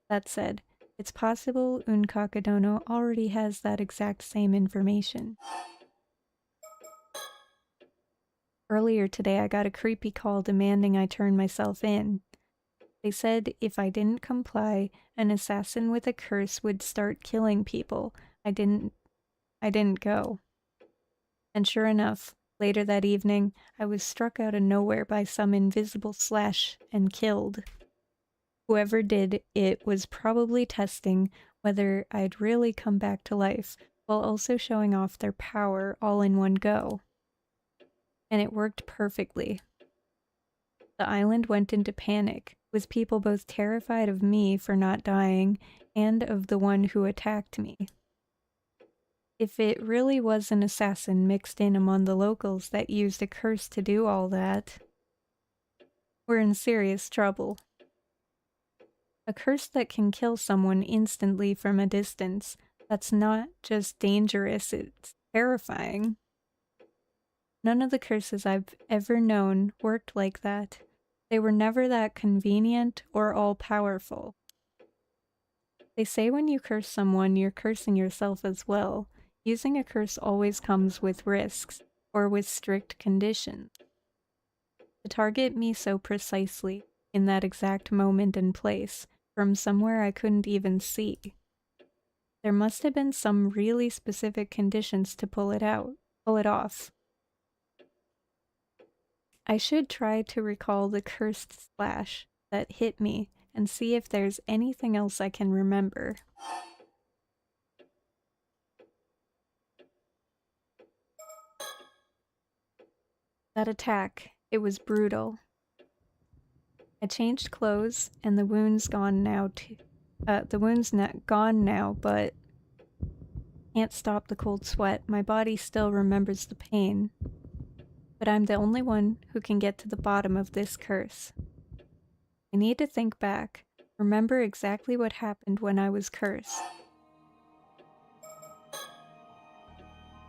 [SPEAKER 2] That said, it's possible Unkakadono already has that exact same information. Earlier today I got a creepy call demanding I turn myself in. They said if I didn't comply, an assassin with a curse would start killing people. I didn't go. And sure enough, later that evening, I was struck out of nowhere by some invisible slash and killed. Whoever did it was probably testing whether I'd really come back to life, while also showing off their power all in one go. And it worked perfectly. The island went into panic, with people both terrified of me for not dying and of the one who attacked me. If it really was an assassin mixed in among the locals that used a curse to do all that, we're in serious trouble. A curse that can kill someone instantly from a distance, that's not just dangerous, it's terrifying. None of the curses I've ever known worked like that. They were never that convenient or all-powerful. They say when you curse someone, you're cursing yourself as well. Using a curse always comes with risks, or with strict conditions. To target me so precisely, in that exact moment and place, from somewhere I couldn't even see. There must have been some really specific conditions to pull it off. I should try to recall the cursed slash that hit me and see if there's anything else I can remember. That attack, it was brutal. I changed clothes, and the wound's gone now too. The wound's not gone now, but can't stop the cold sweat. My body still remembers the pain. But I'm the only one who can get to the bottom of this curse. I need to think back, remember exactly what happened when I was cursed.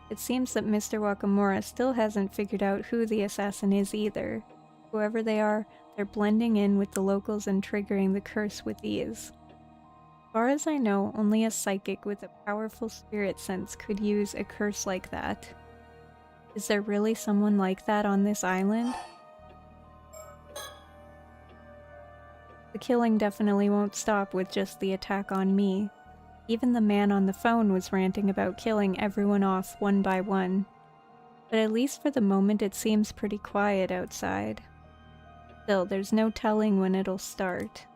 [SPEAKER 2] It seems that Mr. Wakamura still hasn't figured out who the assassin is either. Whoever they are, they're blending in with the locals and triggering the curse with ease. As far as I know, only a psychic with a powerful spirit sense could use a curse like that. Is there really someone like that on this island? The killing definitely won't stop with just the attack on me. Even the man on the phone was ranting about killing everyone off one by one. But at least for the moment it seems pretty quiet outside. Still, there's no telling when it'll start.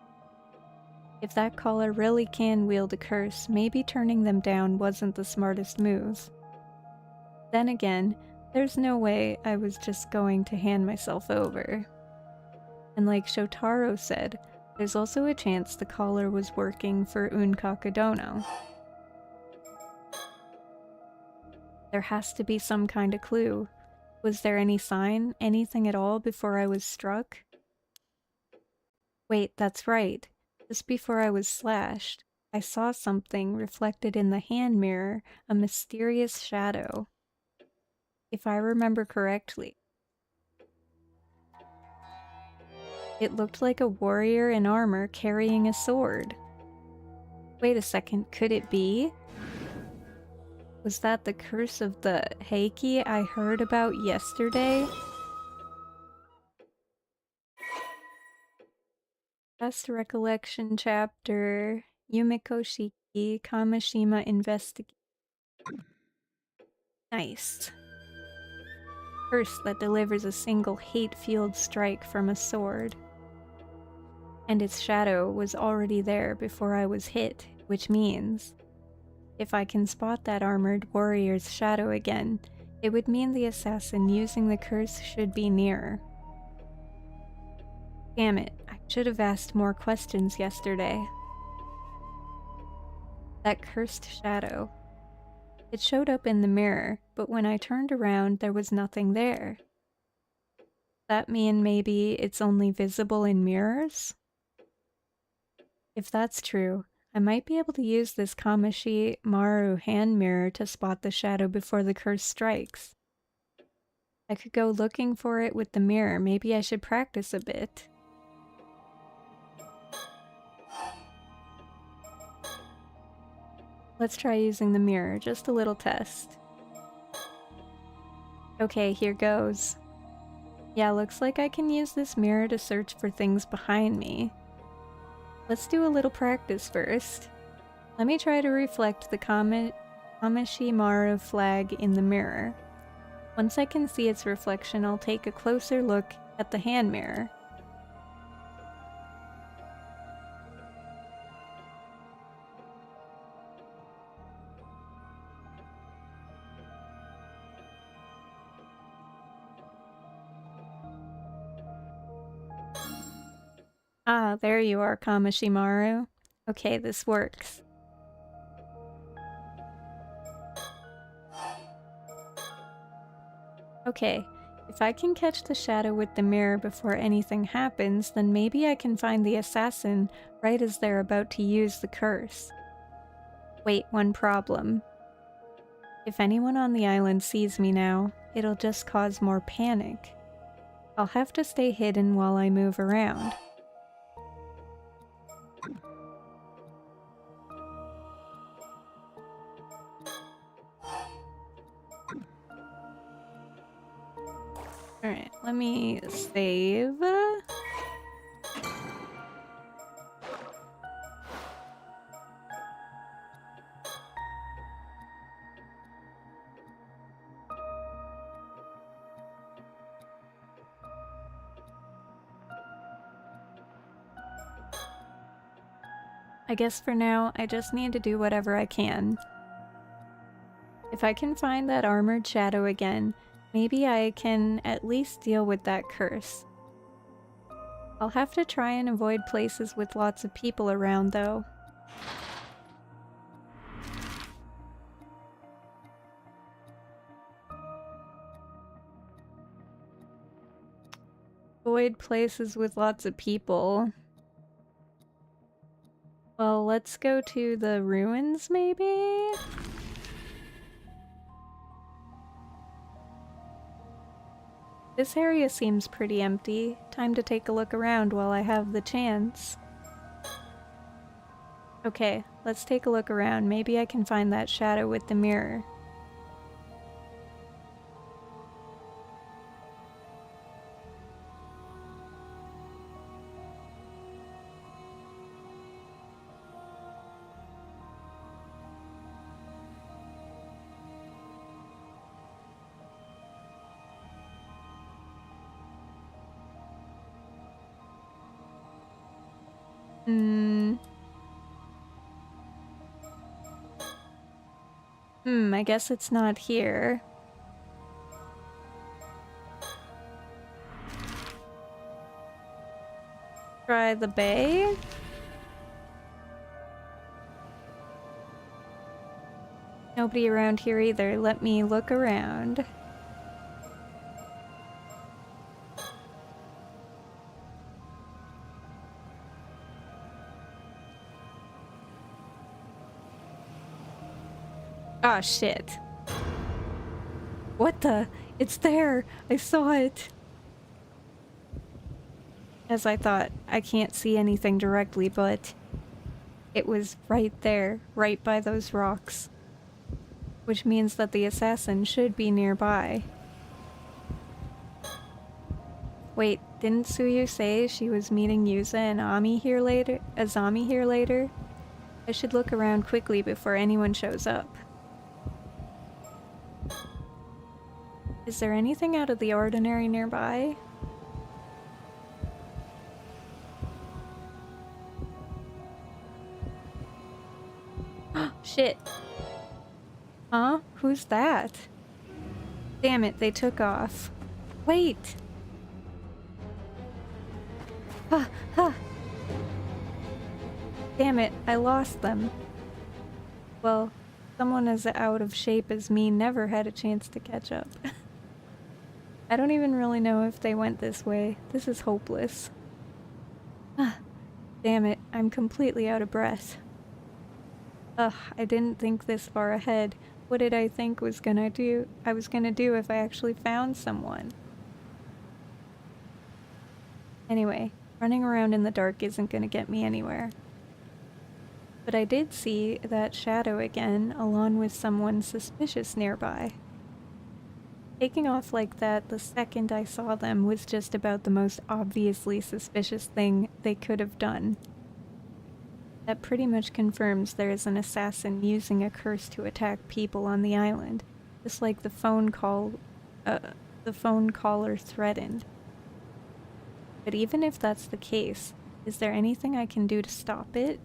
[SPEAKER 2] If that caller really can wield a curse, maybe turning them down wasn't the smartest move. Then again, there's no way I was just going to hand myself over. And like Shotaro said, there's also a chance the caller was working for Unkakadono. There has to be some kind of clue. Was there any sign, anything at all before I was struck? Wait, that's right. Just before I was slashed, I saw something reflected in the hand mirror, a mysterious shadow. If I remember correctly, it looked like a warrior in armor carrying a sword. Wait a second, could it be? Was that the curse of the Heiki I heard about yesterday? Last recollection chapter, Yumiko Shiki, Kamishima investigate. Nice. Curse that delivers a single hate-fueled strike from a sword. And its shadow was already there before I was hit, which means if I can spot that armored warrior's shadow again, it would mean the assassin using the curse should be near. Damn it, I should have asked more questions yesterday. That cursed shadow. It showed up in the mirror, but when I turned around, there was nothing there. That mean maybe it's only visible in mirrors? If that's true, I might be able to use this Kamashi Maru hand mirror to spot the shadow before the curse strikes. I could go looking for it with the mirror. Maybe I should practice a bit. Let's try using the mirror, just a little test. Okay, here goes. Yeah, looks like I can use this mirror to search for things behind me. Let's do a little practice first. Let me try to reflect the Kamashimaru flag in the mirror. Once I can see its reflection, I'll take a closer look at the hand mirror. Ah, there you are, Kamashimaru. Okay, this works. Okay, if I can catch the shadow with the mirror before anything happens, then maybe I can find the assassin right as they're about to use the curse. Wait, one problem. If anyone on the island sees me now, it'll just cause more panic. I'll have to stay hidden while I move around. Alright, let me save. I guess for now, I just need to do whatever I can. If I can find that armored shadow again, Maybe I can at least deal with that curse. I'll have to try and avoid places with lots of people around, though. Avoid places with lots of people. Well, let's go to the ruins, maybe? This area seems pretty empty. Time to take a look around while I have the chance. Okay, let's take a look around. Maybe I can find that shadow with the mirror. I guess it's not here. Try the bay? Nobody around here either. Let me look around. Ah, shit. What the? It's there! I saw it! As I thought, I can't see anything directly, but it was right there, right by those rocks. Which means that the assassin should be nearby. Wait, didn't Tsuyu say she was meeting Yuza and Azami here later? I should look around quickly before anyone shows up. Is there anything out of the ordinary nearby? Shit. Huh? Who's that? Damn it, they took off. Wait! Ha! Ha! Damn it, I lost them. Well, someone as out of shape as me never had a chance to catch up. I don't even really know if they went this way. This is hopeless. Ah, damn it, I'm completely out of breath. Ugh, I didn't think this far ahead. What did I think I was gonna do if I actually found someone? Anyway, running around in the dark isn't gonna get me anywhere. But I did see that shadow again, along with someone suspicious nearby. Taking off like that the second I saw them was just about the most obviously suspicious thing they could have done. That pretty much confirms there is an assassin using a curse to attack people on the island, just like the phone caller threatened. But even if that's the case, is there anything I can do to stop it?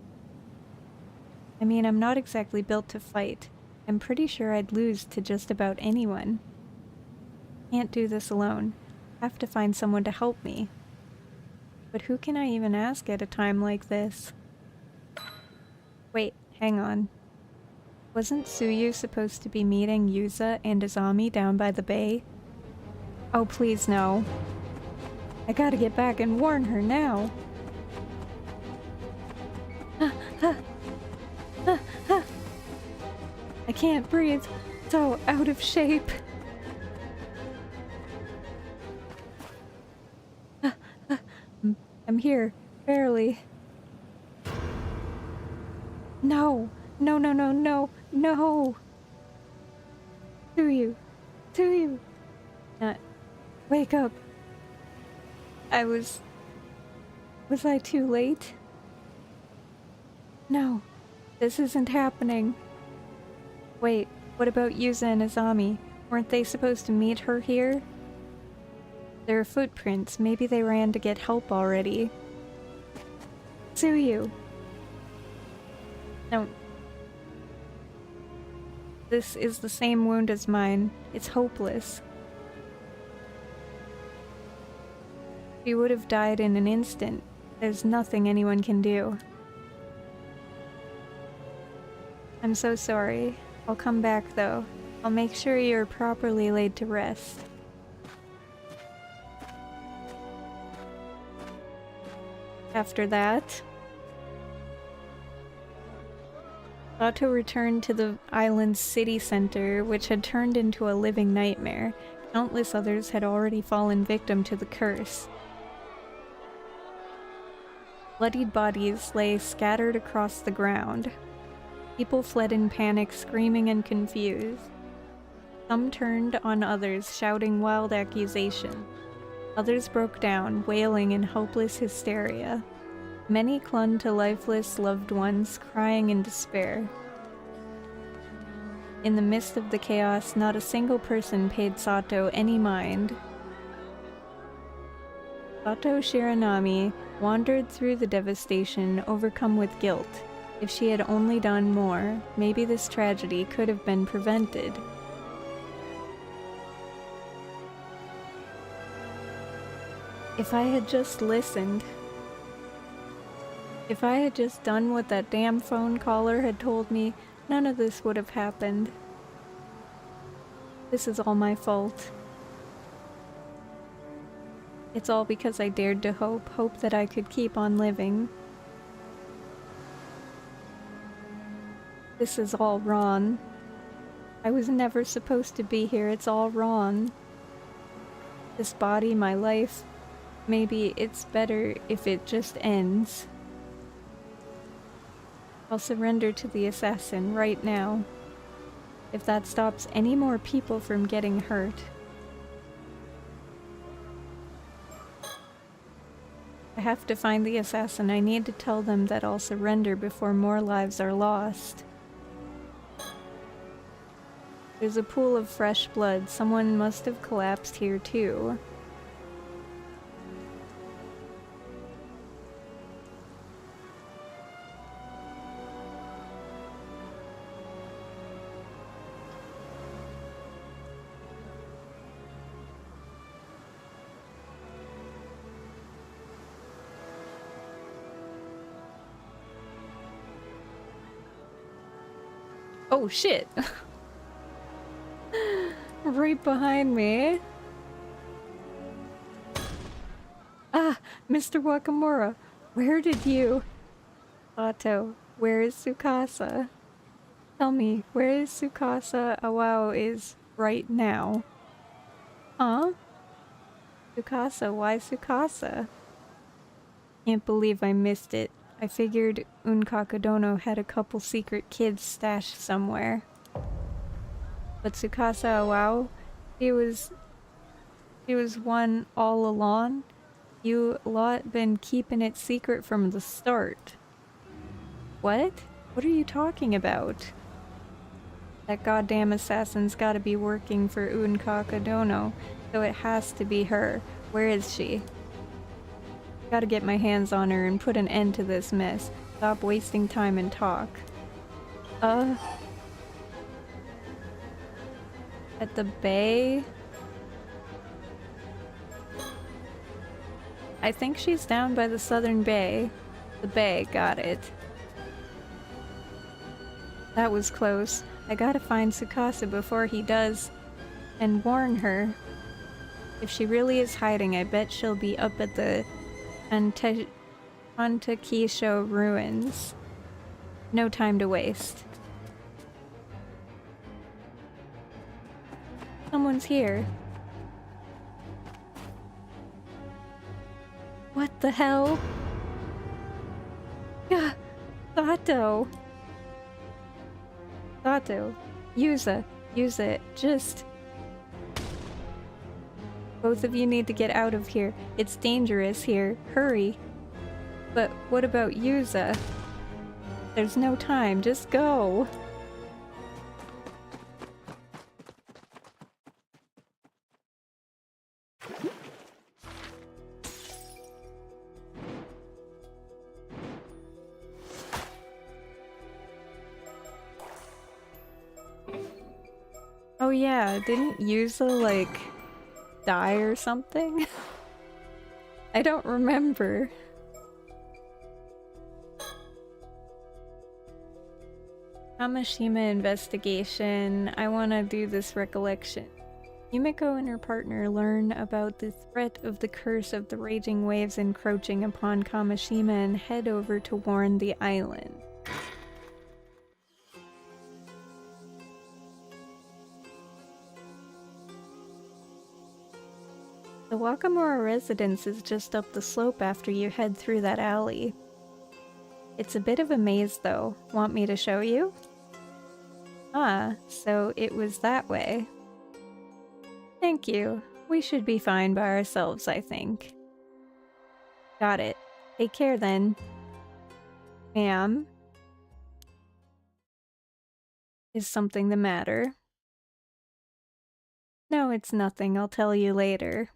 [SPEAKER 2] I mean, I'm not exactly built to fight. I'm pretty sure I'd lose to just about anyone. Can't do this alone. Have to find someone to help me. But who can I even ask at a time like this? Wait, hang on. Wasn't Tsuyu supposed to be meeting Yuza and Azami down by the bay? Oh, please no. I gotta get back and warn her now. I can't breathe. So out of shape. I'm here, barely. No! No, no, no, no, no! Tsuyu! Tsuyu! Wake up! Was I too late? No, this isn't happening. Wait, what about Yuza and Azami? Weren't they supposed to meet her here? There are footprints. Maybe they ran to get help already. Tsuyu! No. This is the same wound as mine. It's hopeless. She would have died in an instant. There's nothing anyone can do. I'm so sorry. I'll come back though. I'll make sure you're properly laid to rest. After that, Sato returned to the island's city center, which had turned into a living nightmare. Countless others had already fallen victim to the curse. Bloodied bodies lay scattered across the ground. People fled in panic, screaming and confused. Some turned on others, shouting wild accusations. Others broke down, wailing in hopeless hysteria. Many clung to lifeless loved ones, crying in despair. In the midst of the chaos, not a single person paid Sato any mind. Sato Shiranami wandered through the devastation, overcome with guilt. If she had only done more, maybe this tragedy could have been prevented. If I had just listened. If I had just done what that damn phone caller had told me, none of this would have happened. This is all my fault. It's all because I dared to hope that I could keep on living. This is all wrong. I was never supposed to be here, it's all wrong. This body, my life, maybe it's better if it just ends. I'll surrender to the assassin right now. If that stops any more people from getting hurt. I have to find the assassin. I need to tell them that I'll surrender before more lives are lost. There's a pool of fresh blood. Someone must have collapsed here too. Oh shit! Right behind me. Ah, Mr. Wakamura, where did you... Sato, where is Tsukasa? Tell me, where is Tsukasa Awao is right now? Huh? Tsukasa, why Tsukasa? Can't believe I missed it. I figured Unkakadono had a couple secret kids stashed somewhere. But Tsukasa Awao, she was one all along. You lot been keeping it secret from the start. What? What are you talking about? That goddamn assassin's gotta be working for Unkakadono, so it has to be her. Where is she? Gotta get my hands on her and put an end to this mess. Stop wasting time and talk. At the bay? I think she's down by the southern bay. The bay, got it. That was close. I gotta find Tsukasa before he does. And warn her. If she really is hiding, I bet she'll be up at the Antakisho ruins. No time to waste. Someone's here. What the hell? Gah! Sato! Sato! Use it. Just... Both of you need to get out of here. It's dangerous here. Hurry. But what about Yuza? There's no time. Just go. Oh yeah, didn't Yuza, like, die or something? I don't remember. Kamishima investigation. I want to do this recollection. Yumiko and her partner learn about the threat of the curse of the raging waves encroaching upon Kamishima and head over to warn the island. The Wakamura residence is just up the slope after you head through that alley. It's a bit of a maze though. Want me to show you? Ah, so it was that way. Thank you. We should be fine by ourselves, I think. Got it. Take care then. Ma'am? Is something the matter? No, it's nothing. I'll tell you later.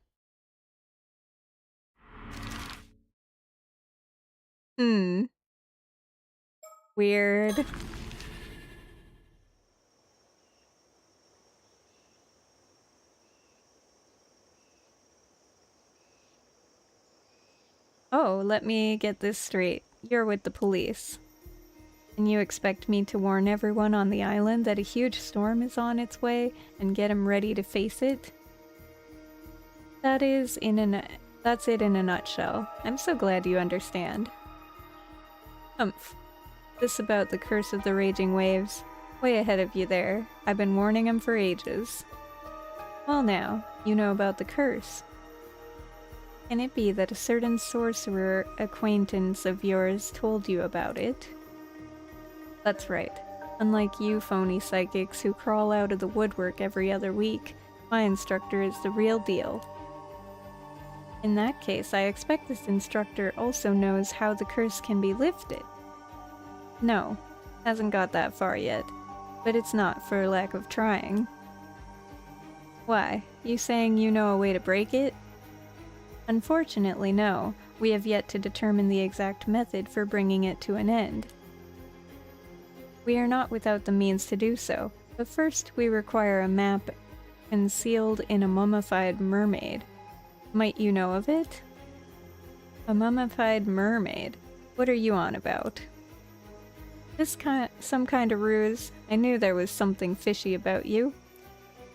[SPEAKER 2] Weird. Oh, let me get this straight. You're with the police. And you expect me to warn everyone on the island that a huge storm is on its way and get them ready to face it? That's it in a nutshell. I'm so glad you understand. Humph. This about the curse of the raging waves. Way ahead of you there. I've been warning him for ages. Well now, you know about the curse. Can it be that a certain sorcerer acquaintance of yours told you about it? That's right. Unlike you phony psychics who crawl out of the woodwork every other week, my instructor is the real deal. In that case, I expect this instructor also knows how the curse can be lifted. No, hasn't got that far yet, but it's not for lack of trying. Why, you saying you know a way to break it? Unfortunately, no. We have yet to determine the exact method for bringing it to an end. We are not without the means to do so, but first we require a map concealed in a mummified mermaid. Might you know of it? A mummified mermaid? What are you on about? Some kind of ruse. I knew there was something fishy about you.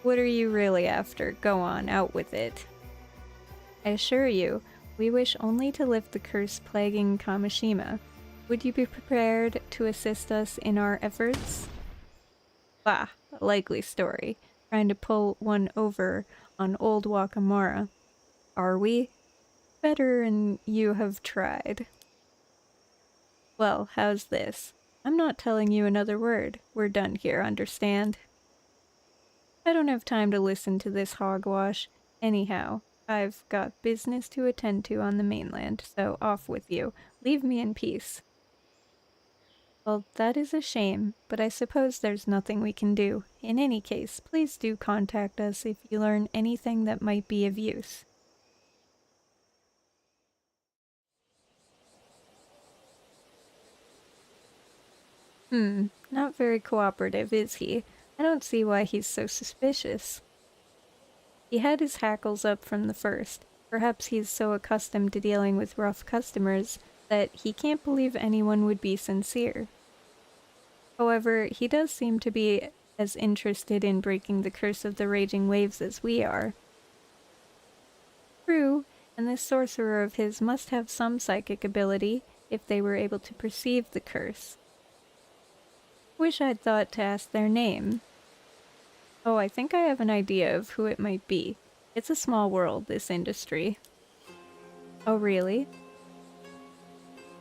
[SPEAKER 2] What are you really after? Go on, out with it. I assure you, we wish only to lift the curse plaguing Kamishima. Would you be prepared to assist us in our efforts? Bah, a likely story. Trying to pull one over on old Wakamura. Are we? Better and you have tried. Well, how's this? I'm not telling you another word. We're done here, understand? I don't have time to listen to this hogwash. Anyhow, I've got business to attend to on the mainland, so off with you. Leave me in peace. Well, that is a shame, but I suppose there's nothing we can do. In any case, please do contact us if you learn anything that might be of use. Not very cooperative, is he? I don't see why he's so suspicious. He had his hackles up from the first. Perhaps he's so accustomed to dealing with rough customers that he can't believe anyone would be sincere. However, he does seem to be as interested in breaking the curse of the raging waves as we are. True, and this sorcerer of his must have some psychic ability if they were able to perceive the curse. Wish I'd thought to ask their name. Oh, I think I have an idea of who it might be. It's a small world, this industry. Oh, really?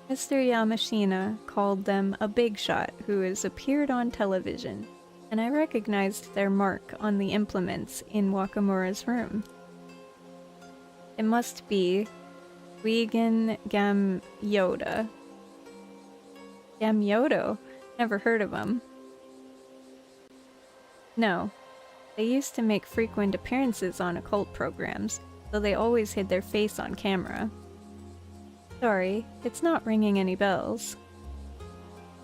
[SPEAKER 2] Mr. Yamashina called them a big shot who has appeared on television, and I recognized their mark on the implements in Wakamura's room. It must be Wigan Gamyoda. Gamyodo? Never heard of him. No. They used to make frequent appearances on occult programs, though they always hid their face on camera. Sorry, it's not ringing any bells.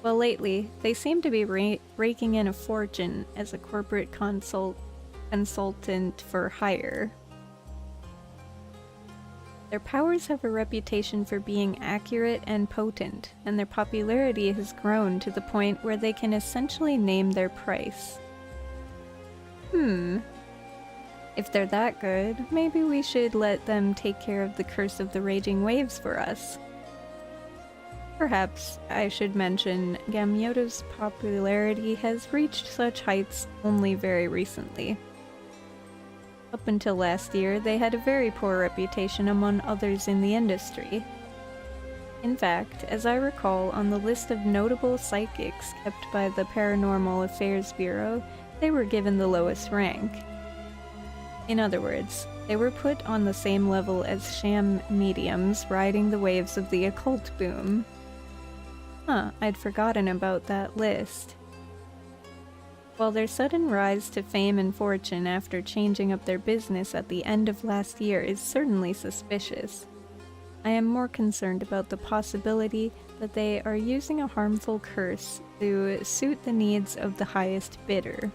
[SPEAKER 2] Well, lately, they seem to be raking in a fortune as a corporate consultant for hire. Their powers have a reputation for being accurate and potent, and their popularity has grown to the point where they can essentially name their price. If they're that good, maybe we should let them take care of the curse of the raging waves for us. Perhaps I should mention Gamyota's popularity has reached such heights only very recently. Up until last year, they had a very poor reputation among others in the industry. In fact, as I recall, on the list of notable psychics kept by the Paranormal Affairs Bureau, they were given the lowest rank. In other words, they were put on the same level as sham mediums riding the waves of the occult boom. I'd forgotten about that list. While their sudden rise to fame and fortune after changing up their business at the end of last year is certainly suspicious, I am more concerned about the possibility that they are using a harmful curse to suit the needs of the highest bidder.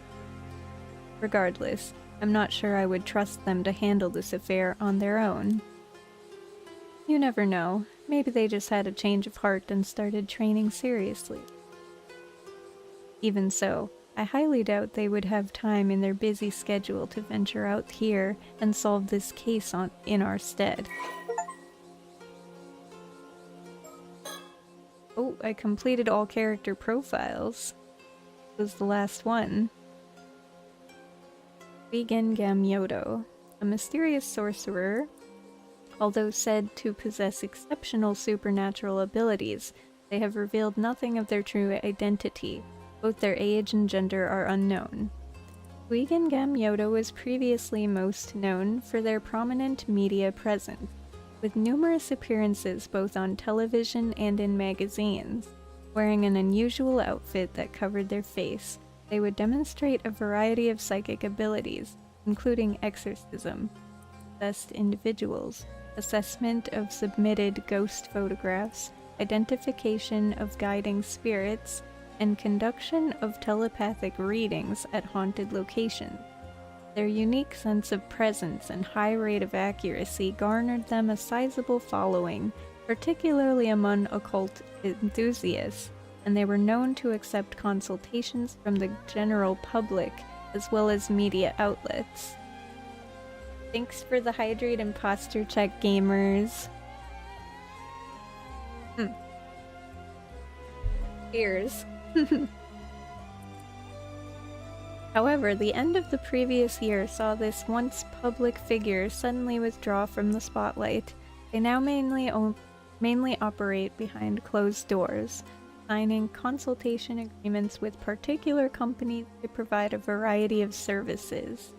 [SPEAKER 2] Regardless, I'm not sure I would trust them to handle this affair on their own. You never know, maybe they just had a change of heart and started training seriously. Even so, I highly doubt they would have time in their busy schedule to venture out here and solve this case in our stead. Oh, I completed all character profiles. This was the last one. Vegan Gamyoto, a mysterious sorcerer. Although said to possess exceptional supernatural abilities, they have revealed nothing of their true identity. Both their age and gender are unknown. Vegan Gamyoto was previously most known for their prominent media presence, with numerous appearances both on television and in magazines. Wearing an unusual outfit that covered their face, they would demonstrate a variety of psychic abilities, including exorcism, possessed individuals, assessment of submitted ghost photographs, identification of guiding spirits, and conduction of telepathic readings at haunted locations. Their unique sense of presence and high rate of accuracy garnered them a sizable following, particularly among occult enthusiasts, and they were known to accept consultations from the general public as well as media outlets. Thanks for the hydrate and posture check, gamers. Cheers. However, the end of the previous year saw this once public figure suddenly withdraw from the spotlight. They now mainly operate behind closed doors, signing consultation agreements with particular companies to provide a variety of services,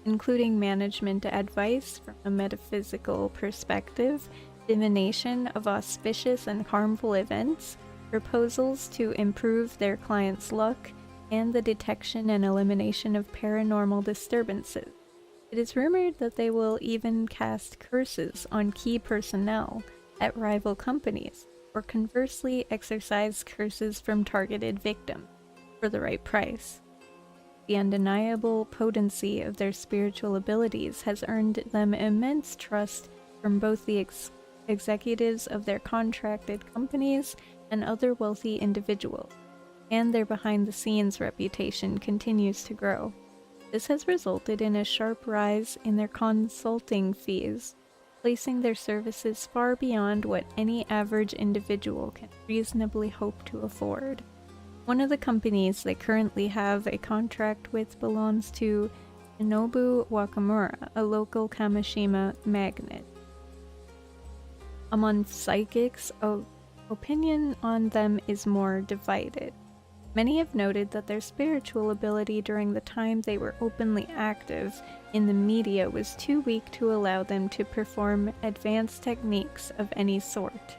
[SPEAKER 2] including management advice from a metaphysical perspective, divination of auspicious and harmful events, proposals to improve their clients' luck, and the detection and elimination of paranormal disturbances. It is rumored that they will even cast curses on key personnel at rival companies, or conversely exercise curses from targeted victims for the right price. The undeniable potency of their spiritual abilities has earned them immense trust from both the executives of their contracted companies and other wealthy individuals, and their behind-the-scenes reputation continues to grow. This has resulted in a sharp rise in their consulting fees, placing their services far beyond what any average individual can reasonably hope to afford. One of the companies they currently have a contract with belongs to Shinobu Wakamura, a local Kamishima magnate. Among psychics, opinion on them is more divided. Many have noted that their spiritual ability during the time they were openly active in the media was too weak to allow them to perform advanced techniques of any sort,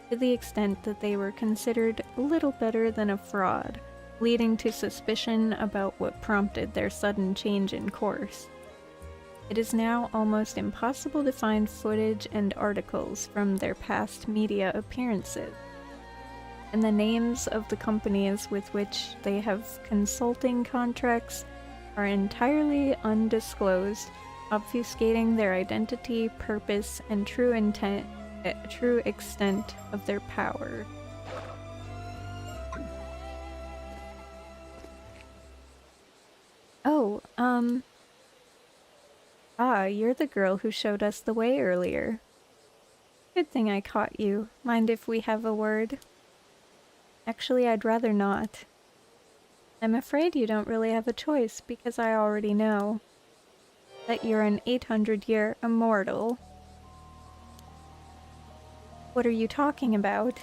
[SPEAKER 2] to the extent that they were considered little better than a fraud, leading to suspicion about what prompted their sudden change in course. It is now almost impossible to find footage and articles from their past media appearances, and the names of the companies with which they have consulting contracts are entirely undisclosed obfuscating their identity, purpose, and true extent of their power. Oh, you're the girl who showed us the way earlier. Good thing I caught you. Mind if we have a word? Actually, I'd rather not. I'm afraid you don't really have a choice, because I already know that you're an 800-year immortal. What are you talking about?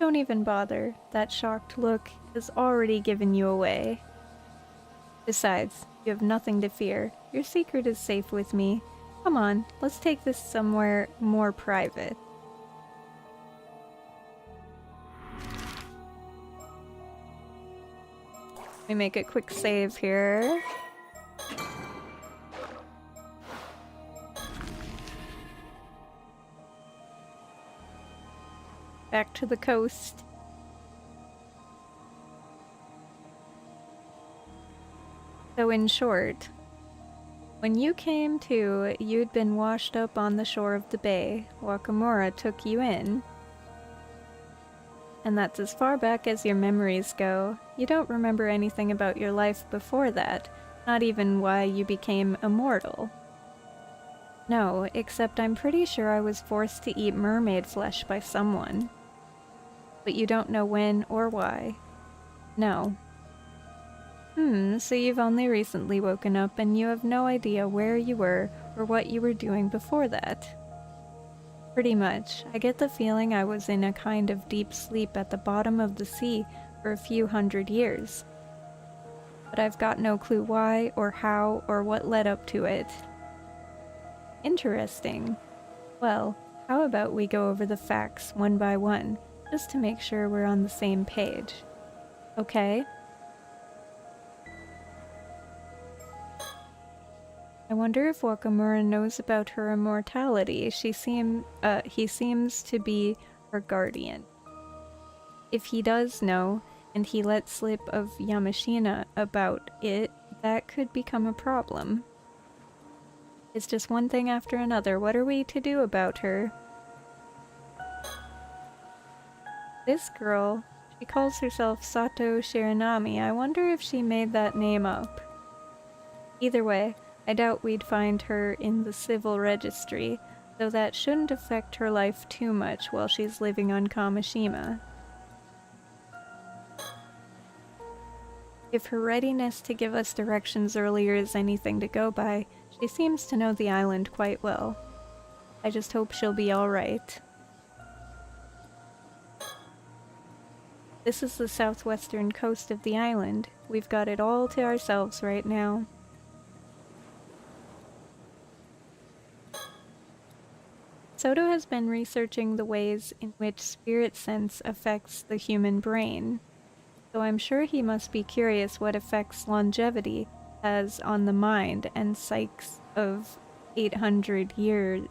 [SPEAKER 2] Don't even bother. That shocked look has already given you away. Besides, you have nothing to fear. Your secret is safe with me. Come on, let's take this somewhere more private. Let me make a quick save here. Back to the coast. So in short, when you came to, you'd been washed up on the shore of the bay. Wakamura took you in. And that's as far back as your memories go. You don't remember anything about your life before that, not even why you became immortal. No, except I'm pretty sure I was forced to eat mermaid flesh by someone. But you don't know when or why. No. So you've only recently woken up and you have no idea where you were or what you were doing before that. Pretty much. I get the feeling I was in a kind of deep sleep at the bottom of the sea for a few hundred years. But I've got no clue why or how or what led up to it. Interesting. Well, how about we go over the facts one by one, just to make sure we're on the same page. Okay? I wonder if Wakamura knows about her immortality. He seems to be her guardian. If he does know, and he let slip of Yamashina about it, that could become a problem. It's just one thing after another. What are we to do about her? This girl, she calls herself Sato Shiranami. I wonder if she made that name up. Either way, I doubt we'd find her in the civil registry, though that shouldn't affect her life too much while she's living on Kamishima. If her readiness to give us directions earlier is anything to go by, she seems to know the island quite well. I just hope she'll be alright. This is the southwestern coast of the island. We've got it all to ourselves right now. Soto has been researching the ways in which spirit sense affects the human brain, so I'm sure he must be curious what effects longevity has on the mind and psyches of 800-year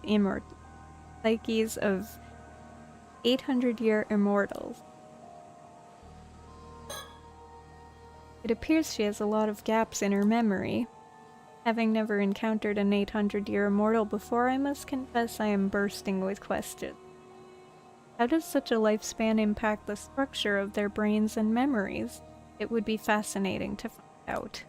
[SPEAKER 2] immortals. It appears she has a lot of gaps in her memory. Having never encountered an 800-year immortal before, I must confess I am bursting with questions. How does such a lifespan impact the structure of their brains and memories? It would be fascinating to find out.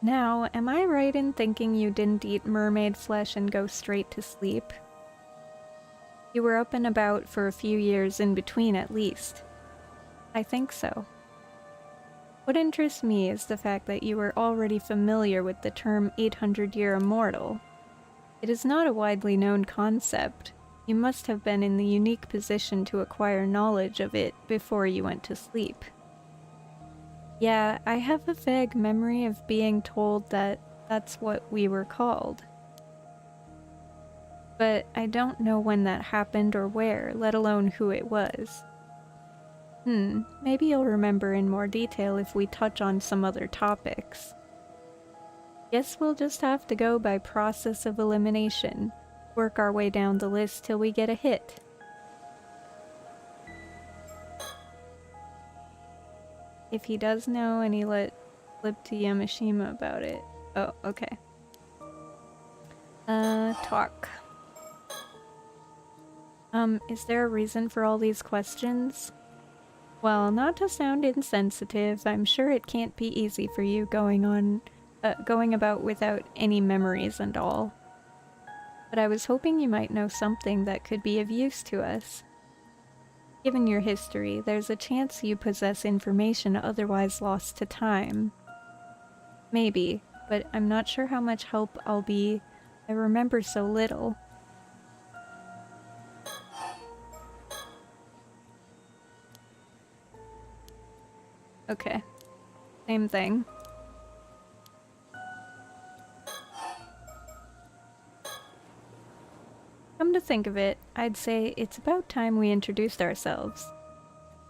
[SPEAKER 2] Now, am I right in thinking you didn't eat mermaid flesh and go straight to sleep? You were up and about for a few years in between at least. I think so. What interests me is the fact that you were already familiar with the term 800-year immortal. It is not a widely known concept. You must have been in the unique position to acquire knowledge of it before you went to sleep. Yeah, I have a vague memory of being told that that's what we were called. But I don't know when that happened or where, let alone who it was. Maybe you'll remember in more detail if we touch on some other topics. Guess we'll just have to go by process of elimination. Work our way down the list till we get a hit. If he does know and he let slip to Yamashima about it. Oh, okay. Talk. Is there a reason for all these questions? Well, not to sound insensitive, I'm sure it can't be easy for you going about without any memories and all. But I was hoping you might know something that could be of use to us. Given your history, there's a chance you possess information otherwise lost to time. Maybe, but I'm not sure how much help I'll be. I remember so little. Okay. Same thing. Come to think of it, I'd say it's about time we introduced ourselves.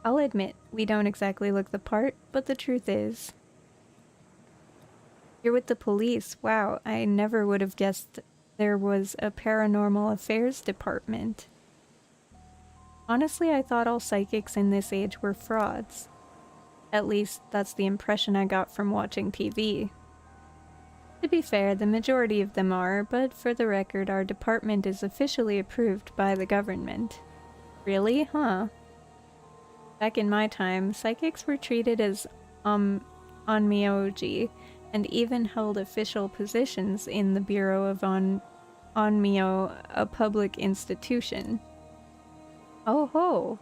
[SPEAKER 2] I'll admit, we don't exactly look the part, but the truth is... You're with the police. Wow, I never would have guessed there was a paranormal affairs department. Honestly, I thought all psychics in this age were frauds. At least, that's the impression I got from watching TV. To be fair, the majority of them are, but for the record, our department is officially approved by the government. Really? Huh. Back in my time, psychics were treated as, onmyoji, and even held official positions in the Bureau of Onmyo, a public institution. Oh ho!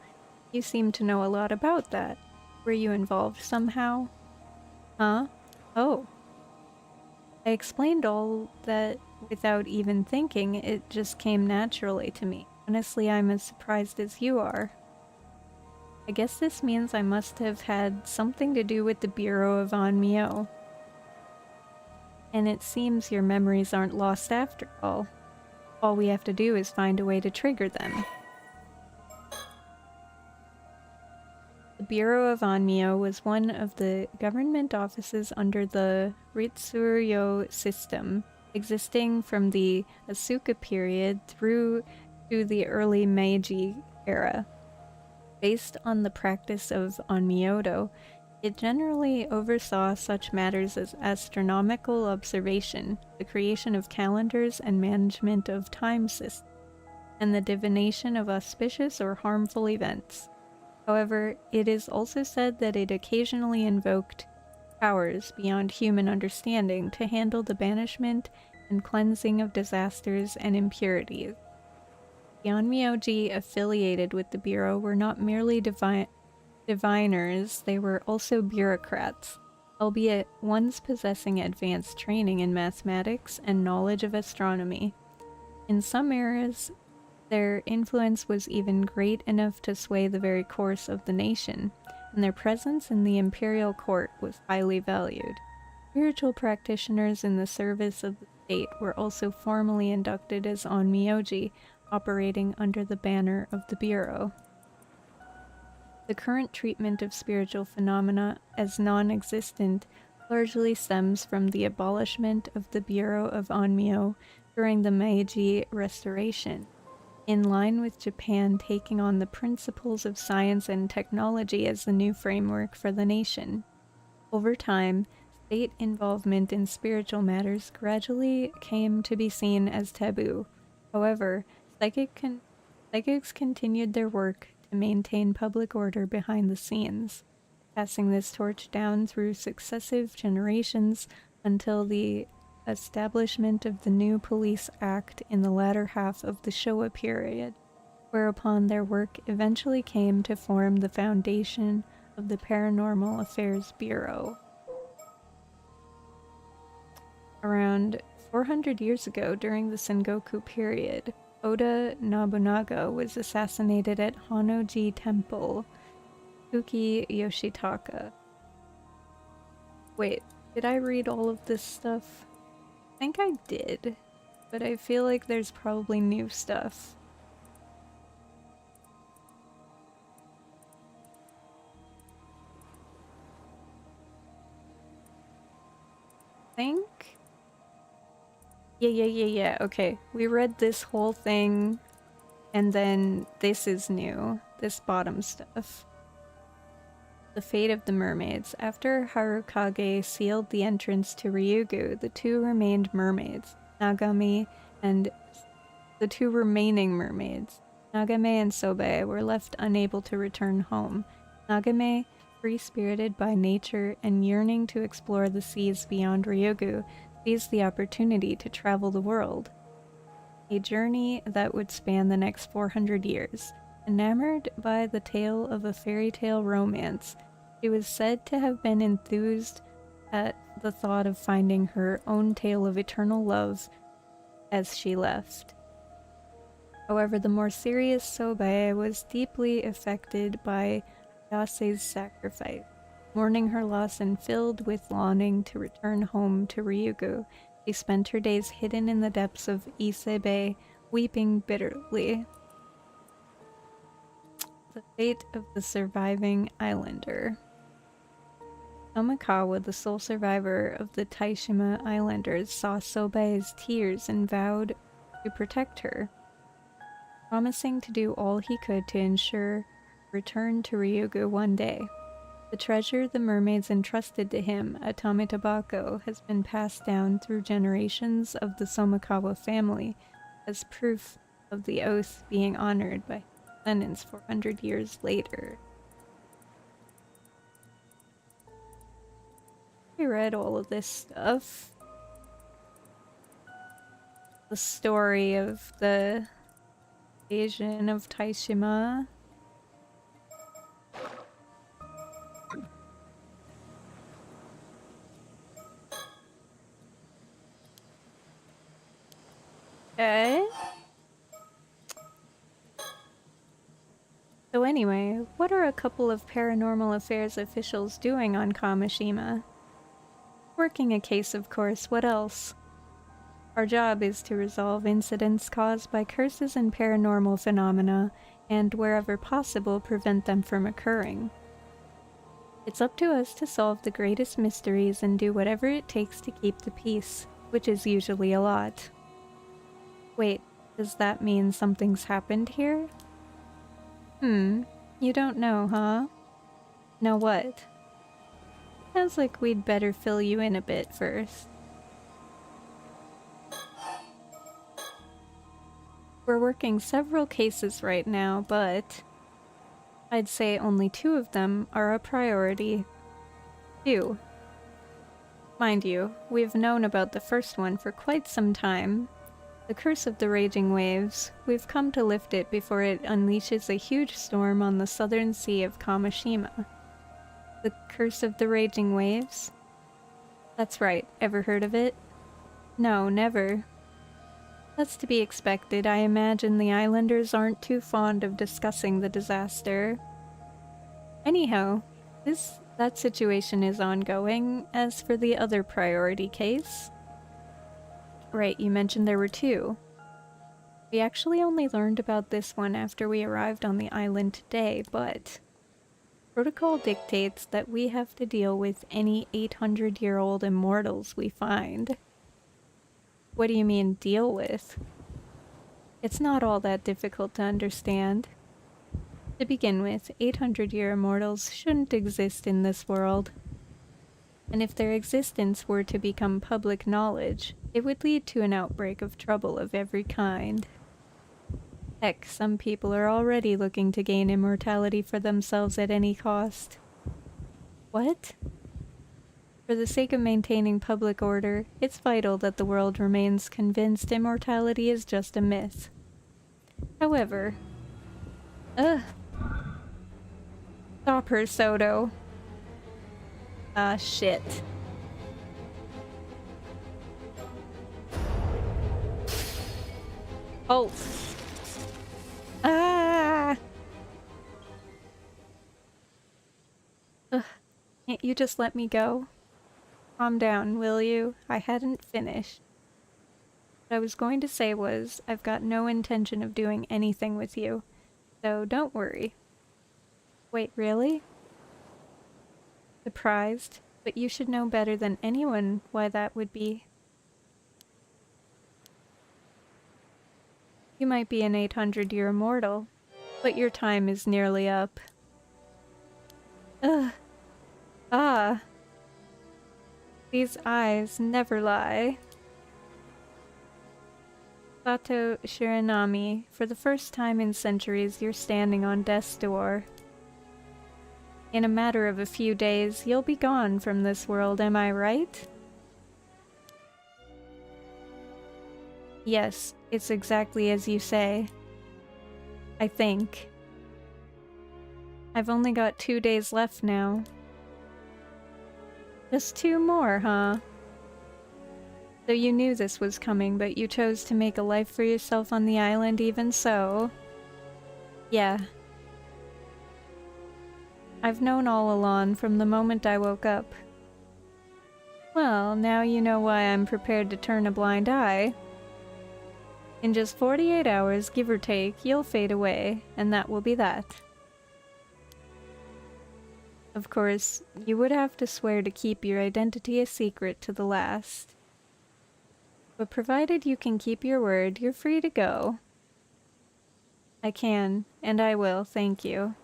[SPEAKER 2] You seem to know a lot about that. Were you involved somehow? Huh? Oh. I explained all that without even thinking, it just came naturally to me. Honestly, I'm as surprised as you are. I guess this means I must have had something to do with the Bureau of Onmyo. And it seems your memories aren't lost after all. All we have to do is find a way to trigger them. The Bureau of Onmyo was one of the government offices under the Ritsuryo system, existing from the Asuka period through to the early Meiji era. Based on the practice of Onmyodo, it generally oversaw such matters as astronomical observation, the creation of calendars and management of time systems, and the divination of auspicious or harmful events. However, it is also said that it occasionally invoked powers beyond human understanding to handle the banishment and cleansing of disasters and impurities. The Onmyoji affiliated with the Bureau were not merely diviners, they were also bureaucrats, albeit ones possessing advanced training in mathematics and knowledge of astronomy. In some eras, their influence was even great enough to sway the very course of the nation, and their presence in the imperial court was highly valued. Spiritual practitioners in the service of the state were also formally inducted as Onmyoji, operating under the banner of the Bureau. The current treatment of spiritual phenomena as non-existent largely stems from the abolishment of the Bureau of Onmyo during the Meiji Restoration, in line with Japan taking on the principles of science and technology as the new framework for the nation. Over time, state involvement in spiritual matters gradually came to be seen as taboo. However, psychics continued their work to maintain public order behind the scenes, passing this torch down through successive generations until the establishment of the new Police Act in the latter half of the Showa period, whereupon their work eventually came to form the foundation of the Paranormal Affairs Bureau. Around 400 years ago, during the Sengoku period, Oda Nobunaga was assassinated at Honnoji Temple, Kuki Yoshitaka. Wait, did I read all of this stuff? I think I did, but I feel like there's probably new stuff. I think Yeah. Okay, we read this whole thing, and then this is new. This bottom stuff. The fate of the mermaids. After Harukage sealed the entrance to Ryugu, the two remained mermaids, Nagami and the two remaining mermaids, Nagame and Sobe, were left unable to return home. Nagame, free-spirited by nature and yearning to explore the seas beyond Ryugu, seized the opportunity to travel the world. A journey that would span the next 400 years. Enamored by the tale of a fairy tale romance, she was said to have been enthused at the thought of finding her own tale of eternal love as she left. However, the more serious Sobae was deeply affected by Hayase's sacrifice. Mourning her loss and filled with longing to return home to Ryugu, she spent her days hidden in the depths of Ise Bay, weeping bitterly. The fate of the surviving islander. Tomikawa, the sole survivor of the Taishima Islanders, saw Sobae's tears and vowed to protect her, promising to do all he could to ensure return to Ryugu one day. The treasure the mermaids entrusted to him, a Tamatabako, has been passed down through generations of the Somikawa family as proof of the oath being honored by descendants 400 years later. I read all of this stuff. The story of the invasion of Taishima. Okay. So anyway, what are a couple of paranormal affairs officials doing on Kamishima? Working a case, of course. What else? Our job is to resolve incidents caused by curses and paranormal phenomena, and wherever possible, prevent them from occurring. It's up to us to solve the greatest mysteries and do whatever it takes to keep the peace, which is usually a lot. Wait, does that mean something's happened here? You don't know, huh? Know what? Sounds like we'd better fill you in a bit first. We're working several cases right now, but I'd say only 2 of them are a priority. 2. Mind you, we've known about the first one for quite some time. The curse of the raging waves. We've come to lift it before it unleashes a huge storm on the southern sea of Kamishima. The curse of the raging waves? That's right. Ever heard of it? No, never. That's to be expected. I imagine the islanders aren't too fond of discussing the disaster. Anyhow, that situation is ongoing. As for the other priority case... Right, you mentioned there were 2. We actually only learned about this one after we arrived on the island today, but... Protocol dictates that we have to deal with any 800-year-old immortals we find. What do you mean, deal with? It's not all that difficult to understand. To begin with, 800-year immortals shouldn't exist in this world. And if their existence were to become public knowledge, it would lead to an outbreak of trouble of every kind. Heck, some people are already looking to gain immortality for themselves at any cost. What? For the sake of maintaining public order, it's vital that the world remains convinced immortality is just a myth. However... Stop her, Soto. Ah, shit. Oh. Ah! Ugh. Can't you just let me go? Calm down, will you? I hadn't finished. What I was going to say was, I've got no intention of doing anything with you, so don't worry. Wait, really? Surprised, but you should know better than anyone why that would be. You might be an 800-year immortal, but your time is nearly up. Ugh. Ah. These eyes never lie. Sato Shiranami, for the first time in centuries you're standing on death's door. In a matter of a few days, you'll be gone from this world, am I right? Yes, it's exactly as you say. I think. I've only got 2 days left now. Just 2 more, huh? So you knew this was coming, but you chose to make a life for yourself on the island even so. Yeah. I've known all along from the moment I woke up. Well, now you know why I'm prepared to turn a blind eye. In just 48 hours, give or take, you'll fade away, and that will be that. Of course, you would have to swear to keep your identity a secret to the last. But provided you can keep your word, you're free to go. I can, and I will, thank you.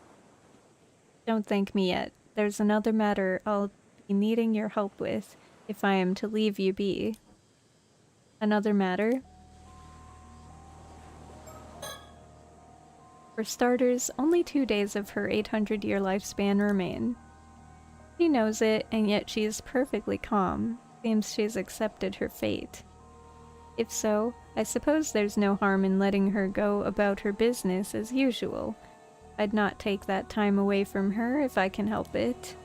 [SPEAKER 2] Don't thank me yet. There's another matter I'll be needing your help with if I am to leave you be. Another matter? For starters, only 2 days of her 800-year lifespan remain. She knows it, and yet she is perfectly calm. Seems she's accepted her fate. If so, I suppose there's no harm in letting her go about her business as usual. I'd not take that time away from her if I can help it.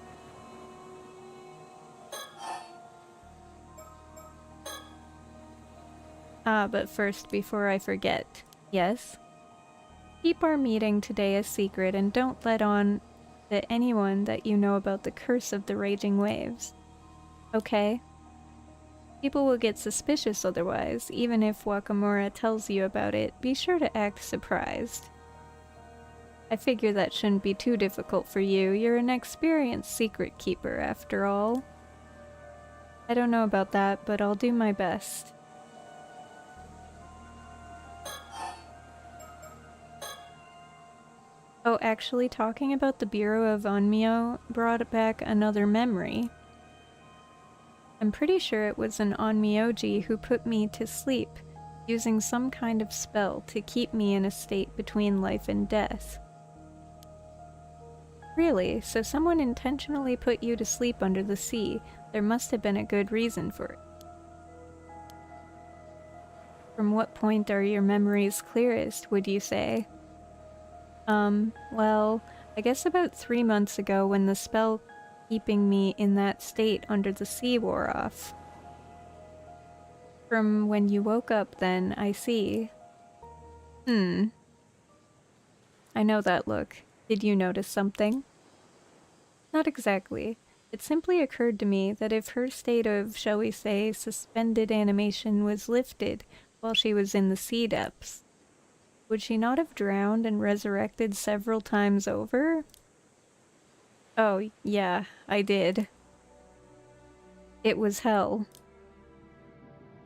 [SPEAKER 2] But first, before I forget. Yes? Keep our meeting today a secret and don't let on to anyone that you know about the curse of the raging waves. Okay? People will get suspicious otherwise. Even if Wakamura tells you about it, be sure to act surprised. I figure that shouldn't be too difficult for you. You're an experienced secret keeper, after all. I don't know about that, but I'll do my best. Oh, actually, talking about the Bureau of Onmyo brought back another memory. I'm pretty sure it was an Onmyoji who put me to sleep, using some kind of spell to keep me in a state between life and death. Really? So someone intentionally put you to sleep under the sea. There must have been a good reason for it. From what point are your memories clearest, would you say? Well, I guess about 3 months ago when the spell keeping me in that state under the sea wore off. From when you woke up then, I see. I know that look. Did you notice something? Not exactly. It simply occurred to me that if her state of, shall we say, suspended animation was lifted while she was in the sea depths, would she not have drowned and resurrected several times over? Oh, yeah, I did. It was hell.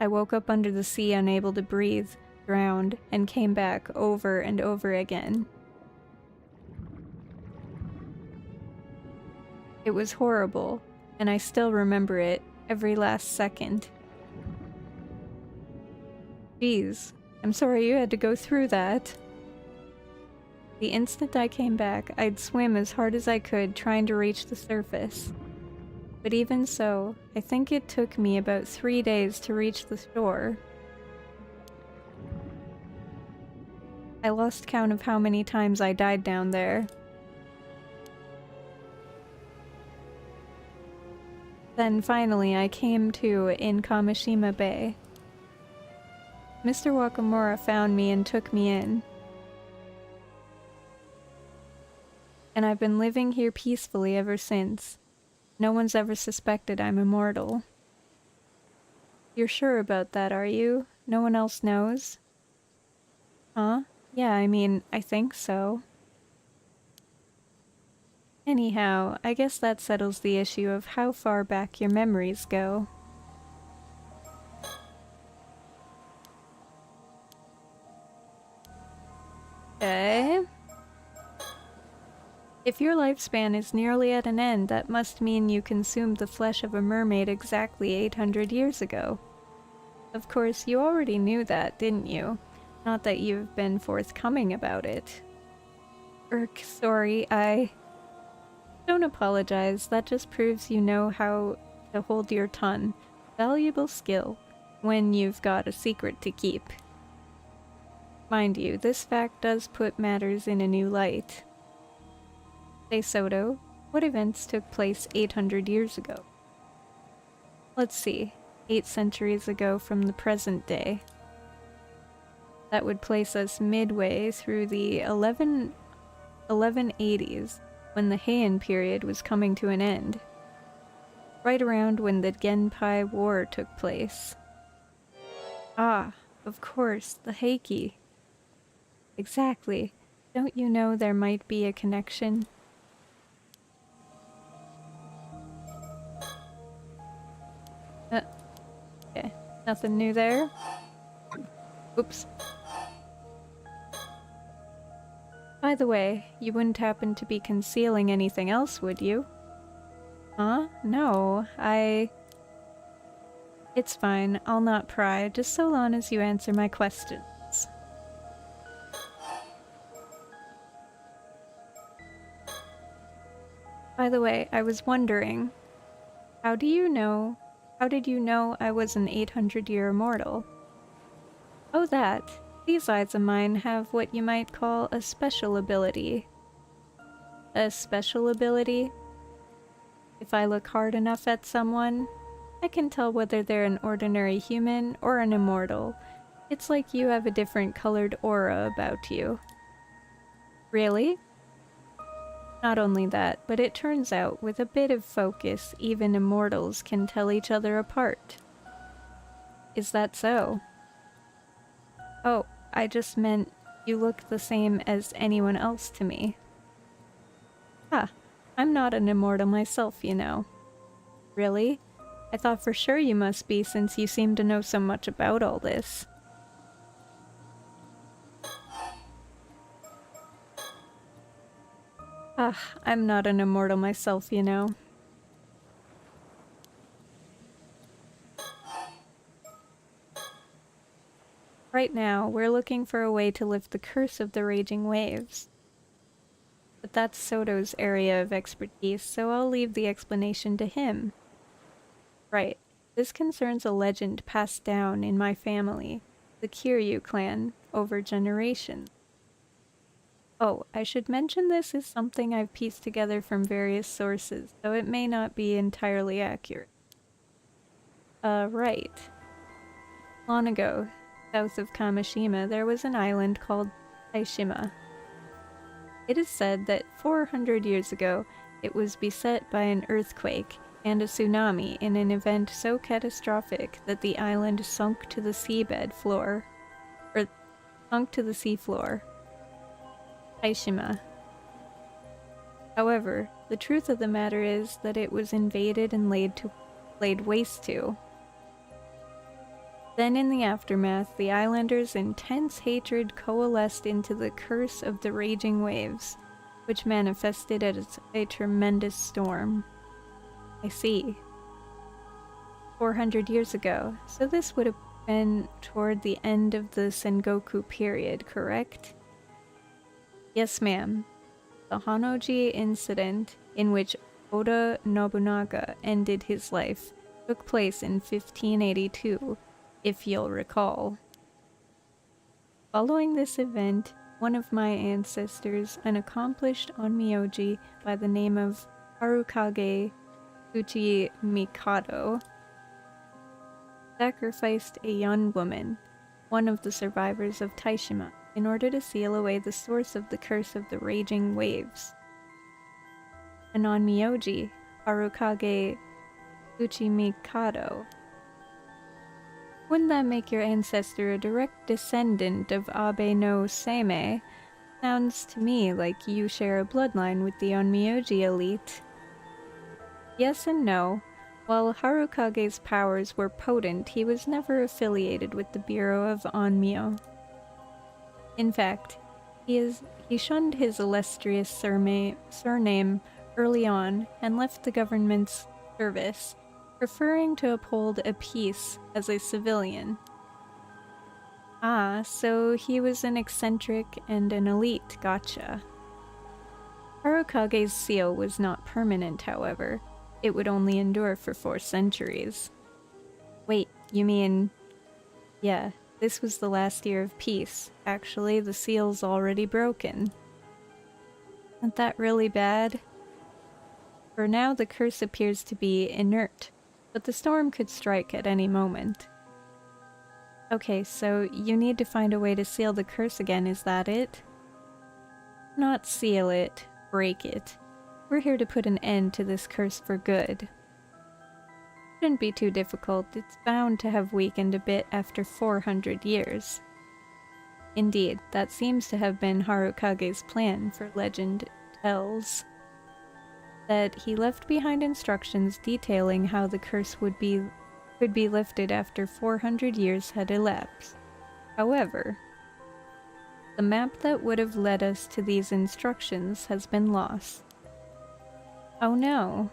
[SPEAKER 2] I woke up under the sea unable to breathe, drowned, and came back over and over again. It was horrible, and I still remember it, every last second. Jeez, I'm sorry you had to go through that. The instant I came back, I'd swim as hard as I could, trying to reach the surface. But even so, I think it took me about 3 days to reach the shore. I lost count of how many times I died down there. Then finally I came to in Kamishima Bay. Mr. Wakamura found me and took me in. And I've been living here peacefully ever since. No one's ever suspected I'm immortal. You're sure about that, are you? No one else knows? Huh? Yeah, I mean, I think so. Anyhow, I guess that settles the issue of how far back your memories go. If your lifespan is nearly at an end, that must mean you consumed the flesh of a mermaid exactly 800 years ago. Of course, you already knew that, didn't you? Not that you've been forthcoming about it. Sorry, Don't apologize, that just proves you know how to hold your tongue. Valuable skill, when you've got a secret to keep. Mind you, this fact does put matters in a new light. Say, Soto, what events took place 800 years ago? Let's see, 8 centuries ago from the present day. That would place us midway through the 1180s, when the Heian period was coming to an end. Right around when the Genpei War took place. Ah, of course, the Heike. Exactly. Don't you know there might be a connection? Okay, nothing new there. Oops. By the way, you wouldn't happen to be concealing anything else, would you? Huh? No, It's fine, I'll not pry, just so long as you answer my questions. By the way, I was wondering, how did you know I was an 800-year immortal? Oh, that. These eyes of mine have what you might call a special ability. A special ability? If I look hard enough at someone, I can tell whether they're an ordinary human or an immortal. It's like you have a different colored aura about you. Really? Not only that, but it turns out with a bit of focus, even immortals can tell each other apart. Is that so? Oh, I just meant you look the same as anyone else to me. Huh, I'm not an immortal myself, you know. Really? I thought for sure you must be since you seem to know so much about all this. I'm not an immortal myself, you know. Right now, we're looking for a way to lift the curse of the raging waves. But that's Soto's area of expertise, so I'll leave the explanation to him. Right. This concerns a legend passed down in my family, the Kiryu clan, over generations. Oh, I should mention this is something I've pieced together from various sources, so it may not be entirely accurate. Right. Long ago, south of Kamishima, there was an island called Taishima. It is said that 400 years ago, it was beset by an earthquake and a tsunami in an event so catastrophic that the island sunk to the seafloor. Taishima. However, the truth of the matter is that it was invaded and laid waste to. Then in the aftermath, the islanders' intense hatred coalesced into the curse of the raging waves, which manifested as a tremendous storm. I see. 400 years ago, so this would have been toward the end of the Sengoku period, correct? Yes, ma'am. The Hanoji incident, in which Oda Nobunaga ended his life, took place in 1582, if you'll recall. Following this event, one of my ancestors, an accomplished onmyoji by the name of Harukage Mikado, sacrificed a young woman, one of the survivors of Taishima, in order to seal away the source of the curse of the raging waves. An onmyoji, Harukage Mikado. Wouldn't that make your ancestor a direct descendant of Abe no Seimei? Sounds to me like you share a bloodline with the onmyoji elite. Yes and no. While Harukage's powers were potent, he was never affiliated with the Bureau of Onmyo. In fact, He shunned his illustrious surname early on and left the government's service, preferring to uphold a peace as a civilian. Ah, so he was an eccentric and an elite, gotcha. Harukage's seal was not permanent, however. It would only endure for 4 centuries. Wait, you mean... Yeah, this was the last year of peace. Actually, the seal's already broken. Isn't that really bad? For now, the curse appears to be inert, but the storm could strike at any moment. Okay, so you need to find a way to seal the curse again, is that it? Not seal it, break it. We're here to put an end to this curse for good. Shouldn't be too difficult, it's bound to have weakened a bit after 400 years. Indeed, that seems to have been Harukage's plan, for legend tells that he left behind instructions detailing how the curse could be lifted after 400 years had elapsed. However, the map that would have led us to these instructions has been lost. Oh no.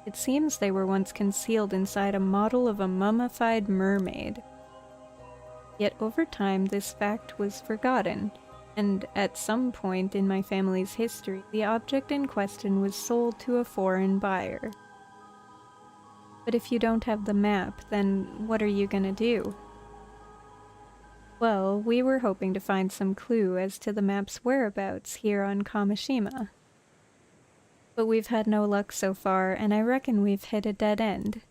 [SPEAKER 2] It seems they were once concealed inside a model of a mummified mermaid. Yet over time this fact was forgotten, and at some point in my family's history the object in question was sold to a foreign buyer. But if you don't have the map, then what are you gonna do? Well, we were hoping to find some clue as to the map's whereabouts here on Kamishima. But we've had no luck so far, and I reckon we've hit a dead end.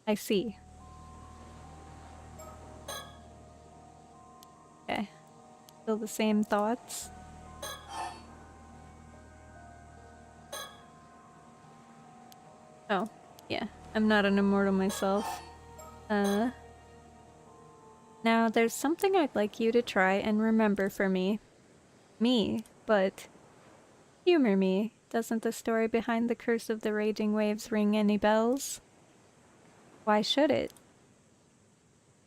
[SPEAKER 2] I see. Okay. Still the same thoughts? Oh, yeah. I'm not an immortal myself. Now there's something I'd like you to try and remember for me. But humor me. Doesn't the story behind the Curse of the Raging Waves ring any bells? Why should it?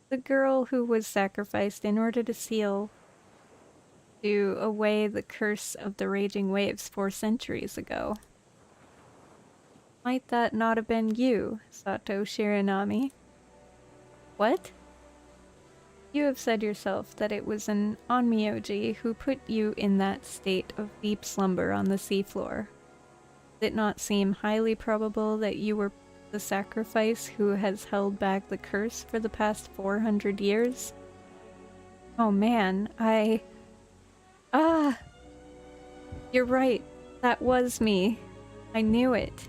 [SPEAKER 2] The girl who was sacrificed in order to seal away the Curse of the Raging Waves 4 centuries ago. Might that not have been you, Sato Shiranami? What? You have said yourself that it was an onmyoji who put you in that state of deep slumber on the seafloor. Did it not seem highly probable that you were the sacrifice who has held back the curse for the past 400 years? Oh man, You're right. That was me. I knew it.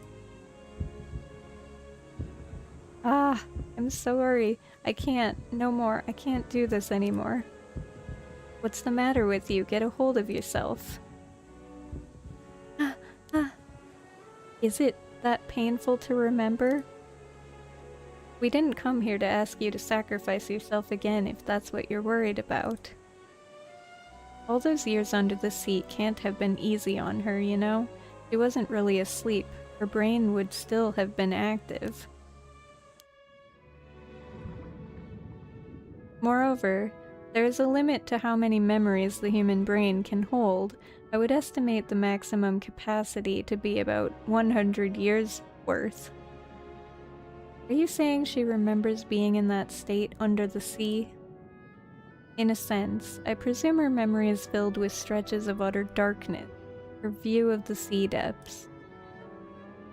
[SPEAKER 2] I'm sorry. I can't. No more. I can't do this anymore. What's the matter with you? Get a hold of yourself. Is it that painful to remember? We didn't come here to ask you to sacrifice yourself again if that's what you're worried about. All those years under the sea can't have been easy on her, you know? She wasn't really asleep. Her brain would still have been active. Moreover, there is a limit to how many memories the human brain can hold. I would estimate the maximum capacity to be about 100 years worth. Are you saying she remembers being in that state under the sea? In a sense, I presume her memory is filled with stretches of utter darkness, her view of the sea depths.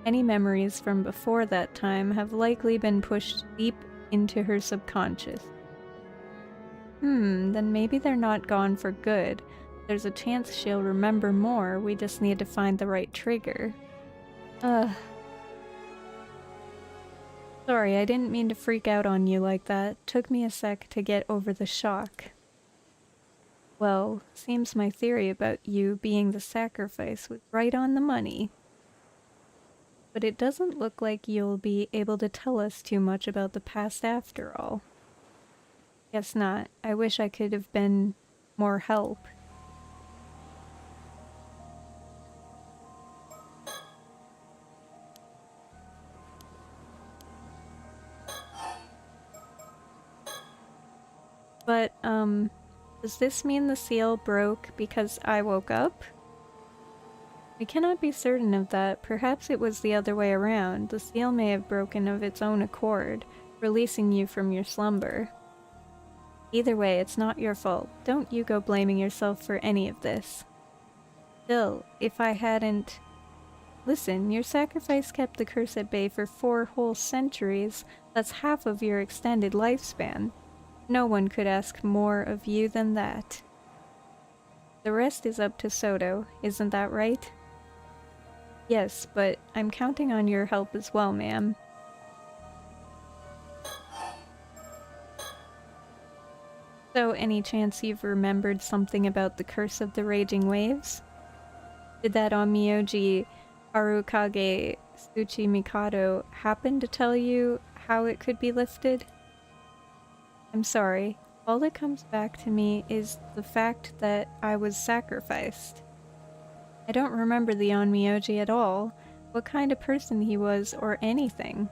[SPEAKER 2] Any memories from before that time have likely been pushed deep into her subconscious. Then maybe they're not gone for good. There's a chance she'll remember more, we just need to find the right trigger. Sorry, I didn't mean to freak out on you like that. Took me a sec to get over the shock. Well, seems my theory about you being the sacrifice was right on the money. But it doesn't look like you'll be able to tell us too much about the past after all. Guess not. I wish I could have been more help. But, Does this mean the seal broke because I woke up? We cannot be certain of that. Perhaps it was the other way around. The seal may have broken of its own accord, releasing you from your slumber. Either way, it's not your fault. Don't you go blaming yourself for any of this. Still, if I hadn't... Listen, your sacrifice kept the curse at bay for 4 whole centuries. That's half of your extended lifespan. No one could ask more of you than that. The rest is up to Soto, isn't that right? Yes, but I'm counting on your help as well, ma'am. So, any chance you've remembered something about the Curse of the Raging Waves? Did that Onmyoji Arukage Tsuchi Mikado happen to tell you how it could be lifted? I'm sorry. All that comes back to me is the fact that I was sacrificed. I don't remember the Onmyoji at all, what kind of person he was, or anything.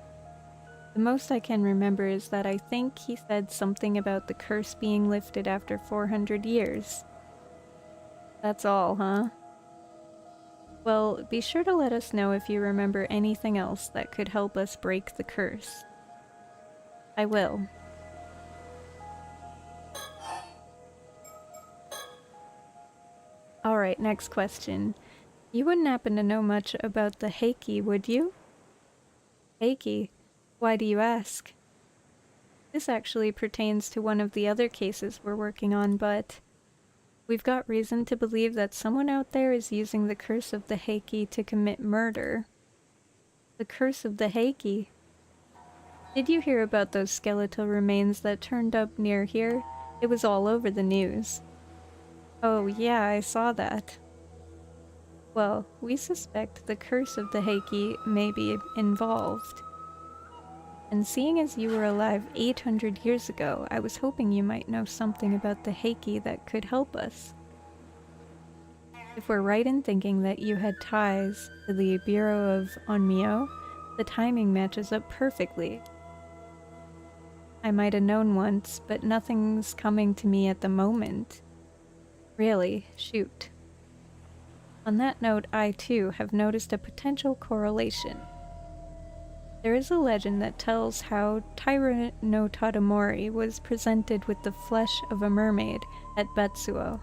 [SPEAKER 2] The most I can remember is that I think he said something about the curse being lifted after 400 years. That's all, huh? Well, be sure to let us know if you remember anything else that could help us break the curse. I will. Alright, next question. You wouldn't happen to know much about the Heiki, would you? Heiki? Why do you ask? This actually pertains to one of the other cases we're working on, but we've got reason to believe that someone out there is using the Curse of the Heiki to commit murder. The Curse of the Heiki? Did you hear about those skeletal remains that turned up near here? It was all over the news. Oh yeah, I saw that. Well, we suspect the Curse of the Heiki may be involved. And seeing as you were alive 800 years ago, I was hoping you might know something about the Heiki that could help us. If we're right in thinking that you had ties to the Bureau of Onmyo, the timing matches up perfectly. I might have known once, but nothing's coming to me at the moment. Really, shoot. On that note, I too have noticed a potential correlation. There is a legend that tells how Taira no Tadamori was presented with the flesh of a mermaid at Betsuo.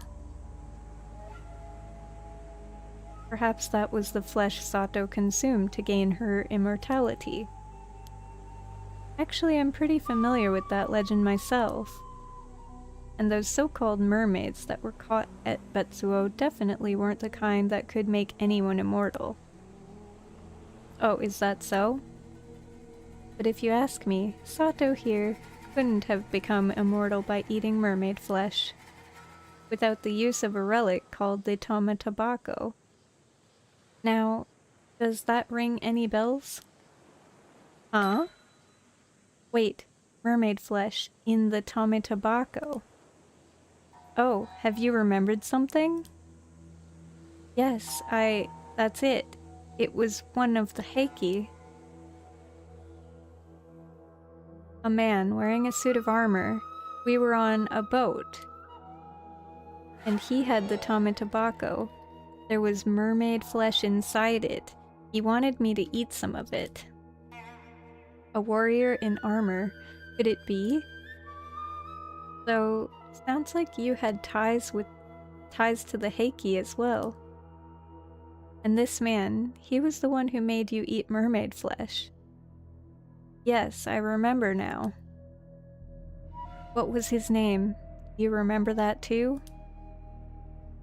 [SPEAKER 2] Perhaps that was the flesh Sato consumed to gain her immortality. Actually, I'm pretty familiar with that legend myself. And those so-called mermaids that were caught at Betsuo definitely weren't the kind that could make anyone immortal. Oh, is that so? But if you ask me, Sato here couldn't have become immortal by eating mermaid flesh, without the use of a relic called the Tama Tabako. Now, does that ring any bells? Huh? Wait, mermaid flesh in the Tama Tabako. Oh, have you remembered something? Yes, that's it. It was one of the Heiki. A man wearing a suit of armor. We were on a boat. And he had the Tama Tabako. There was mermaid flesh inside it. He wanted me to eat some of it. A warrior in armor. Could it be? So, sounds like you had ties to the Heiki as well. And this man, he was the one who made you eat mermaid flesh. Yes, I remember now. What was his name? You remember that too?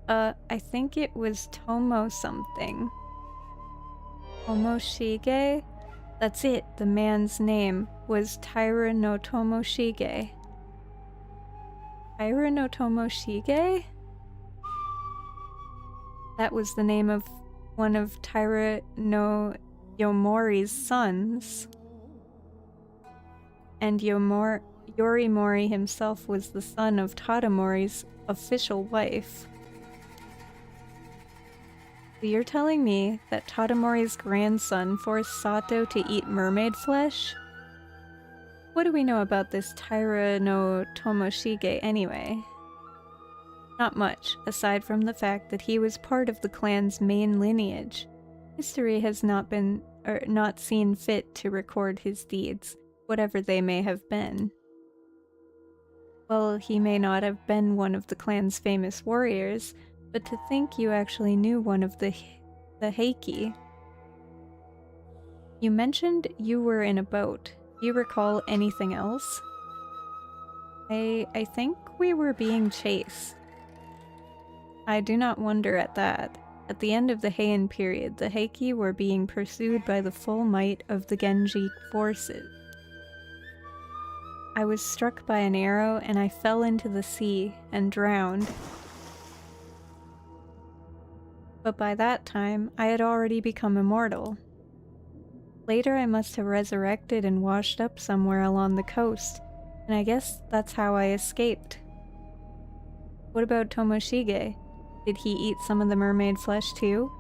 [SPEAKER 2] I think it was Tomo something. Tomoshige? That's it, the man's name was Taira no Tomoshige. Taira no Tomoshige? That was the name of one of Taira no Yomori's sons. And Yorimori himself was the son of Tadamori's official wife. So you're telling me that Tadamori's grandson forced Sato to eat mermaid flesh? What do we know about this Taira no Tomoshige anyway? Not much, aside from the fact that he was part of the clan's main lineage. History has not seen fit to record his deeds, whatever they may have been. Well, he may not have been one of the clan's famous warriors, but to think you actually knew one of the Heike. You mentioned you were in a boat. Do you recall anything else? I think we were being chased. I do not wonder at that. At the end of the Heian period, the Heike were being pursued by the full might of the Genji forces. I was struck by an arrow and I fell into the sea and drowned. But by that time, I had already become immortal. Later I must have resurrected and washed up somewhere along the coast, and I guess that's how I escaped. What about Tomoshige? Did he eat some of the mermaid flesh too?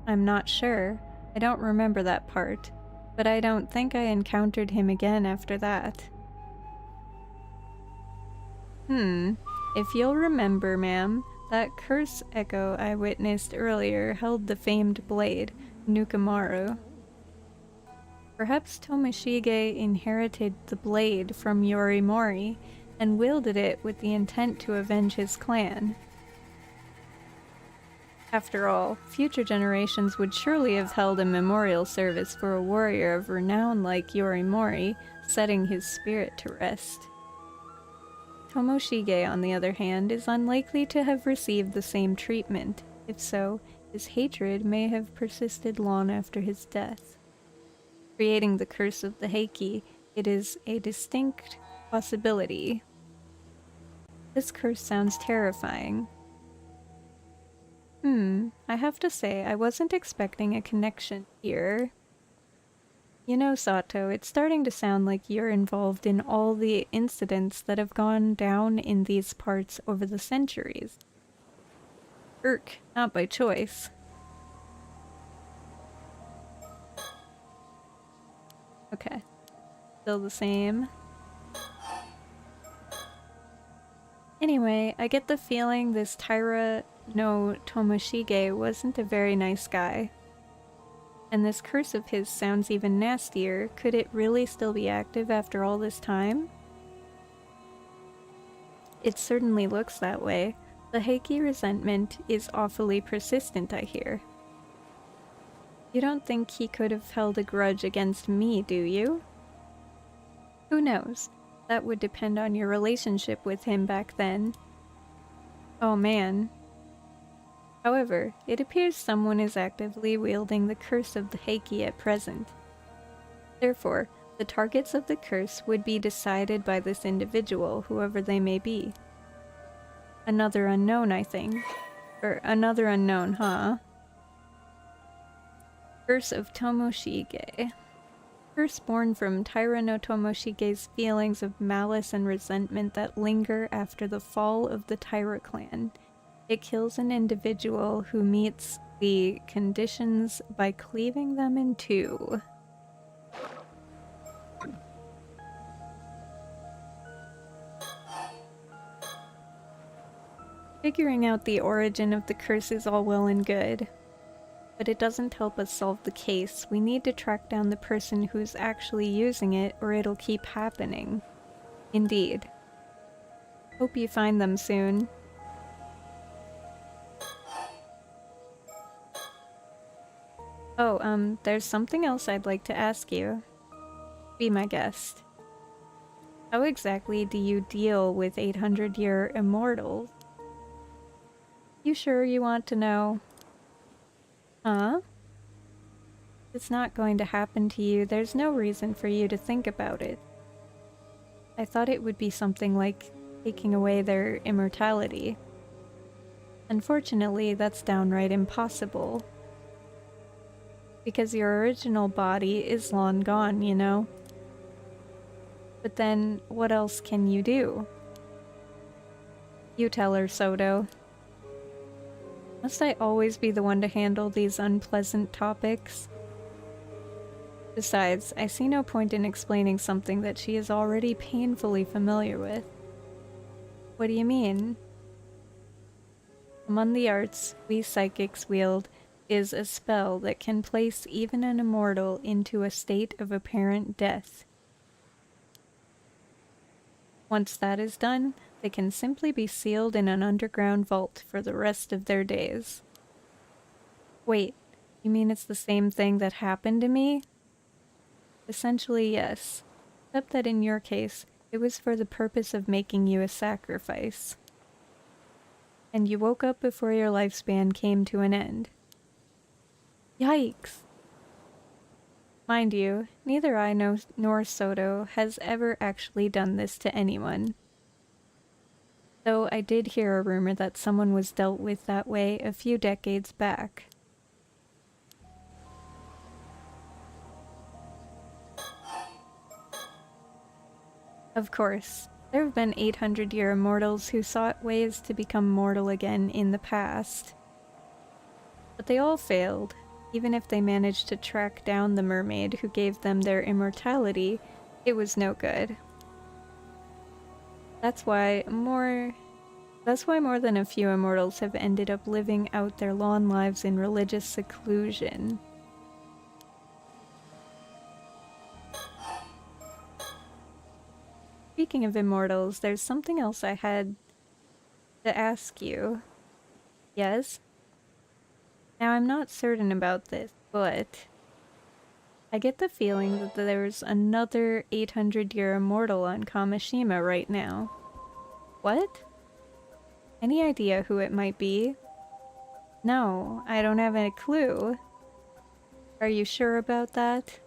[SPEAKER 2] I'm not sure. I don't remember that part, but I don't think I encountered him again after that. If you'll remember, ma'am, that curse echo I witnessed earlier held the famed blade, Nukamaru. Perhaps Tomoshige inherited the blade from Yorimori and wielded it with the intent to avenge his clan. After all, future generations would surely have held a memorial service for a warrior of renown like Yorimori, setting his spirit to rest. Tomoshige, on the other hand, is unlikely to have received the same treatment. If so, his hatred may have persisted long after his death. Creating the curse of the Heike, it is a distinct possibility. This curse sounds terrifying. I have to say, I wasn't expecting a connection here. You know, Sato, it's starting to sound like you're involved in all the incidents that have gone down in these parts over the centuries. Not by choice. Okay. Still the same. Anyway, I get the feeling this Taira no Tomoshige wasn't a very nice guy. And this curse of his sounds even nastier. Could it really still be active after all this time? It certainly looks that way. The Heike resentment is awfully persistent, I hear. You don't think he could have held a grudge against me, do you? Who knows? That would depend on your relationship with him back then. Oh man. However, it appears someone is actively wielding the curse of the Heike at present. Therefore, the targets of the curse would be decided by this individual, whoever they may be. Another unknown, I think. Or another unknown, huh? Curse of Tomoshige. Curse born from Taira no Tomoshige's feelings of malice and resentment that linger after the fall of the Taira clan. It kills an individual who meets the conditions by cleaving them in two. Figuring out the origin of the curse is all well and good, but it doesn't help us solve the case. We need to track down the person who's actually using it, or it'll keep happening. Indeed. Hope you find them soon. Oh, there's something else I'd like to ask you. Be my guest. How exactly do you deal with 800-year immortals? You sure you want to know? Huh? It's not going to happen to you. There's no reason for you to think about it. I thought it would be something like taking away their immortality. Unfortunately, that's downright impossible. Because your original body is long gone, you know? But then, what else can you do? You tell her, Soto. Must I always be the one to handle these unpleasant topics? Besides, I see no point in explaining something that she is already painfully familiar with. What do you mean? among the arts we psychics wield is a spell that can place even an immortal into a state of apparent death. Once that is done, they can simply be sealed in an underground vault for the rest of their days. Wait, you mean it's the same thing that happened to me? Essentially, yes. Except that in your case, it was for the purpose of making you a sacrifice. And you woke up before your lifespan came to an end. Yikes! Mind you, neither I nor Soto has ever actually done this to anyone. Though I did hear a rumor that someone was dealt with that way a few decades back. Of course, there have been 800-year immortals who sought ways to become mortal again in the past. But they all failed. Even if they managed to track down the mermaid who gave them their immortality, it was no good. That's why more than a few immortals have ended up living out their long lives in religious seclusion. Speaking of immortals, there's something else I had to ask you. Yes? Now, I'm not certain about this, but I get the feeling that there's another 800-year immortal on Kamishima right now. What? Any idea who it might be? No, I don't have any clue. Are you sure about that?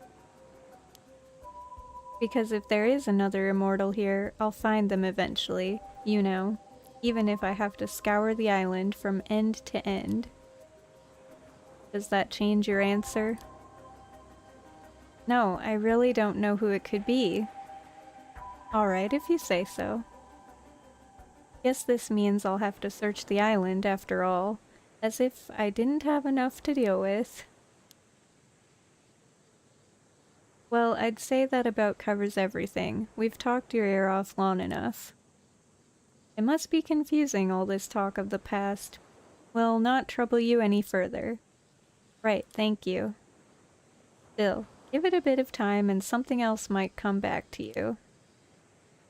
[SPEAKER 2] Because if there is another immortal here, I'll find them eventually, you know, even if I have to scour the island from end to end. Does that change your answer? No, I really don't know who it could be. Alright, if you say so. Guess this means I'll have to search the island after all, as if I didn't have enough to deal with. Well, I'd say that about covers everything. We've talked your ear off long enough. It must be confusing, all this talk of the past. Will not trouble you any further. Right, thank you. Still, give it a bit of time and something else might come back to you.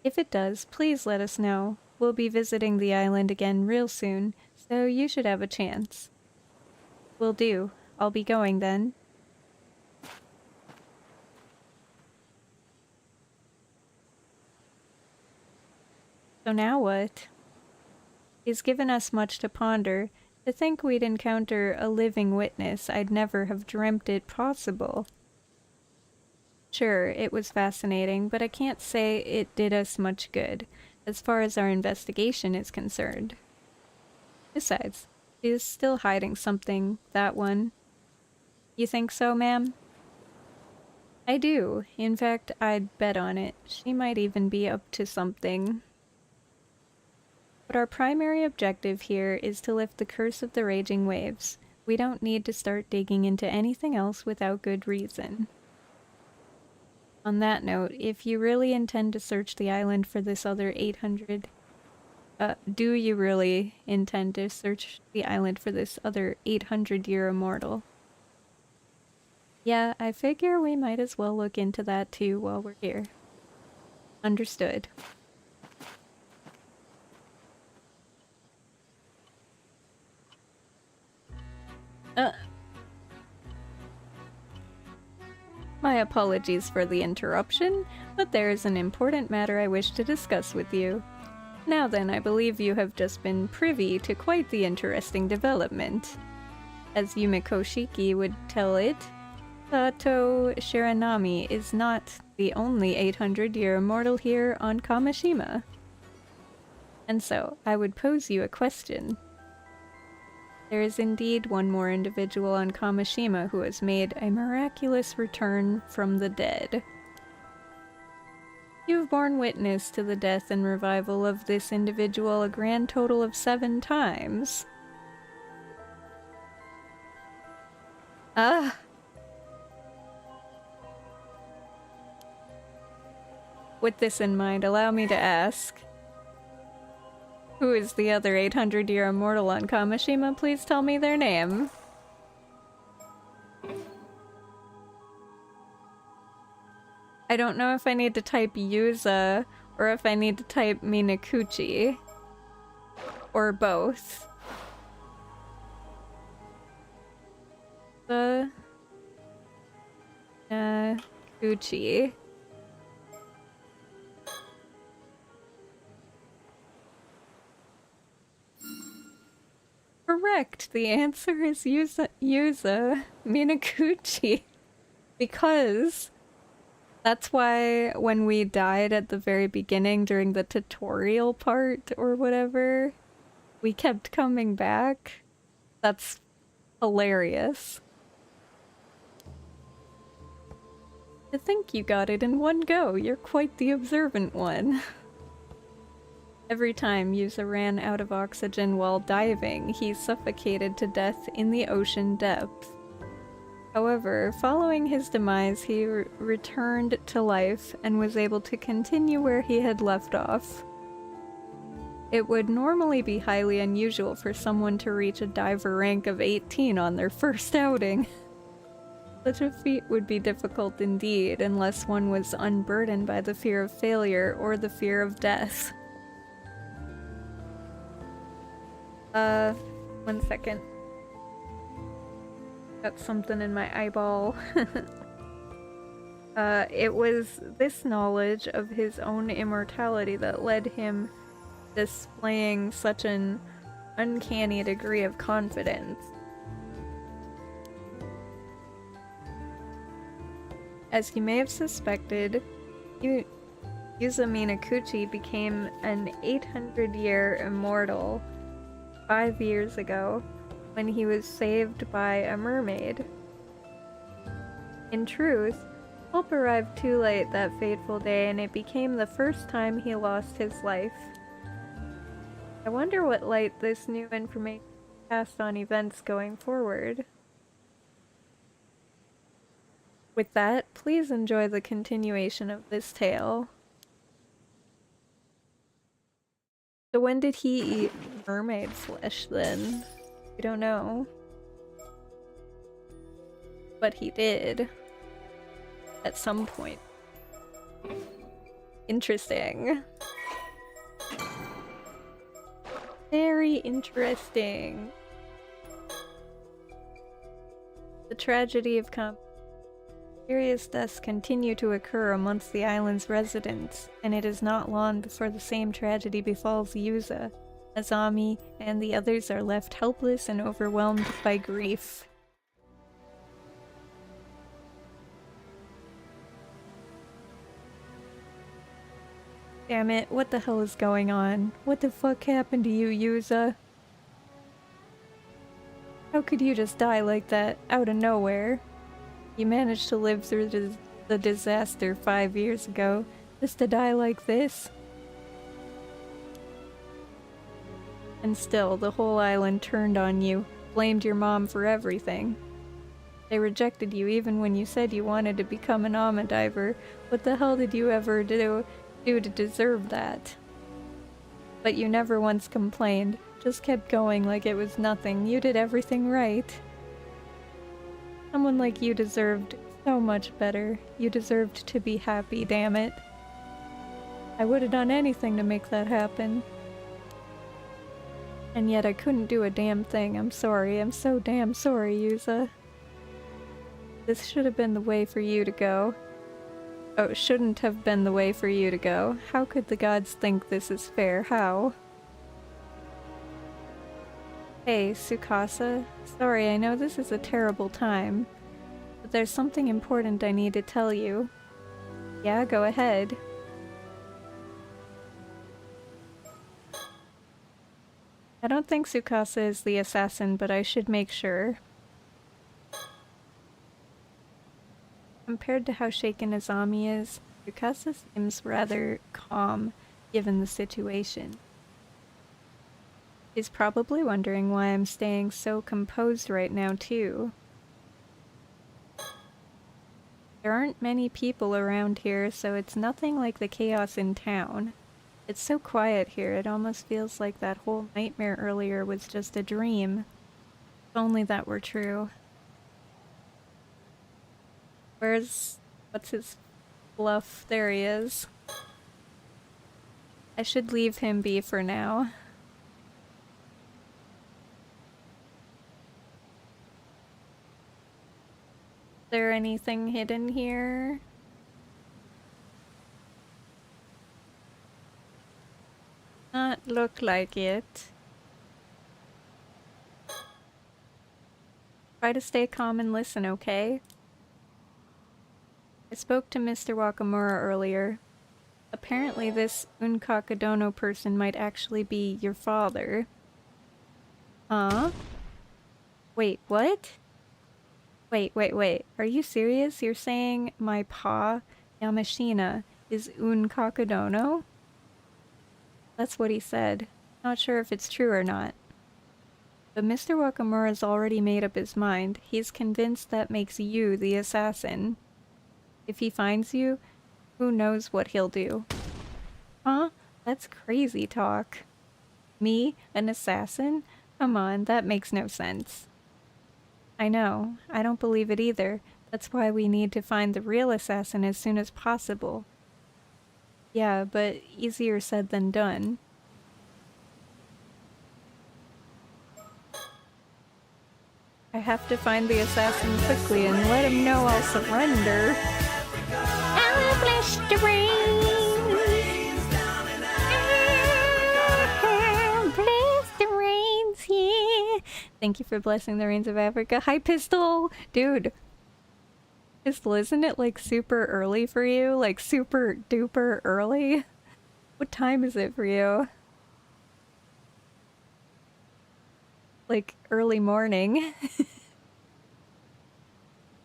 [SPEAKER 2] If it does, please let us know. We'll be visiting the island again real soon, so you should have a chance. Will do. I'll be going then. So now what? He's given us much to ponder. To think we'd encounter a living witness, I'd never have dreamt it possible. Sure, it was fascinating, but I can't say it did us much good, as far as our investigation is concerned. Besides, she's still hiding something, that one. You think so, ma'am? I do. In fact, I'd bet on it. She might even be up to something. But our primary objective here is to lift the curse of the raging waves. We don't need to start digging into anything else without good reason. On that note, if you really intend to search the island for this other 800... do you really intend to search the island for this other 800-year immortal? Yeah, I figure we might as well look into that too while we're here. Understood. My apologies for the interruption, but there is an important matter I wish to discuss with you. Now then, I believe you have just been privy to quite the interesting development. As Yumiko Shiki would tell it, Sato Shiranami is not the only 800-year immortal here on Kamishima. And so, I would pose you a question. There is indeed one more individual on Kamishima who has made a miraculous return from the dead. You've borne witness to the death and revival of this individual a grand total of 7 times. With this in mind, allow me to ask, Who is the other 800-year immortal on Kamishima? Please tell me their name. I don't know if I need to type Yuza or if I need to type Minakuchi. Or both. The Gucci. Correct. The answer is Yuza Minakuchi. Because that's why when we died at the very beginning during the tutorial part or whatever, we kept coming back. That's hilarious. I think you got it in one go. You're quite the observant one. Every time Yuza ran out of oxygen while diving, he suffocated to death in the ocean depths. However, following his demise, he returned to life and was able to continue where he had left off. It would normally be highly unusual for someone to reach a diver rank of 18 on their first outing. Such a feat would be difficult indeed, unless one was unburdened by the fear of failure or the fear of death. 1 second. Got something in my eyeball. It was this knowledge of his own immortality that led him displaying such an uncanny degree of confidence. As you may have suspected, Yuza Minakuchi became an 800-year immortal 5 years ago when he was saved by a mermaid. In truth, help arrived too late that fateful day, and it became the first time he lost his life. I wonder what light this new information cast on events going forward. With that, please enjoy the continuation of this tale. So when did he eat mermaid flesh then? We don't know. But he did. At some point. Interesting. Very interesting. The tragedy of mysterious deaths continue to occur amongst the island's residents, and it is not long before the same tragedy befalls Yuza. Azami and the others are left helpless and overwhelmed by grief. Damn it, what the hell is going on? What the fuck happened to you, Yuza? How could you just die like that, out of nowhere? You managed to live through the disaster 5 years ago, just to die like this? And still, the whole island turned on you, blamed your mom for everything. They rejected you even when you said you wanted to become an Ama diver. What the hell did you ever do to deserve that? But you never once complained, just kept going like it was nothing. You did everything right. Someone like you deserved so much better. You deserved to be happy, damn it. I would have done anything to make that happen. And yet I couldn't do a damn thing. I'm sorry. I'm so damn sorry, Yuza. This should have been the way for you to go. Oh, it shouldn't have been the way for you to go. How could the gods think this is fair? How? Hey, Tsukasa. Sorry, I know this is a terrible time, but there's something important I need to tell you. Yeah, go ahead. I don't think Tsukasa is the assassin, but I should make sure. Compared to how shaken Azami is, Tsukasa seems rather calm, given the situation. He's probably wondering why I'm staying so composed right now, too. There aren't many people around here, so it's nothing like the chaos in town. It's so quiet here, it almost feels like that whole nightmare earlier was just a dream. If only that were true. What's his bluff? There he is. I should leave him be for now. Is there anything hidden here? Not look like it. Try to stay calm and listen, okay? I spoke to Mr. Wakamura earlier. Apparently this Unkakadono person might actually be your father. Huh? Wait, what? Wait. Are you serious? You're saying my pa, Yamashina, is Unkakadono? That's what he said. Not sure if it's true or not. But Mr. Wakamura's already made up his mind. He's convinced that makes you the assassin. If he finds you, who knows what he'll do. Huh? That's crazy talk. Me? An assassin? Come on, that makes no sense. I know. I don't believe it either. That's why we need to find the real assassin as soon as possible. Yeah, but easier said than done. I have to find the assassin quickly and let him know I'll surrender.
[SPEAKER 4] I'll bless the rains. I'll bless the rains, yeah.
[SPEAKER 2] Thank you for blessing the rains of Africa. Hi, Pistol! Dude. Pistol, isn't it like super early for you? Like super duper early? What time is it for you? Like early morning.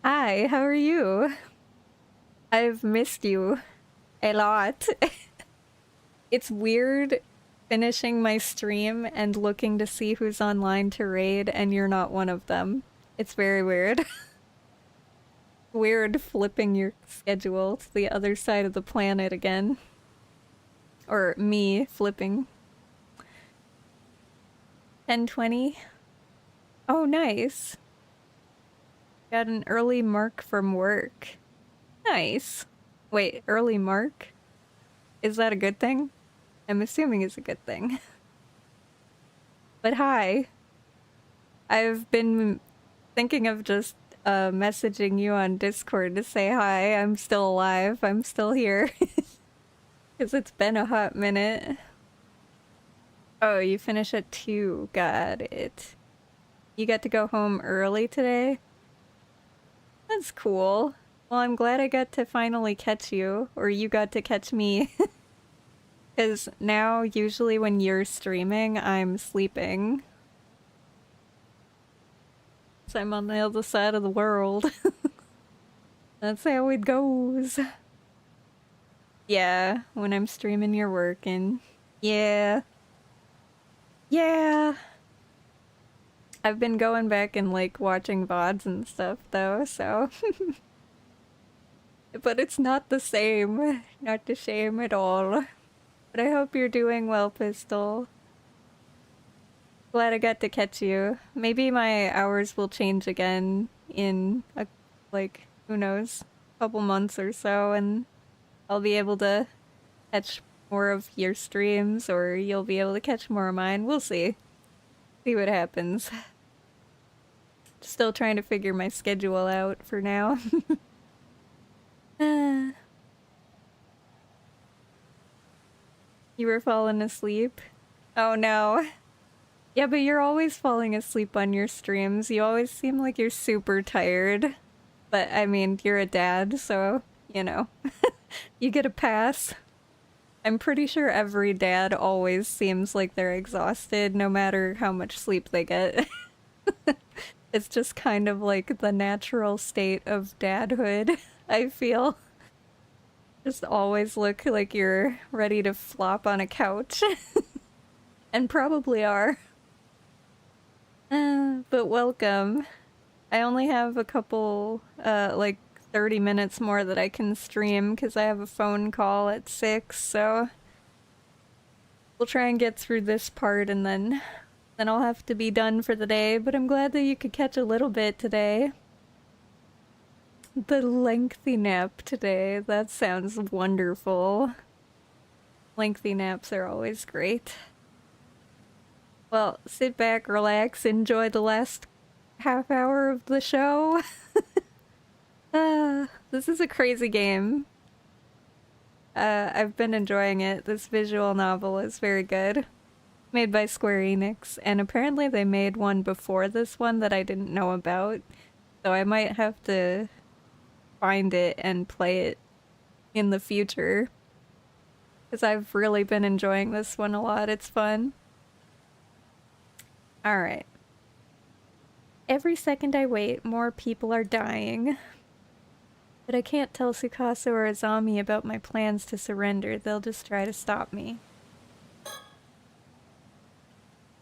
[SPEAKER 2] Hi, how are you? I've missed you a lot. It's weird finishing my stream and looking to see who's online to raid and you're not one of them. It's very weird. Weird flipping your schedule to the other side of the planet again. Or me flipping. 10:20. Oh, nice. Got an early mark from work. Nice. Wait, early mark? Is that a good thing? I'm assuming it's a good thing. But hi. I've been thinking of just messaging you on Discord to say hi. I'm still alive. I'm still here. Because it's been a hot minute. Oh, you finish at 2. Got it. You got to go home early today? That's cool. Well, I'm glad I got to finally catch you. Or you got to catch me. Because now, usually when you're streaming, I'm sleeping. So I'm on the other side of the world. That's how it goes. Yeah, when I'm streaming, you're working. Yeah. Yeah. I've been going back and like watching VODs and stuff though, so. But it's not the same. Not the same at all. But I hope you're doing well, Pistol. Glad I got to catch you. Maybe my hours will change again in, like, who knows, couple months or so, and I'll be able to catch more of your streams, or you'll be able to catch more of mine. We'll see. See what happens. Still trying to figure my schedule out for now. You were falling asleep? Oh no. Yeah, but you're always falling asleep on your streams. You always seem like you're super tired. But, I mean, you're a dad, so, you know. You get a pass. I'm pretty sure every dad always seems like they're exhausted, no matter how much sleep they get. It's just kind of like the natural state of dadhood, I feel. Just always look like you're ready to flop on a couch. And probably are. But welcome. I only have a couple, like 30 minutes more that I can stream because I have a phone call at 6, so We'll try and get through this part and then I'll have to be done for the day, but I'm glad that you could catch a little bit today. The lengthy nap today, that sounds wonderful. Lengthy naps are always great. Well, sit back, relax, enjoy the last half hour of the show. This is a crazy game. I've been enjoying it. This visual novel is very good. Made by Square Enix, and apparently they made one before this one that I didn't know about, so I might have to find it and play it in the future, because I've really been enjoying this one a lot. It's fun. Alright. Every second I wait, more people are dying. But I can't tell Tsukasa or Azami about my plans to surrender. They'll just try to stop me.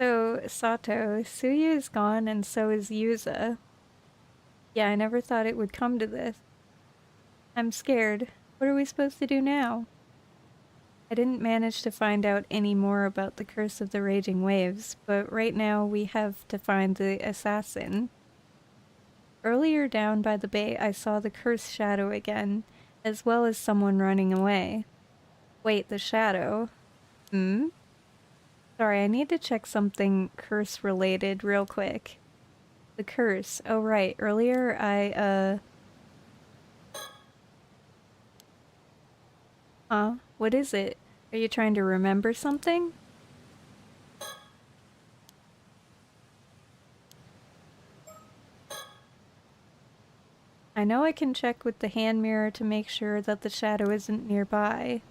[SPEAKER 2] So, Sato, Suyu is gone and so is Yuza. Yeah, I never thought it would come to this. I'm scared. What are we supposed to do now? I didn't manage to find out any more about the Curse of the Raging Waves, but right now we have to find the assassin. Earlier down by the bay, I saw the curse shadow again, as well as someone running away. Wait, the shadow? Hmm? Sorry, I need to check something curse-related real quick. The curse. Oh, right. Earlier, Huh? What is it? Are you trying to remember something? I know I can check with the hand mirror to make sure that the shadow isn't nearby.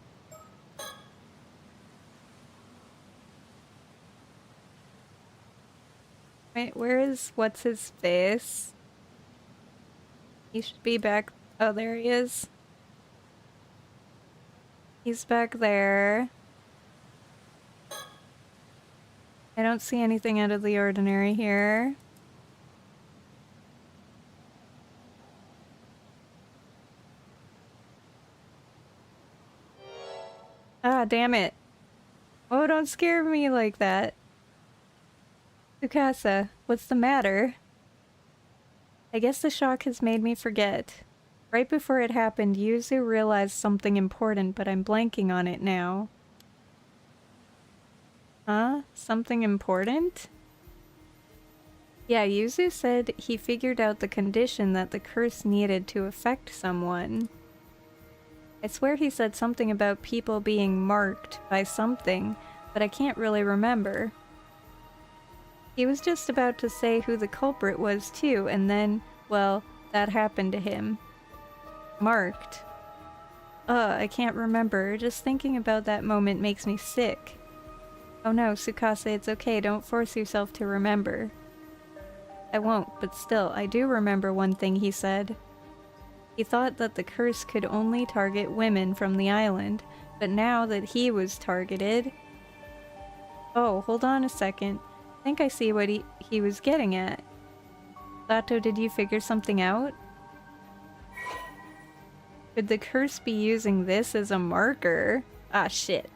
[SPEAKER 2] Wait, where is what's-his-face? He should be back. Oh, there he is. He's back there. I don't see anything out of the ordinary here. Ah, damn it. Oh, don't scare me like that. Tsukasa, what's the matter? I guess the shock has made me forget. Right before it happened, Yuzu realized something important, but I'm blanking on it now. Huh? Something important? Yeah, Yuzu said he figured out the condition that the curse needed to affect someone. I swear he said something about people being marked by something, but I can't really remember. He was just about to say who the culprit was too, and then, well, that happened to him. Marked. I can't remember. Just thinking about that moment makes me sick. Oh no, Tsukasa, it's okay. Don't force yourself to remember. I won't, but still, I do remember one thing he said. He thought that the curse could only target women from the island, but now that he was targeted... Oh, hold on a second. I think I see what he was getting at. Sato, did you figure something out? Could the curse be using this as a marker? Ah, shit.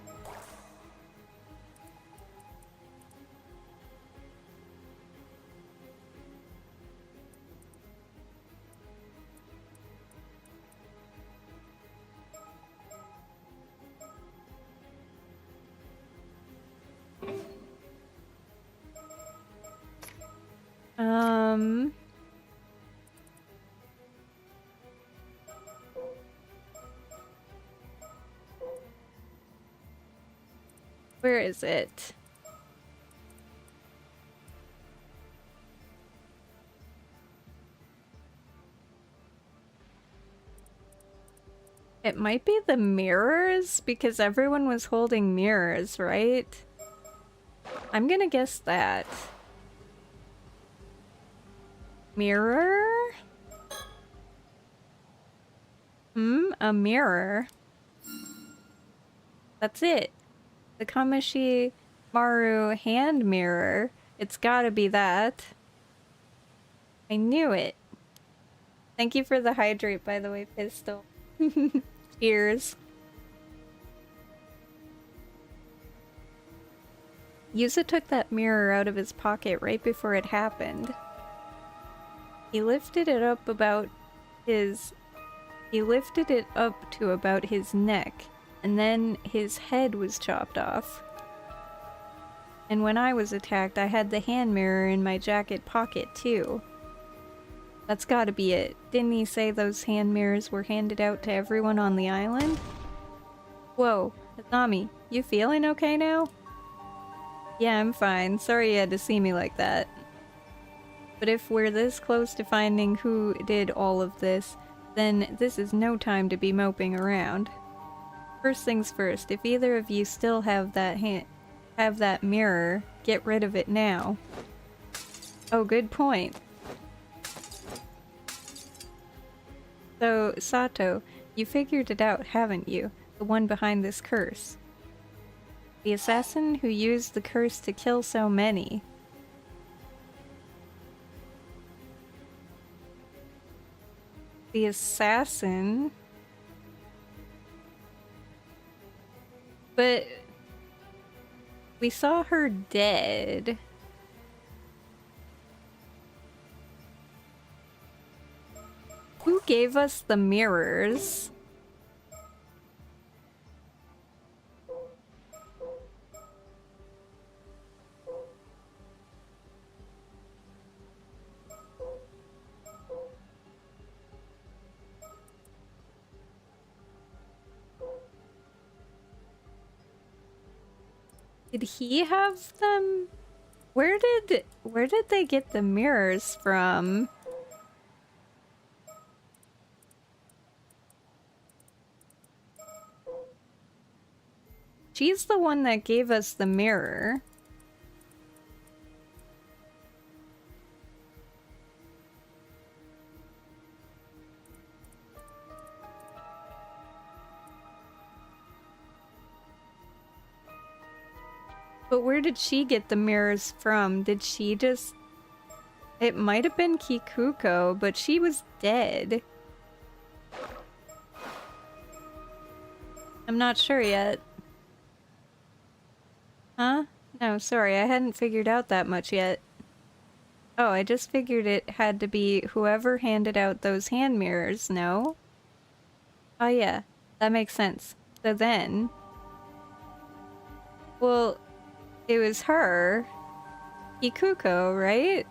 [SPEAKER 2] Where is it? It might be the mirrors, because everyone was holding mirrors, right? I'm gonna guess that. Mirror? A mirror. That's it. The Kamashi Maru hand mirror. It's gotta be that. I knew it. Thank you for the hydrate, by the way, Pistol. Cheers. Yusa took that mirror out of his pocket right before it happened. He lifted it up to about his neck, and then his head was chopped off. And when I was attacked, I had the hand mirror in my jacket pocket too. That's gotta be it. Didn't he say those hand mirrors were handed out to everyone on the island? Whoa, Azami, you feeling okay now? Yeah, I'm fine. Sorry you had to see me like that. But if we're this close to finding who did all of this, then this is no time to be moping around. First things first, if either of you still have that mirror, get rid of it now. Oh, good point. So, Sato, you figured it out, haven't you? The one behind this curse. The assassin who used the curse to kill so many. The assassin? But we saw her dead. Who gave us the mirrors? Did he have them? Where did they get the mirrors from? She's the one that gave us the mirror. But where did she get the mirrors from? Did she just... It might have been Kikuko, but she was dead. I'm not sure yet. Huh? No, sorry, I hadn't figured out that much yet. Oh, I just figured it had to be whoever handed out those hand mirrors, no? Oh yeah, that makes sense. So then... Well... It was her. Kikuko, right?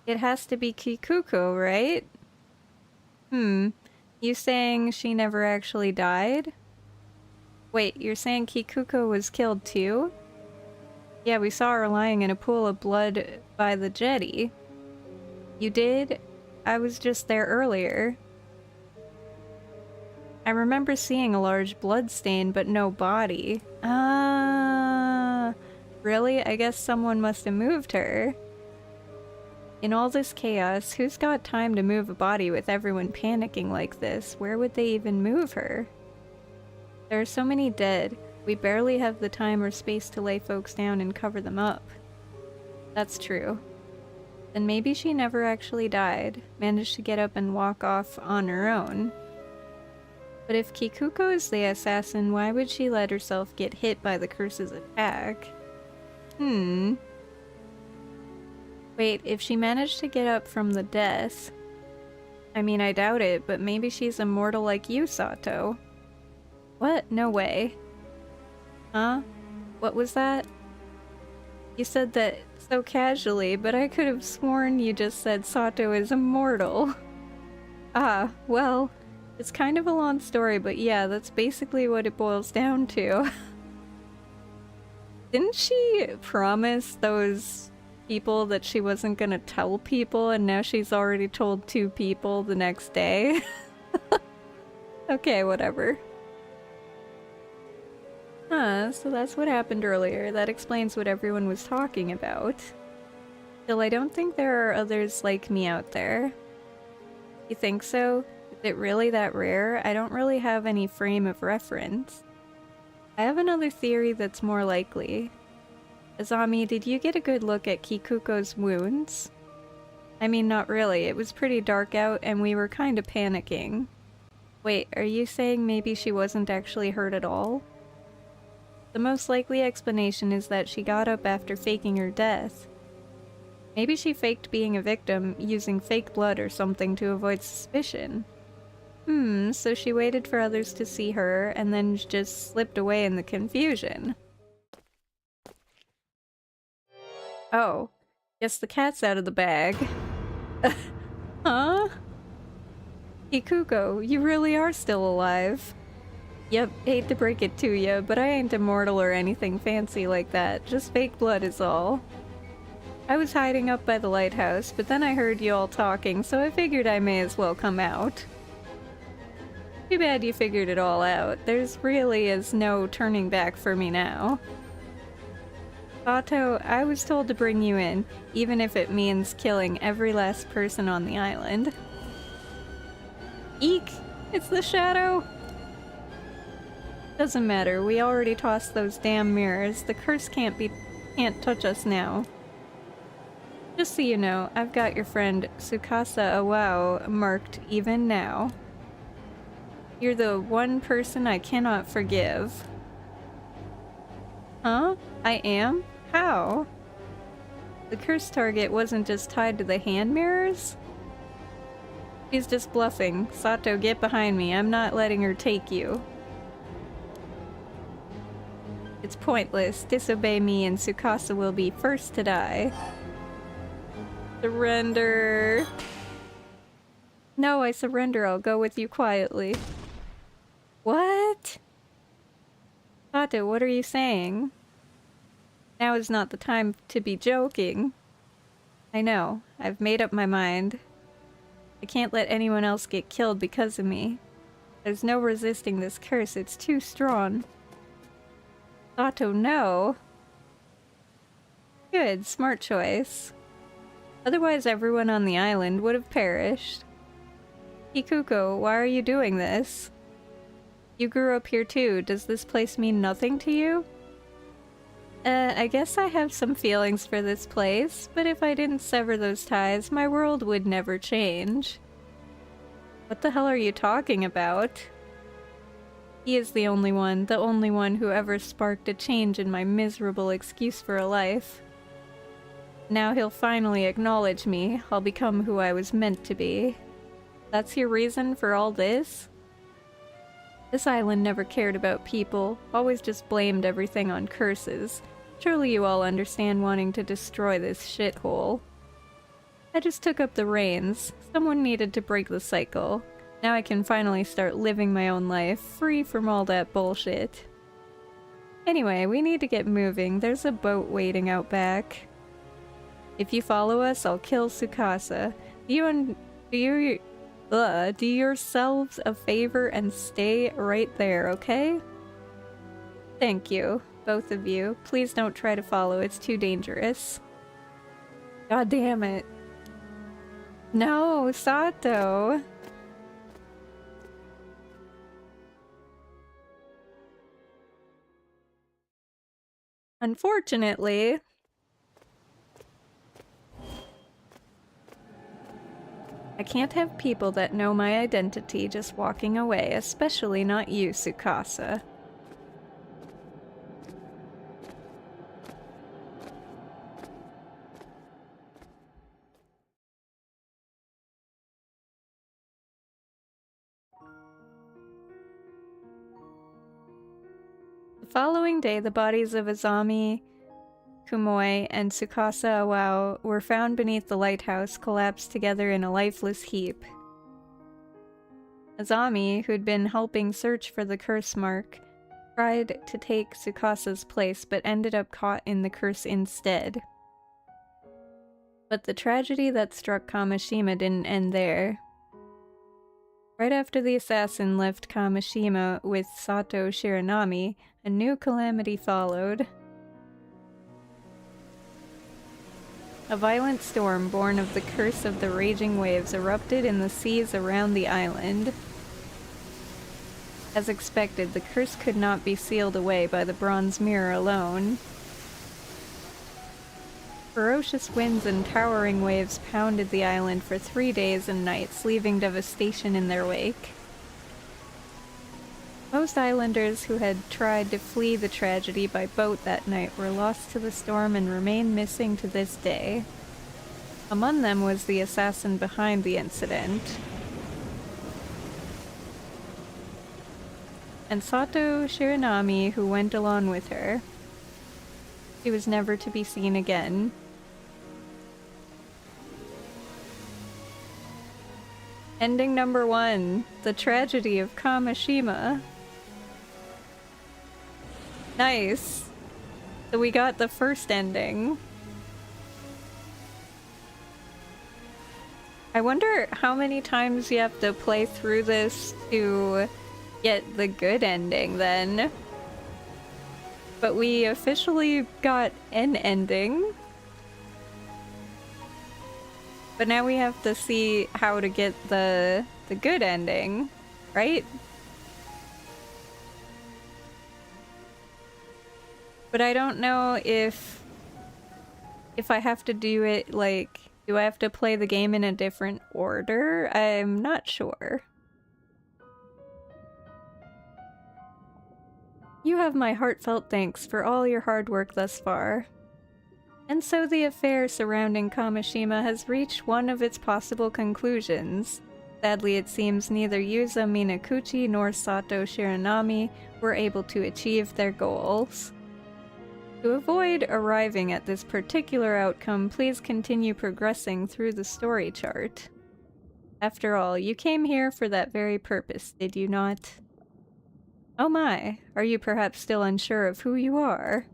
[SPEAKER 2] It has to be Kikuko, right? You saying she never actually died? Wait, you're saying Kikuko was killed too? Yeah, we saw her lying in a pool of blood by the jetty. You did? I was just there earlier. I remember seeing a large blood stain, but no body. Ah, really? I guess someone must have moved her. In all this chaos, who's got time to move a body with everyone panicking like this? Where would they even move her? There are so many dead. We barely have the time or space to lay folks down and cover them up. That's true. Then maybe she never actually died, managed to get up and walk off on her own. But if Kikuko is the assassin, why would she let herself get hit by the curse's attack? Wait, if she managed to get up from the death... I mean, I doubt it, but maybe she's immortal like you, Sato. What? No way. Huh? What was that? You said that so casually, but I could have sworn you just said Sato is immortal. Ah, well... It's kind of a long story, but yeah, that's basically what it boils down to. Didn't she promise those people that she wasn't gonna tell people, and now she's already told 2 people the next day? Okay, whatever. Huh, so that's what happened earlier. That explains what everyone was talking about. Still, I don't think there are others like me out there. You think so? Is it really that rare? I don't really have any frame of reference. I have another theory that's more likely. Azami, did you get a good look at Kikuko's wounds? I mean, not really. It was pretty dark out and we were kinda panicking. Wait, are you saying maybe she wasn't actually hurt at all? The most likely explanation is that she got up after faking her death. Maybe she faked being a victim using fake blood or something to avoid suspicion. So she waited for others to see her and then just slipped away in the confusion. Oh, guess the cat's out of the bag. Huh? Ikuko, you really are still alive. Yep, hate to break it to you, but I ain't immortal or anything fancy like that. Just fake blood is all. I was hiding up by the lighthouse, but then I heard you all talking, so I figured I may as well come out. Too bad you figured it all out. There's really is no turning back for me now. Sato, I was told to bring you in, even if it means killing every last person on the island. Eek! It's the shadow! Doesn't matter, we already tossed those damn mirrors. The curse can't touch us now. Just so you know, I've got your friend Tsukasa Awao marked even now. You're the one person I cannot forgive. Huh? I am? How? The cursed target wasn't just tied to the hand mirrors? He's just bluffing. Sato, get behind me. I'm not letting her take you. It's pointless. Disobey me and Tsukasa will be first to die. Surrender. No, I surrender. I'll go with you quietly. What? Sato, what are you saying? Now is not the time to be joking. I know. I've made up my mind. I can't let anyone else get killed because of me. There's no resisting this curse. It's too strong. Sato, no. Good. Smart choice. Otherwise, everyone on the island would have perished. Ikuko, why are you doing this? You grew up here too. Does this place mean nothing to you? I guess I have some feelings for this place, but if I didn't sever those ties, my world would never change. What the hell are you talking about? He is the only one who ever sparked a change in my miserable excuse for a life. Now he'll finally acknowledge me. I'll become who I was meant to be. That's your reason for all this? This island never cared about people, always just blamed everything on curses. Surely you all understand wanting to destroy this shithole. I just took up the reins. Someone needed to break the cycle. Now I can finally start living my own life, free from all that bullshit. Anyway, we need to get moving. There's a boat waiting out back. If you follow us, I'll kill Tsukasa. Do yourselves a favor and stay right there, okay? Thank you, both of you. Please don't try to follow, it's too dangerous. God damn it. No, Sato! Unfortunately... I can't have people that know my identity just walking away, especially not you, Tsukasa. The following day, the bodies of Azami, Kumoi, and Tsukasa Awao were found beneath the lighthouse, collapsed together in a lifeless heap. Azami, who'd been helping search for the curse mark, tried to take Tsukasa's place but ended up caught in the curse instead. But the tragedy that struck Kamishima didn't end there. Right after the assassin left Kamishima with Sato Shiranami, a new calamity followed. A violent storm born of the curse of the raging waves erupted in the seas around the island. As expected, the curse could not be sealed away by the bronze mirror alone. Ferocious winds and towering waves pounded the island for 3 days and nights, leaving devastation in their wake. Most islanders who had tried to flee the tragedy by boat that night were lost to the storm and remain missing to this day. Among them was the assassin behind the incident. And Sato Shiranami, who went along with her. She was never to be seen again. Ending number 1, The Tragedy of Kamishima. Nice. So we got the first ending. I wonder how many times you have to play through this to get the good ending then. But we officially got an ending. But now we have to see how to get the good ending, right? But I don't know if I have to do it, like, do I have to play the game in a different order? I'm not sure. You have my heartfelt thanks for all your hard work thus far. And so the affair surrounding Kamishima has reached one of its possible conclusions. Sadly, it seems neither Yuza Minakuchi nor Sato Shiranami were able to achieve their goals. To avoid arriving at this particular outcome, please continue progressing through the story chart. After all, you came here for that very purpose, did you not? Oh my, are you perhaps still unsure of who you are?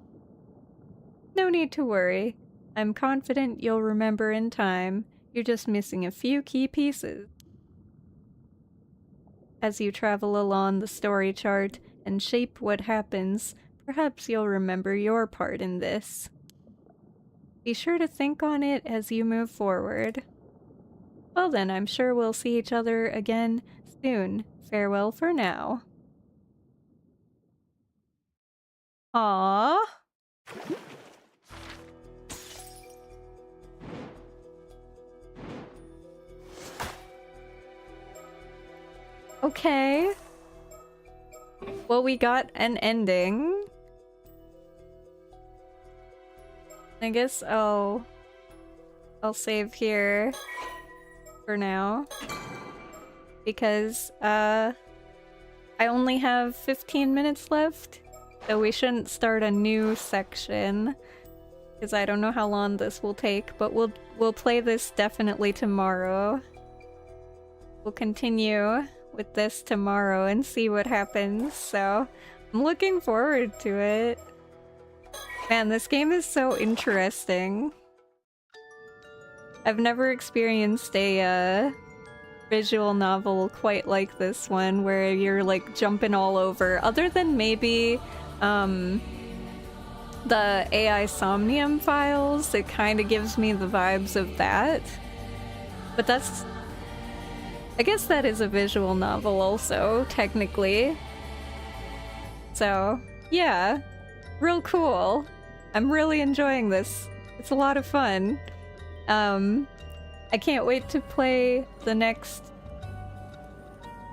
[SPEAKER 2] No need to worry. I'm confident you'll remember in time. You're just missing a few key pieces. As you travel along the story chart and shape what happens, perhaps you'll remember your part in this. Be sure to think on it as you move forward. Well then, I'm sure we'll see each other again soon. Farewell for now. Aww. Okay. Well, we got an ending. I guess I'll save here for now. Because, I only have 15 minutes left, so we shouldn't start a new section. Because I don't know how long this will take, but we'll play this definitely tomorrow. We'll continue with this tomorrow and see what happens, so I'm looking forward to it. Man, this game is so interesting. I've never experienced a visual novel quite like this one, where you're like jumping all over, other than maybe the AI Somnium files. It kind of gives me the vibes of that, but that's, I guess that is a visual novel also, technically. So, yeah. Real cool. I'm really enjoying this. It's a lot of fun. I can't wait to play the next...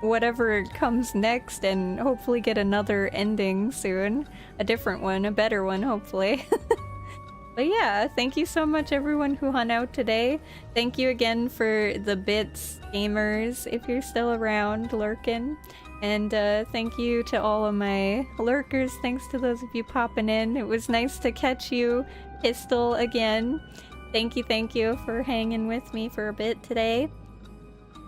[SPEAKER 2] whatever comes next, and hopefully get another ending soon. A different one, a better one, hopefully. But yeah, thank you so much everyone who hung out today. Thank you again for the bits, gamers, if you're still around lurking. And thank you to all of my lurkers. Thanks to those of you popping in. It was nice to catch you, Pistol, again. Thank you for hanging with me for a bit today.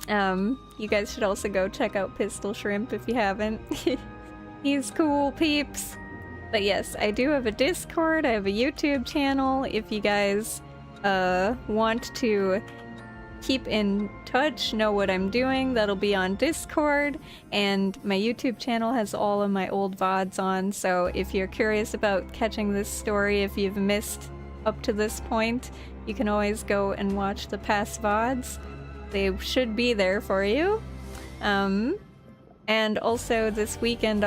[SPEAKER 2] You guys should also go check out Pistol Shrimp if you haven't. He's cool, peeps. But yes, I do have a Discord, I have a YouTube channel. If you guys want to keep in touch, know what I'm doing, that'll be on Discord. And my YouTube channel has all of my old VODs on, so if you're curious about catching this story, if you've missed up to this point, you can always go and watch the past VODs. They should be there for you. And also this weekend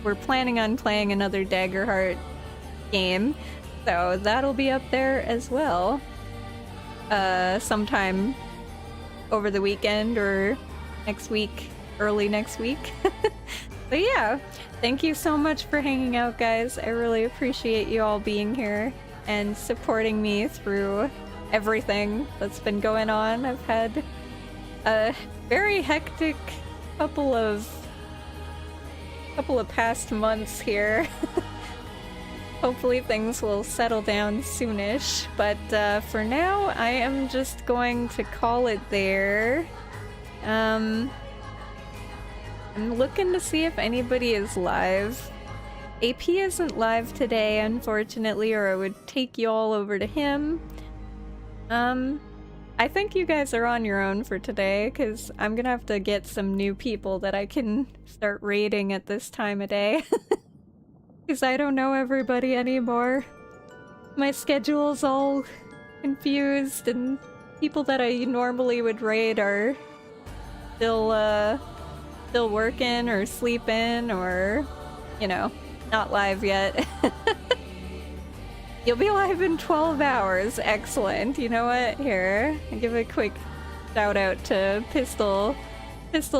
[SPEAKER 2] we're planning on playing another Daggerheart game, so that'll be up there as well. Sometime over the weekend or next week, early next week. But yeah, thank you so much for hanging out, guys. I really appreciate you all being here and supporting me through everything that's been going on. I've had a very hectic couple of past months here. Hopefully things will settle down soonish, but for now I am just going to call it there. I'm looking to see if anybody is live. AP isn't live today, unfortunately, or I would take you all over to him. I think you guys are on your own for today, because I'm gonna have to get some new people that I can start raiding at this time of day. Because I don't know everybody anymore. My schedule's all confused, and people that I normally would raid are still working or sleeping or, you know, not live yet. You'll be live in 12 hours. Excellent. You know what? Here, I'll give a quick shout out to Pistol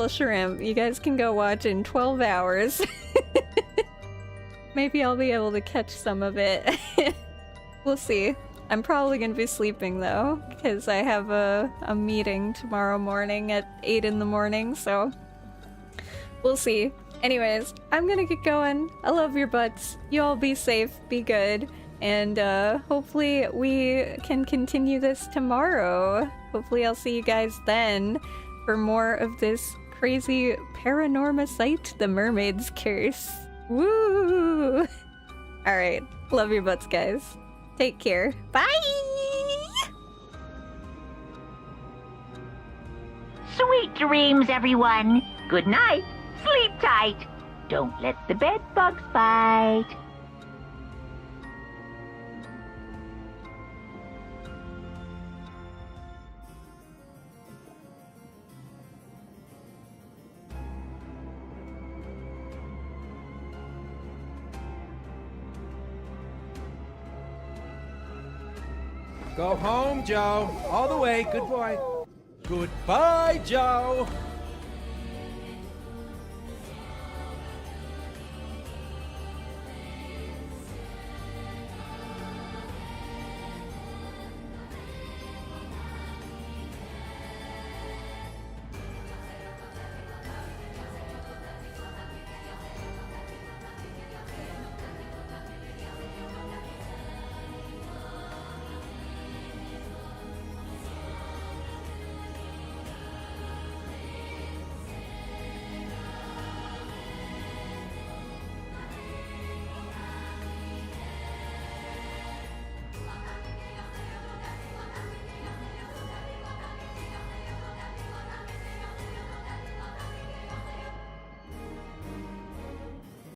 [SPEAKER 2] Shrimp. You guys can go watch in 12 hours. Maybe I'll be able to catch some of it. We'll see. I'm probably gonna be sleeping though, because I have a meeting tomorrow morning at 8 in the morning, so we'll see. Anyways, I'm gonna get going. I love your butts. You all be safe, be good, and hopefully we can continue this tomorrow. Hopefully I'll see you guys then for more of this crazy Paranormasight, the Mermaid's Curse. Woo! Alright, love your butts, guys. Take care. Bye!
[SPEAKER 4] Sweet dreams, everyone. Good night. Sleep tight. Don't let the bed bugs bite.
[SPEAKER 1] Go home, Joe. All the way. Good boy. Goodbye, Joe.